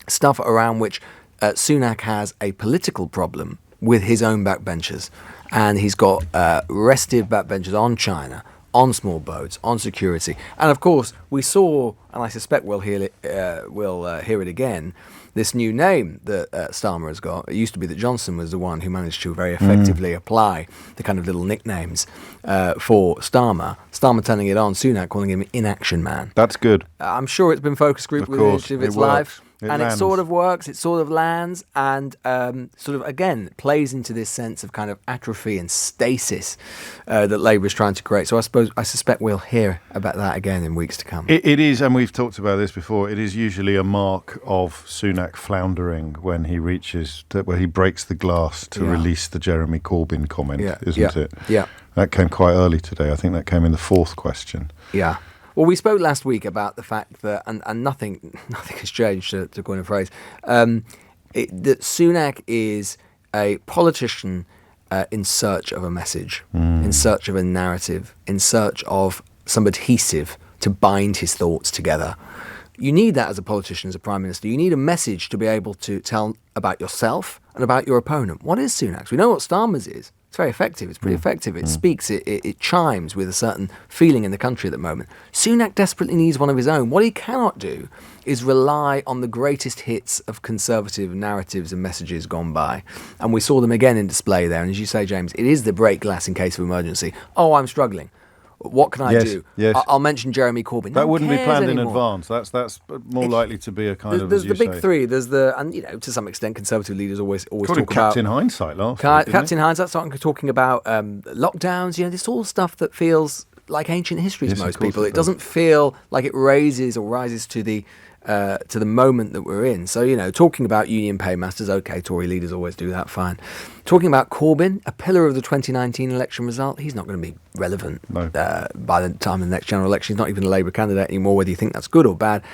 stuff around which Sunak has a political problem with his own backbenchers. And he's got restive backbenchers on China, on small boats, on security. And of course, we saw, and I suspect we'll hear it again, this new name that Starmer has got. It used to be that Johnson was the one who managed to very effectively apply the kind of little nicknames for Starmer. Starmer turning it on, Sunak calling him Inaction Man. That's good. I'm sure it's been focus group with each of its live. It sort of works, it sort of lands, and sort of, again, plays into this sense of kind of atrophy and stasis that Labour is trying to create. So I suspect we'll hear about that again in weeks to come. It is, and we've talked about this before, it is usually a mark of Sunak floundering when he where he breaks the glass to release the Jeremy Corbyn comment, isn't it? Yeah. That came quite early today. I think that came in the 4th question. Yeah. Well, we spoke last week about the fact that, and nothing has changed, to coin a phrase, that Sunak is a politician in search of a message, in search of a narrative, in search of some adhesive to bind his thoughts together. You need that as a politician, as a prime minister. You need a message to be able to tell about yourself and about your opponent. What is Sunak's? We know what Starmer's is. It's very effective. It's pretty effective. It speaks. It chimes with a certain feeling in the country at the moment. Sunak desperately needs one of his own. What he cannot do is rely on the greatest hits of Conservative narratives and messages gone by. And we saw them again in display there. And as you say, James, it is the break glass in case of emergency. Oh, I'm struggling. What can I do? Yes. I'll mention Jeremy Corbyn. That wouldn't be planned anymore. in advance. That's more likely to be a kind of. There's as the you big say. three. There's and to some extent, Conservative leaders always talk about Captain Hindsight last week. Captain Hindsight, starting talking about lockdowns. This all stuff that feels like ancient history to most people. It doesn't feel like it rises to the moment that we're in. So, talking about union paymasters, okay, Tory leaders always do that, fine. Talking about Corbyn, a pillar of the 2019 election result, he's not going to be relevant by the time of the next general election. He's not even a Labour candidate anymore, whether you think that's good or bad.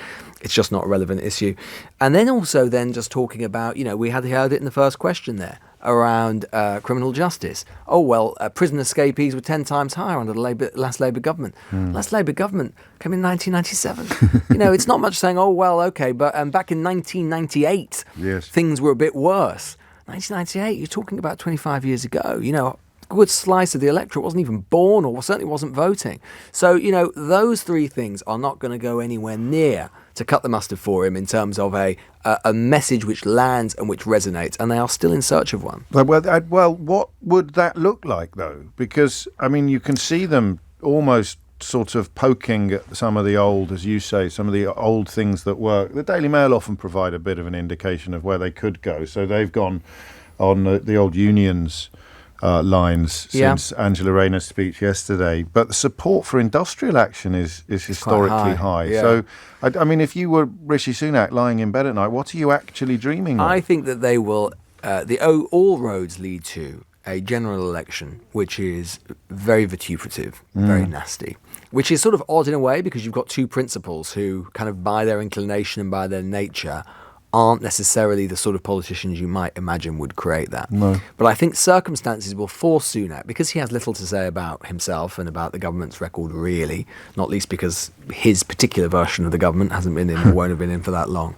It's just not a relevant issue. And then also just talking about, we had heard it in the first question there, around criminal justice. Oh, well, prison escapees were 10 times higher under the last Labour government. Last Labour government came in 1997. It's not much saying, oh, well, okay, but back in 1998, things were a bit worse. 1998, you're talking about 25 years ago. A good slice of the electorate wasn't even born or certainly wasn't voting. So, those three things are not going to go anywhere near to cut the mustard for him in terms of a message which lands and which resonates, and they are still in search of one. Well, what would that look like, though? Because, you can see them almost sort of poking at some of the old, as you say, some of the old things that work. The Daily Mail often provide a bit of an indication of where they could go. So they've gone on the old unions lines since Angela Rayner's speech yesterday. But the support for industrial action is historically high. Yeah. So, I mean, if you were Rishi Sunak lying in bed at night, what are you actually dreaming of? I think that they will, all roads lead to a general election, which is very vituperative, very nasty, which is sort of odd in a way because you've got two principals who kind of by their inclination and by their nature aren't necessarily the sort of politicians you might imagine would create that. No. But I think circumstances will force Sunak, because he has little to say about himself and about the government's record really, not least because his particular version of the government hasn't been in or won't have been in for that long.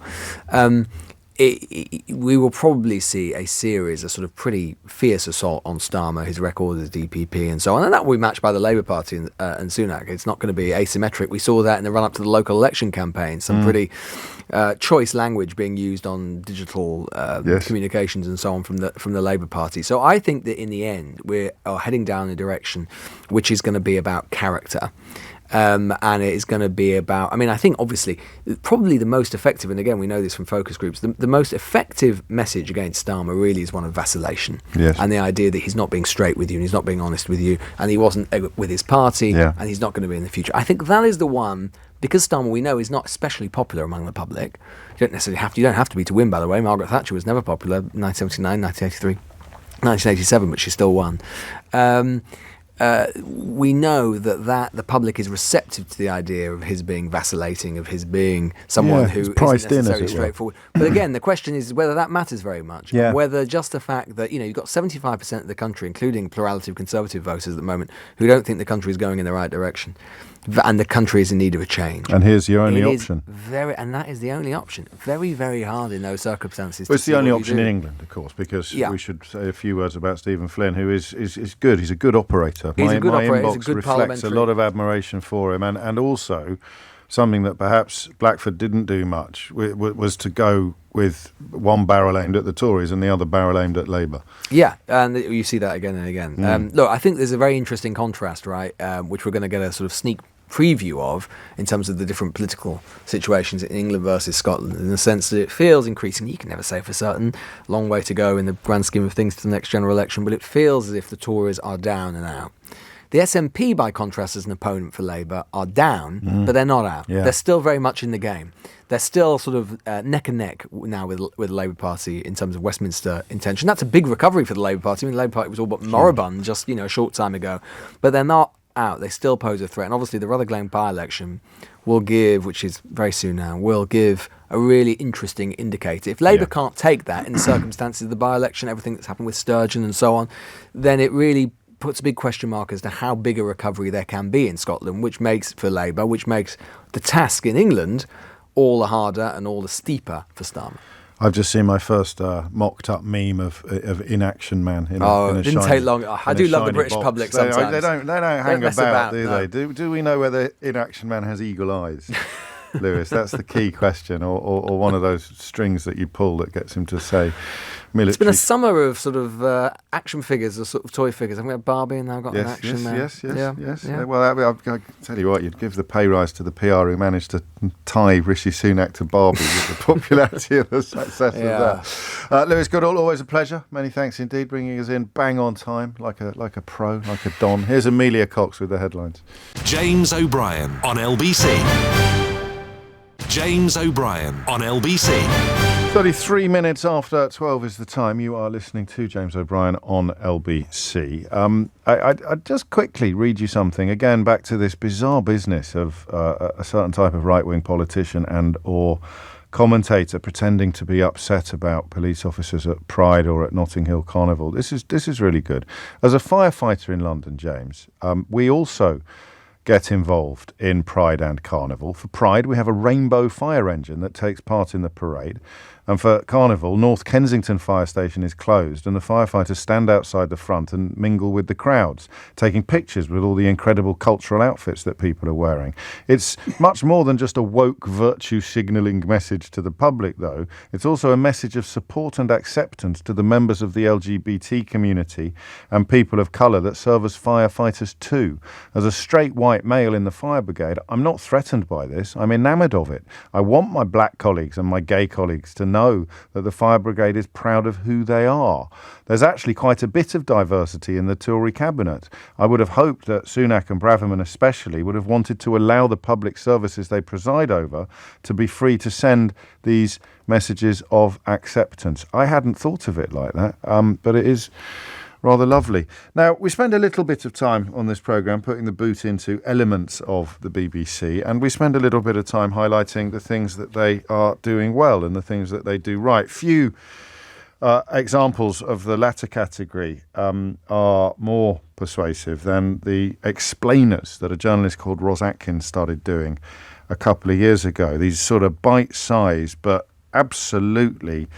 We will probably see a series of sort of pretty fierce assault on Starmer, his record as DPP and so on, and that will be matched by the Labour Party and Sunak. It's not going to be asymmetric. We saw that in the run-up to the local election campaign, some pretty choice language being used on digital communications and so on from the Labour Party. So I think that in the end we are heading down a direction which is going to be about character. And it is going to be about, I mean, I think obviously probably the most effective, and again we know this from focus groups, the most effective message against Starmer really is one of vacillation. Yes. And the idea that he's not being straight with you and he's not being honest with you and he wasn't with his party and he's not going to be in the future. I think that is the one, because Starmer we know is not especially popular among the public. You don't have to be to win, by the way. Margaret Thatcher was never popular, 1979, 1983, 1987, but she still won. We know that the public is receptive to the idea of his being vacillating, of his being someone who isn't necessarily straightforward. But again, the question is whether that matters very much. Yeah. Whether just the fact that, you've got 75% of the country, including plurality of Conservative voters at the moment, who don't think the country is going in the right direction. And the country is in need of a change. And here's your only option. And that is the only option. Very, very hard in those circumstances. Well, it's the only option in England, of course, because we should say a few words about Stephen Flynn, who is good. He's a good operator. He's a good operator. Inbox reflects a lot of admiration for him. And also something that perhaps Blackford didn't do much was to go with one barrel aimed at the Tories and the other barrel aimed at Labour. Yeah, and you see that again and again. Look, I think there's a very interesting contrast, right, which we're going to get a sort of sneak preview of in terms of the different political situations in England versus Scotland, in the sense that it feels increasingly, you can never say for certain, long way to go in the grand scheme of things to the next general election, but it feels as if the Tories are down and out. The SNP, by contrast, as an opponent for Labour, are down, but they're not out. Yeah. They're still very much in the game. They're still sort of neck and neck now with the Labour Party in terms of Westminster intention. That's a big recovery for the Labour Party. I mean, the Labour Party was all but moribund just a short time ago, but they're not out. They still pose a threat. And obviously the Rutherglen by-election will give, which is very soon now, will give a really interesting indicator. If Labour can't take that in the circumstances of the by-election, everything that's happened with Sturgeon and so on, then it really puts a big question mark as to how big a recovery there can be in Scotland, which makes for Labour, which makes the task in England all the harder and all the steeper for Starmer. I've just seen my first mocked-up meme of Inaction Man. In it didn't take long. I do love the British public sometimes. They don't hang about, do they? Do we know whether Inaction Man has eagle eyes, Lewis? That's the key question, or one of those strings that you pull that gets him to say military. It's been a summer of sort of action figures or sort of toy figures. Haven't we had Barbie and now got an Action Man? Yes. Well, I'll tell you what, you'd give the pay rise to the PR who managed to tie Rishi Sunak to Barbie with the popularity and the success of that. Lewis Goodall, always a pleasure. Many thanks indeed, bringing us in bang on time, like a pro, like a don. Here's Amelia Cox with the headlines. James O'Brien on LBC. James O'Brien on LBC. 33 minutes after 12 is the time. You are listening to James O'Brien on LBC. I'd just quickly read you something, again, back to this bizarre business of a certain type of right-wing politician and or commentator pretending to be upset about police officers at Pride or at Notting Hill Carnival. This is really good. As a firefighter in London, James, we also get involved in Pride and Carnival. For Pride, we have a rainbow fire engine that takes part in the parade. And for Carnival, North Kensington Fire Station is closed and the firefighters stand outside the front and mingle with the crowds, taking pictures with all the incredible cultural outfits that people are wearing. It's much more than just a woke virtue signalling message to the public, though. It's also a message of support and acceptance to the members of the LGBT community and people of colour that serve as firefighters too. As a straight white male in the fire brigade, I'm not threatened by this. I'm enamoured of it. I want my black colleagues and my gay colleagues to know that the fire brigade is proud of who they are. There's actually quite a bit of diversity in the Tory cabinet. I would have hoped that Sunak and Braverman especially would have wanted to allow the public services they preside over to be free to send these messages of acceptance. I hadn't thought of it like that, but it is rather lovely. Now, we spend a little bit of time on this programme putting the boot into elements of the BBC, and we spend a little bit of time highlighting the things that they are doing well and the things that they do right. Few examples of the latter category are more persuasive than the explainers that a journalist called Ros Atkins started doing a couple of years ago. These sort of bite-sized but absolutely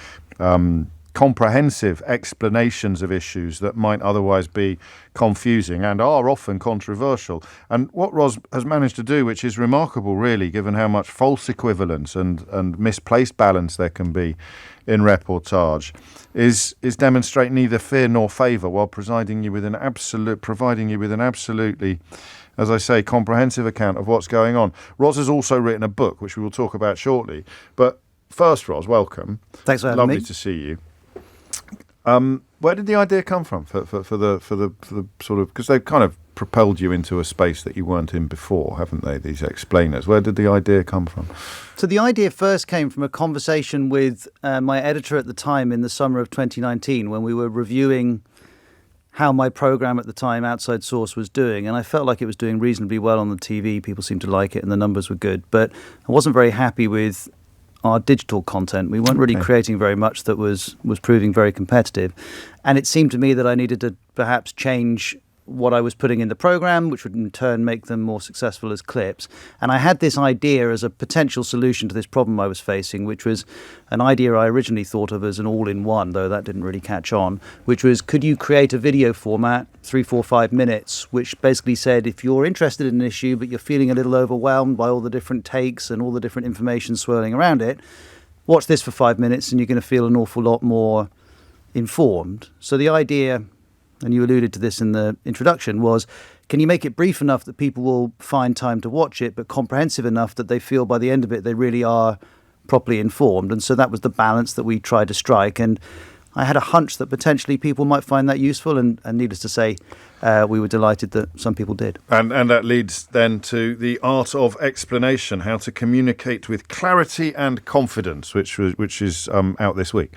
comprehensive explanations of issues that might otherwise be confusing and are often controversial. And what Ros has managed to do, which is remarkable really, given how much false equivalence and misplaced balance there can be in reportage, is demonstrate neither fear nor favour while providing you with an absolutely, as I say, comprehensive account of what's going on. Ros has also written a book, which we will talk about shortly. But first, Ros, welcome. Thanks for having me. Lovely to see you. Where did the idea come from for the sort of, because they've kind of propelled you into a space that you weren't in before, haven't they, these explainers? Where did the idea come from? So the idea first came from a conversation with my editor at the time in the summer of 2019 when we were reviewing how my programme at the time, Outside Source, was doing. And I felt like it was doing reasonably well on the TV. People seemed to like it and the numbers were good. But I wasn't very happy with our digital content. We weren't really creating very much that was proving very competitive. And it seemed to me that I needed to perhaps change what I was putting in the programme, which would in turn make them more successful as clips. And I had this idea as a potential solution to this problem I was facing, which was an idea I originally thought of as an all-in-one, though that didn't really catch on, which was, could you create a video format, 3, 4, 5 minutes, which basically said, if you're interested in an issue, but you're feeling a little overwhelmed by all the different takes and all the different information swirling around it, watch this for 5 minutes and you're going to feel an awful lot more informed. So the idea, and you alluded to this in the introduction, was can you make it brief enough that people will find time to watch it, but comprehensive enough that they feel by the end of it they really are properly informed? And so that was the balance that we tried to strike. And I had a hunch that potentially people might find that useful, and needless to say, we were delighted that some people did. And that leads then to the art of explanation, how to communicate with clarity and confidence, which is out this week.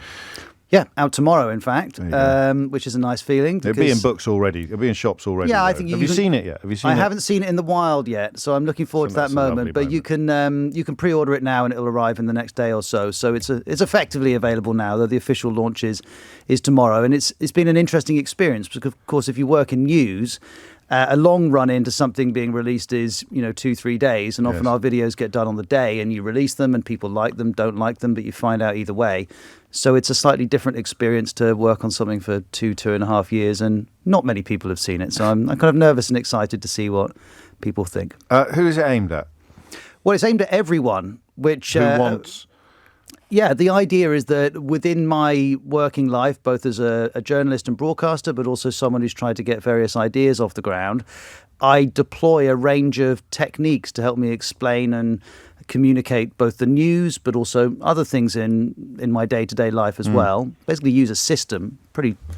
Yeah, out tomorrow, in fact, which is a nice feeling. It'll be in books already. It'll be in shops already. Yeah, though. I think Have you seen it yet? I haven't seen it in the wild yet, so I'm looking forward to that moment. But you can pre-order it now, and it'll arrive in the next day or so. So it's effectively available now, though the official launch is tomorrow. And it's been an interesting experience because, of course, if you work in news, a long run into something being released is 2-3 days, and often our videos get done on the day, and you release them, and people like them, don't like them, but you find out either way. So it's a slightly different experience to work on something for 2.5 years, and not many people have seen it. So I'm kind of nervous and excited to see what people think. Who is it aimed at? Well, it's aimed at everyone. Who wants? Yeah, the idea is that within my working life, both as a journalist and broadcaster, but also someone who's tried to get various ideas off the ground, I deploy a range of techniques to help me explain and communicate both the news, but also other things in my day-to-day life as well. Basically use a system,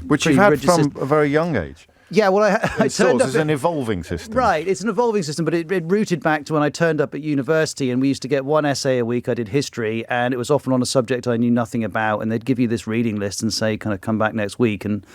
which you've had from a very young age. Yeah, well, I turned up. It's an evolving system. Right, it's an evolving system, but it rooted back to when I turned up at university, and we used to get one essay a week. I did history, and it was often on a subject I knew nothing about, and they'd give you this reading list and say, kind of come back next week, and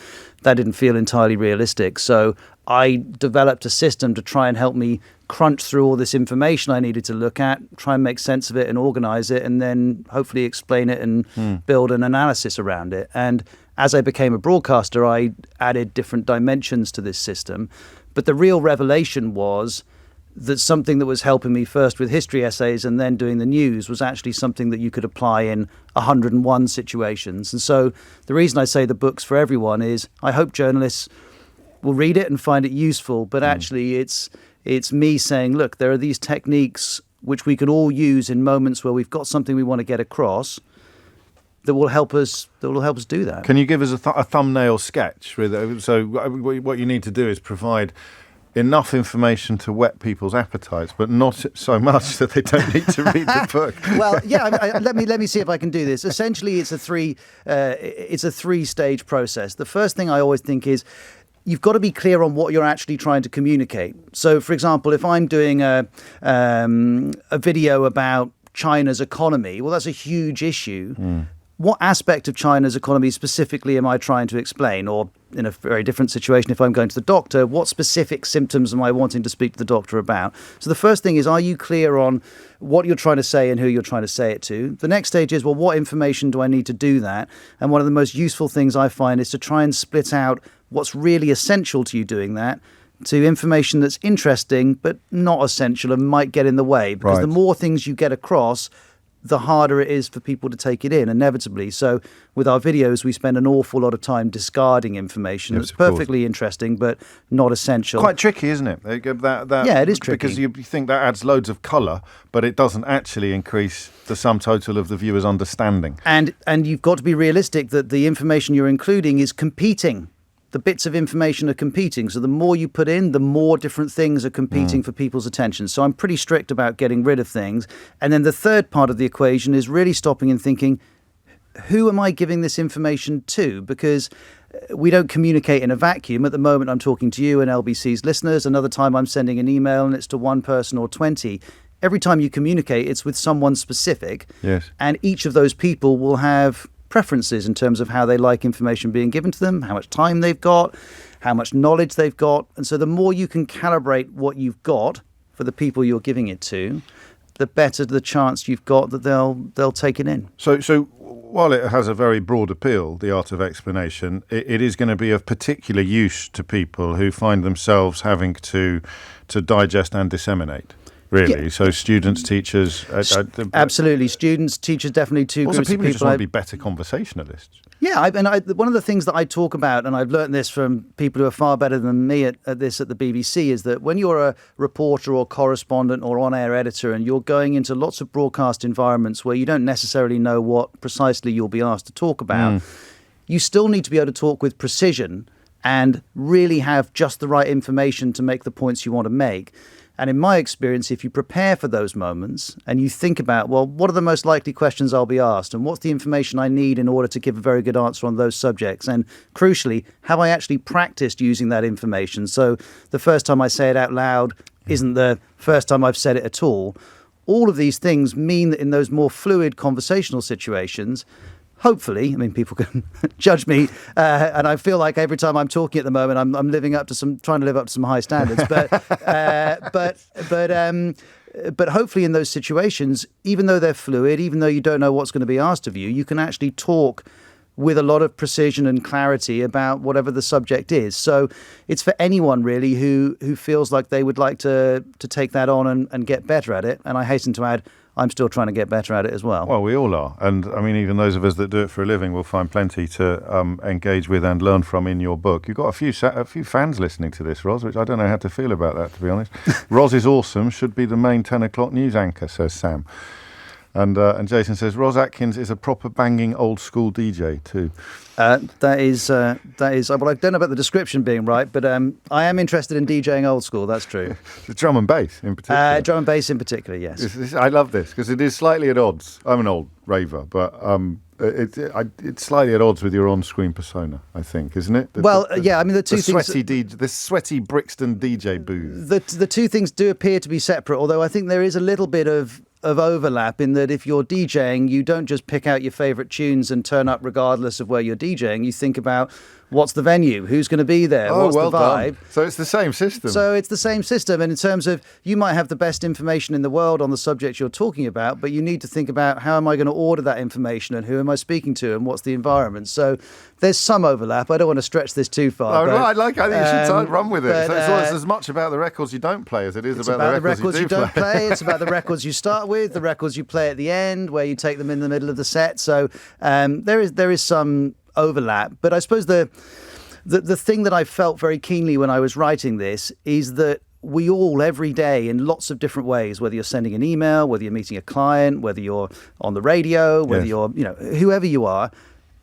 that didn't feel entirely realistic. So I developed a system to try and help me crunch through all this information I needed to look at, try and make sense of it and organise it, and then hopefully explain it and build an analysis around it. And as I became a broadcaster, I added different dimensions to this system. But the real revelation was that something that was helping me first with history essays and then doing the news was actually something that you could apply in 101 situations. And so the reason I say the book's for everyone is I hope journalists will read it and find it useful, but actually it's me saying, look, there are these techniques which we can all use in moments where we've got something we want to get across that will help us do that. Can you give us a thumbnail sketch? So what you need to do is provide enough information to whet people's appetites, but not so much that they don't need to read the book. Well, yeah. Let me see if I can do this. Essentially, it's a three-stage process. The first thing I always think is you've got to be clear on what you're actually trying to communicate. So, for example, if I'm doing a video about China's economy, well, that's a huge issue. What aspect of China's economy specifically am I trying to explain? Or in a very different situation, if I'm going to the doctor, what specific symptoms am I wanting to speak to the doctor about? So the first thing is, are you clear on what you're trying to say and who you're trying to say it to? The next stage is, well, what information do I need to do that? And one of the most useful things I find is to try and split out what's really essential to you doing that to information that's interesting but not essential and might get in the way. Because the more things you get across, the harder it is for people to take it in, inevitably. So with our videos, we spend an awful lot of time discarding information that's perfectly interesting but not essential. Quite tricky, isn't it? Yeah, it is tricky. Because you think that adds loads of colour, but it doesn't actually increase the sum total of the viewer's understanding. And you've got to be realistic that the information you're including is competing. The bits of information are competing. So the more you put in, the more different things are competing for people's attention. So I'm pretty strict about getting rid of things. And then the third part of the equation is really stopping and thinking, who am I giving this information to? Because we don't communicate in a vacuum. At the moment, I'm talking to you and LBC's listeners. Another time I'm sending an email and it's to one person or 20. Every time you communicate, it's with someone specific. Yes. And each of those people will have preferences in terms of how they like information being given to them, how much time they've got, how much knowledge they've got. And so the more you can calibrate what you've got for the people you're giving it to, the better the chance you've got that they'll take it in. So while it has a very broad appeal, the art of explanation, it is going to be of particular use to people who find themselves having to digest and disseminate. Really? Yeah. So students, teachers... Absolutely. Students, teachers, definitely two groups of people. Also people who just want to be better conversationalists. Yeah, one of the things that I talk about, and I've learned this from people who are far better than me at this at the BBC, is that when you're a reporter or correspondent or on-air editor and you're going into lots of broadcast environments where you don't necessarily know what precisely you'll be asked to talk about, you still need to be able to talk with precision and really have just the right information to make the points you want to make. And in my experience, if you prepare for those moments and you think about, well, what are the most likely questions I'll be asked and what's the information I need in order to give a very good answer on those subjects? And crucially, have I actually practiced using that information? So the first time I say it out loud isn't the first time I've said it at all. All of these things mean that in those more fluid conversational situations, hopefully, I mean, people can judge me, and I feel like every time I'm talking at the moment, I'm trying to live up to some high standards. But hopefully, in those situations, even though they're fluid, even though you don't know what's going to be asked of you, you can actually talk with a lot of precision and clarity about whatever the subject is. So it's for anyone really who feels like they would like to take that on and get better at it. And I hasten to add, I'm still trying to get better at it as well. Well, we all are. And I mean, even those of us that do it for a living will find plenty to engage with and learn from in your book. You've got a few fans listening to this, Ros, which I don't know how to feel about that, to be honest. Ros is awesome, should be the main 10 o'clock news anchor, says Sam. And Jason says, Ros Atkins is a proper banging old school DJ too. That is, well, I don't know about the description being right, but I am interested in DJing old school, that's true. The drum and bass in particular. Drum and bass in particular, yes. I love this because it is slightly at odds. I'm an old raver, but it's slightly at odds with your on-screen persona, I think, isn't it? Yeah, I mean, the sweaty Brixton DJ booth. The two things do appear to be separate, although I think there is a little bit of overlap in that if you're DJing, you don't just pick out your favourite tunes and turn up regardless of where you're DJing. You think about What's the venue? Who's going to be there? What's the vibe? So it's the same system. So it's the same system. And in terms of, you might have the best information in the world on the subject you're talking about, but you need to think about, how am I going to order that information, and who am I speaking to, and what's the environment? So there's some overlap. I don't want to stretch this too far. I think you should run with it. So it's as much about the records you don't play as it is about the records you don't play. It's about the records you start with, the records you play at the end, where you take them in the middle of the set. So there is some overlap. But I suppose the thing that I felt very keenly when I was writing this is that we all, every day, in lots of different ways, whether you're sending an email, whether you're meeting a client, whether you're on the radio, whether you're, whoever you are,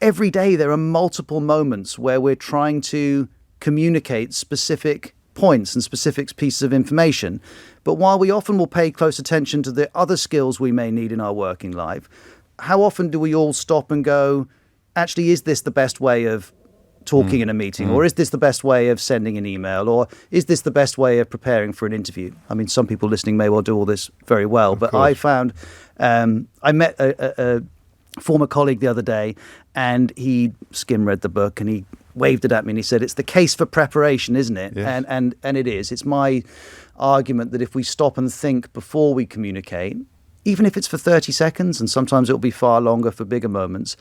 every day there are multiple moments where we're trying to communicate specific points and specific pieces of information. But while we often will pay close attention to the other skills we may need in our working life, how often do we all stop and go, actually, is this the best way of talking in a meeting? Or is this the best way of sending an email? Or is this the best way of preparing for an interview? I mean, some people listening may well do all this very well, but I found, I met a former colleague the other day, and he skim read the book and he waved it at me and he said, it's the case for preparation, isn't it? Yes. And it is. It's my argument that if we stop and think before we communicate, even if it's for 30 seconds, and sometimes it'll be far longer for bigger moments,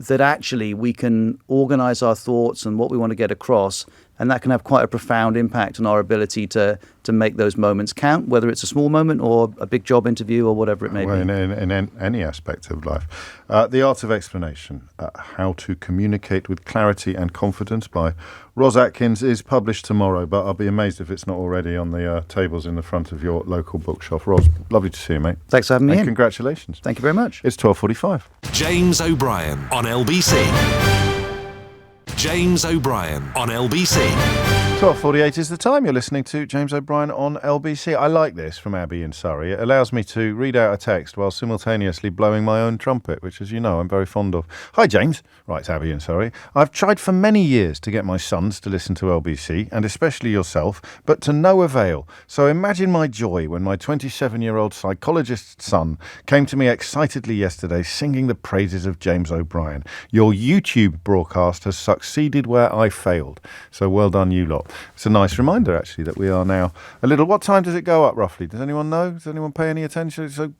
that actually we can organise our thoughts and what we want to get across, and that can have quite a profound impact on our ability to make those moments count, whether it's a small moment or a big job interview or whatever it may be. In any aspect of life. The Art of Explanation, How to Communicate with Clarity and Confidence by Ros Atkins is published tomorrow, but I'll be amazed if it's not already on the tables in the front of your local bookshop. Ros, lovely to see you, mate. Thanks for having me in. Congratulations. Thank you very much. It's 12:45. James O'Brien on LBC. James O'Brien on LBC. 12:48 is the time. You're listening to James O'Brien on LBC. I like this from Abby in Surrey. It allows me to read out a text while simultaneously blowing my own trumpet, which, as you know, I'm very fond of. Hi, James, writes Abby in Surrey. I've tried for many years to get my sons to listen to LBC, and especially yourself, but to no avail. So imagine my joy when my 27-year-old psychologist's son came to me excitedly yesterday singing the praises of James O'Brien. Your YouTube broadcast has succeeded where I failed. So well done, you lot. It's a nice reminder, actually, that we are now a little... What time does it go up, roughly? Does anyone know? Does anyone pay any attention? So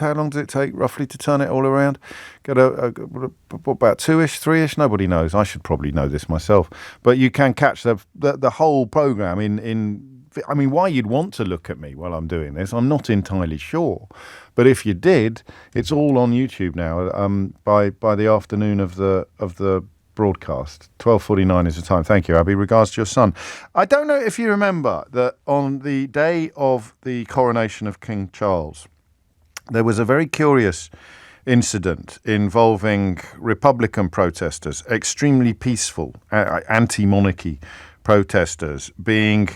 how long does it take, roughly, to turn it all around? Get about 2-ish, 3-ish? Nobody knows. I should probably know this myself. But you can catch the whole programme in... I mean, why you'd want to look at me while I'm doing this, I'm not entirely sure. But if you did, it's all on YouTube now by the afternoon of the broadcast. 12:49 is the time. Thank you, Abby. Regards to your son. I don't know if you remember that on the day of the coronation of King Charles, there was a very curious incident involving Republican protesters, extremely peaceful anti-monarchy protesters being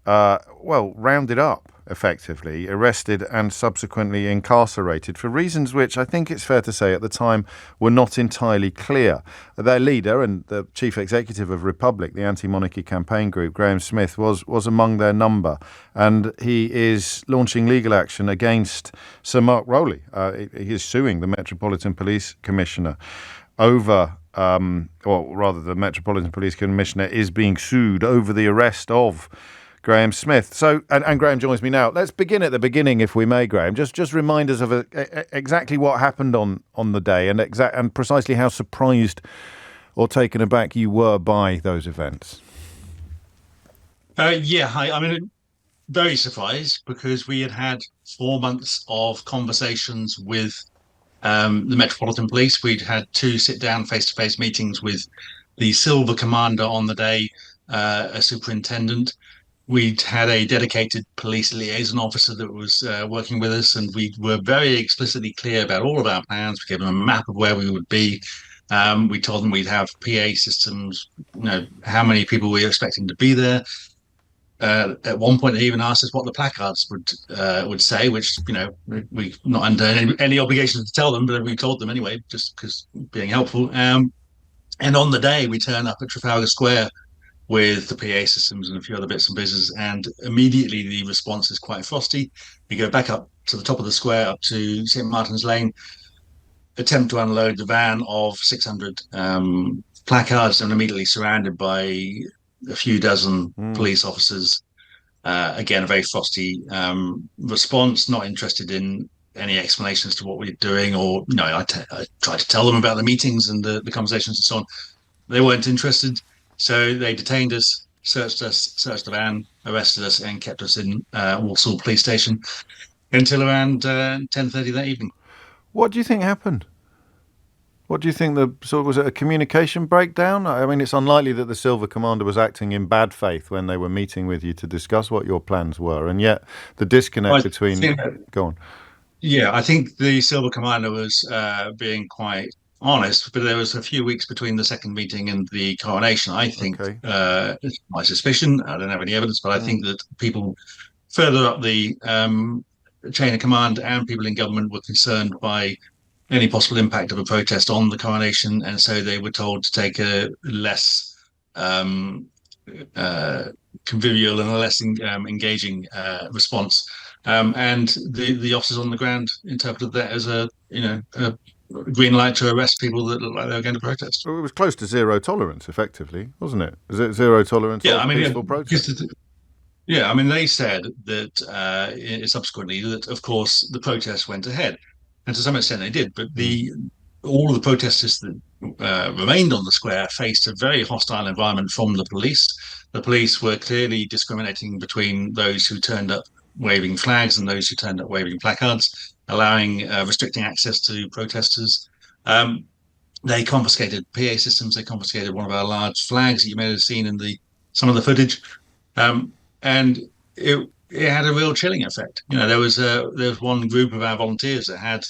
rounded up, effectively, arrested and subsequently incarcerated for reasons which I think it's fair to say at the time were not entirely clear. Their leader and the chief executive of Republic, the anti-monarchy campaign group, Graham Smith, was among their number, and he is launching legal action against Sir Mark Rowley. He is suing the Metropolitan Police Commissioner over the Metropolitan Police Commissioner is being sued over the arrest of Graham Smith. So, and Graham joins me now. Let's begin at the beginning, if we may, Graham. Just remind us of exactly what happened on the day and precisely how surprised or taken aback you were by those events. I mean, very surprised, because we had 4 months of conversations with the Metropolitan Police. We'd had 2 sit-down face-to-face meetings with the Silver Commander on the day, a superintendent. We'd had a dedicated police liaison officer that was working with us, and we were very explicitly clear about all of our plans. We gave them a map of where we would be. We told them we'd have PA systems, how many people we were expecting to be there. At one point, they even asked us what the placards would say, which, we're not under any obligation to tell them, but we told them anyway, just because being helpful. And on the day, we turn up at Trafalgar Square with the PA systems and a few other bits and pieces, and immediately the response is quite frosty. We go back up to the top of the square, up to St. Martin's Lane, attempt to unload the van of 600 placards and immediately surrounded by a few dozen police officers. Again, a very frosty response, not interested in any explanation as to what we're doing, or I tried to tell them about the meetings and the conversations and so on. They weren't interested, so they detained us, searched the van, arrested us, and kept us in Walsall Police Station until around 10:30 that evening. What do you think happened? What do you think was it a communication breakdown? I mean, it's unlikely that the Silver Commander was acting in bad faith when they were meeting with you to discuss what your plans were, and yet the disconnect between... Go on. Yeah, I think the Silver Commander was being quite honest, but there was a few weeks between the second meeting and the coronation. I think, it's my suspicion, I don't have any evidence, but I think that people further up the chain of command and people in government were concerned by any possible impact of a protest on the coronation, and so they were told to take a less convivial and a less engaging response. And the officers on the ground interpreted that as a green light to arrest people that looked like they were going to protest. Well, it was close to zero tolerance, effectively, wasn't it? Is it zero tolerance on peaceful protest? Yeah, I mean, they said that subsequently that, of course, the protests went ahead. And to some extent they did, but all of the protesters that remained on the square faced a very hostile environment from the police. The police were clearly discriminating between those who turned up waving flags and those who turned up waving placards, restricting access to protesters. They confiscated PA systems. They confiscated one of our large flags that you may have seen in some of the footage, and it had a real chilling effect. There was one group of our volunteers that had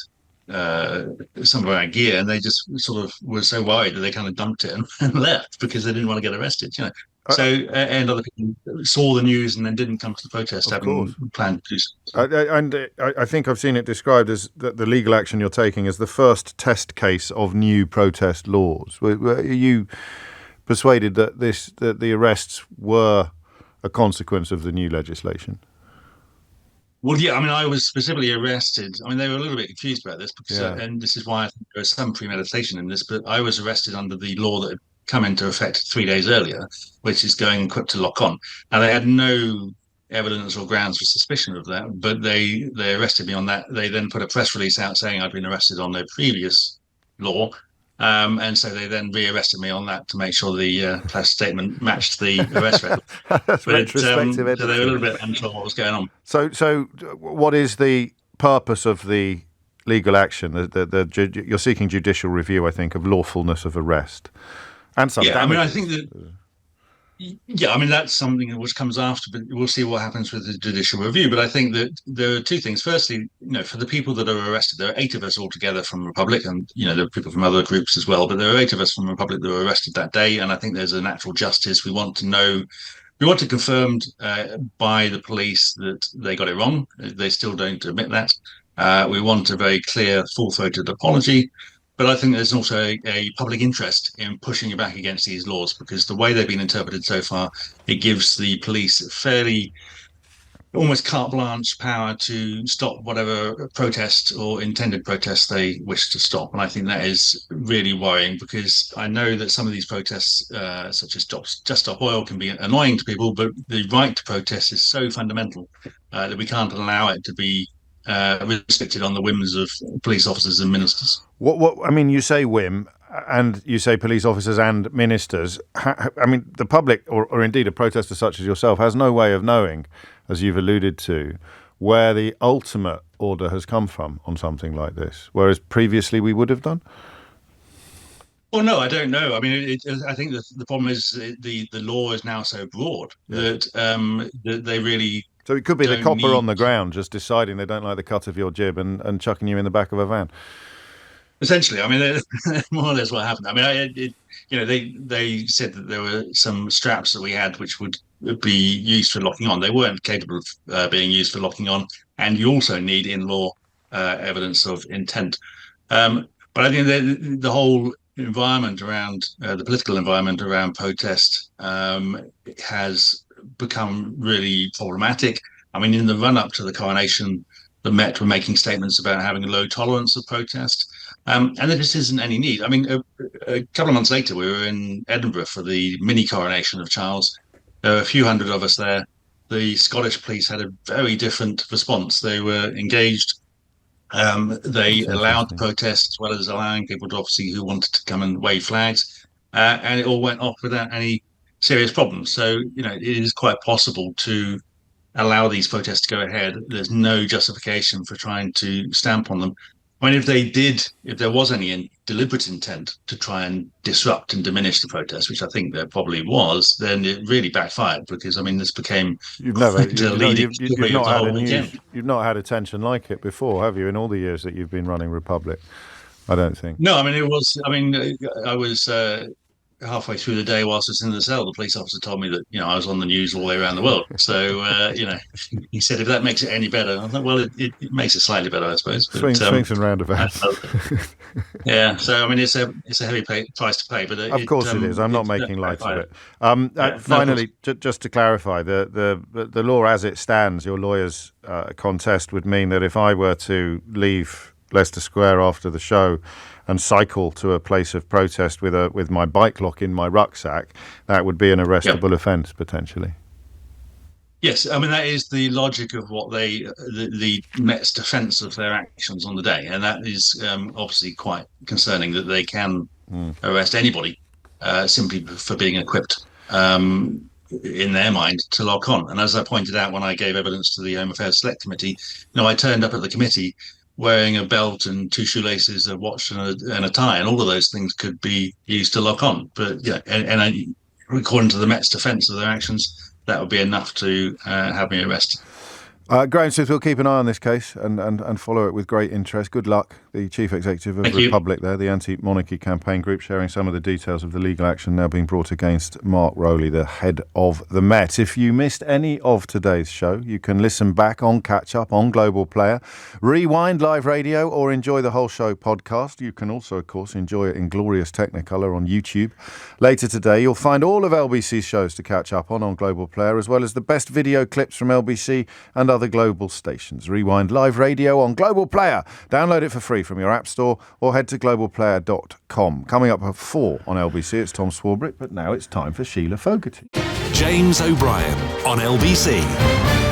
some of our gear, and they just sort of were so worried that they kind of dumped it and left because they didn't want to get arrested. And other people saw the news and then didn't come to the protest having planned to do so. I think I've seen it described as the legal action you're taking as the first test case of new protest laws. Were you persuaded that the arrests were a consequence of the new legislation? Well, yeah, I mean, I was specifically arrested. I mean, they were a little bit confused about this because, and this is why I think there was some premeditation in this, but I was arrested under the law that had come into effect 3 days earlier, which is going equipped to lock on. And they had no evidence or grounds for suspicion of that, but they arrested me on that. They then put a press release out saying I'd been arrested on their previous law. And so they then re-arrested me on that to make sure the press statement matched the arrest record. That's retrospective. So they were a little bit unsure what was going on. So what is the purpose of the legal action? You're seeking judicial review, I think, of lawfulness of arrest and some damages. I mean, I think that. Yeah, I mean, that's something which comes after, but we'll see what happens with the judicial review. But I think that there are two things. Firstly, for the people that are arrested, there are 8 of us altogether from Republic, and, there are people from other groups as well, but there are 8 of us from Republic that were arrested that day. And I think there's a natural justice. We want it confirmed by the police that they got it wrong. They still don't admit that. We want a very clear, full-throated apology. But I think there's also a public interest in pushing back against these laws, because the way they've been interpreted so far, it gives the police fairly almost carte blanche power to stop whatever protest or intended protest they wish to stop. And I think that is really worrying, because I know that some of these protests, such as Just Stop Oil, can be annoying to people, but the right to protest is so fundamental that we can't allow it to be restricted on the whims of police officers and ministers. What I mean, you say whim, and you say police officers and ministers. I mean, the public, or indeed a protester such as yourself, has no way of knowing, as you've alluded to, where the ultimate order has come from on something like this, whereas previously we would have done? Well, no, I don't know. I mean, I think the problem is the law is now so broad that they really... So it could be the copper on the ground just deciding they don't like the cut of your jib and chucking you in the back of a van. Essentially, I mean, more or less what happened. I mean, they said that there were some straps that we had which would be used for locking on. They weren't capable of being used for locking on, and you also need in-law evidence of intent. But I think the whole environment around the political environment around protest has become really problematic. I mean, in the run-up to the coronation, the Met were making statements about having a low tolerance of protest. And there just isn't any need. I mean, a couple of months later, we were in Edinburgh for the mini coronation of Charles. There were a few hundred of us there. The Scottish police had a very different response. They were engaged. They allowed the protests as well as allowing people to obviously who wanted to come and wave flags, and it all went off without any serious problems. So, it is quite possible to allow these protests to go ahead. There's no justification for trying to stamp on them. I mean, if there was any deliberate intent to try and disrupt and diminish the protest, which I think there probably was, then it really backfired because, I mean, this became You've not had attention like it before, have you, in all the years that you've been running Republic? I don't think. No, I mean, I was halfway through the day whilst I was in the cell, the police officer told me that, I was on the news all the way around the world. So, he said, if that makes it any better, I thought, well, it makes it slightly better, I suppose. But, swings and roundabouts. Yeah. So, I mean, it's a heavy price to pay, but of course it is. I'm not making light of it. Finally, just to clarify, the law as it stands, your lawyer's contest would mean that if I were to leave Leicester Square after the show and cycle to a place of protest with my bike lock in my rucksack, that would be an arrestable offence potentially. Yes, I mean that is the logic of what the Met's defence of their actions on the day, and that is obviously quite concerning that they can arrest anybody simply for being equipped in their mind to lock on. And as I pointed out when I gave evidence to the Home Affairs Select Committee, I turned up at the committee wearing a belt and two shoelaces, a watch and a tie, and all of those things could be used to lock on. But and according to the Met's defence of their actions, that would be enough to have me arrested. Graham Smith, we'll keep an eye on this case and follow it with great interest. Good luck. The Chief Executive of Republic there, the anti-monarchy campaign group, sharing some of the details of the legal action now being brought against Mark Rowley, the head of the Met. If you missed any of today's show, you can listen back on Catch Up on Global Player, rewind live radio, or enjoy the whole show podcast. You can also, of course, enjoy it in glorious Technicolor on YouTube. Later today, you'll find all of LBC's shows to catch up on Global Player, as well as the best video clips from LBC and other global stations. Rewind live radio on Global Player. Download it for free from your app store or head to globalplayer.com. Coming up at 4 on LBC, it's Tom Swarbrick, but now it's time for Sheila Fogarty. James O'Brien on LBC.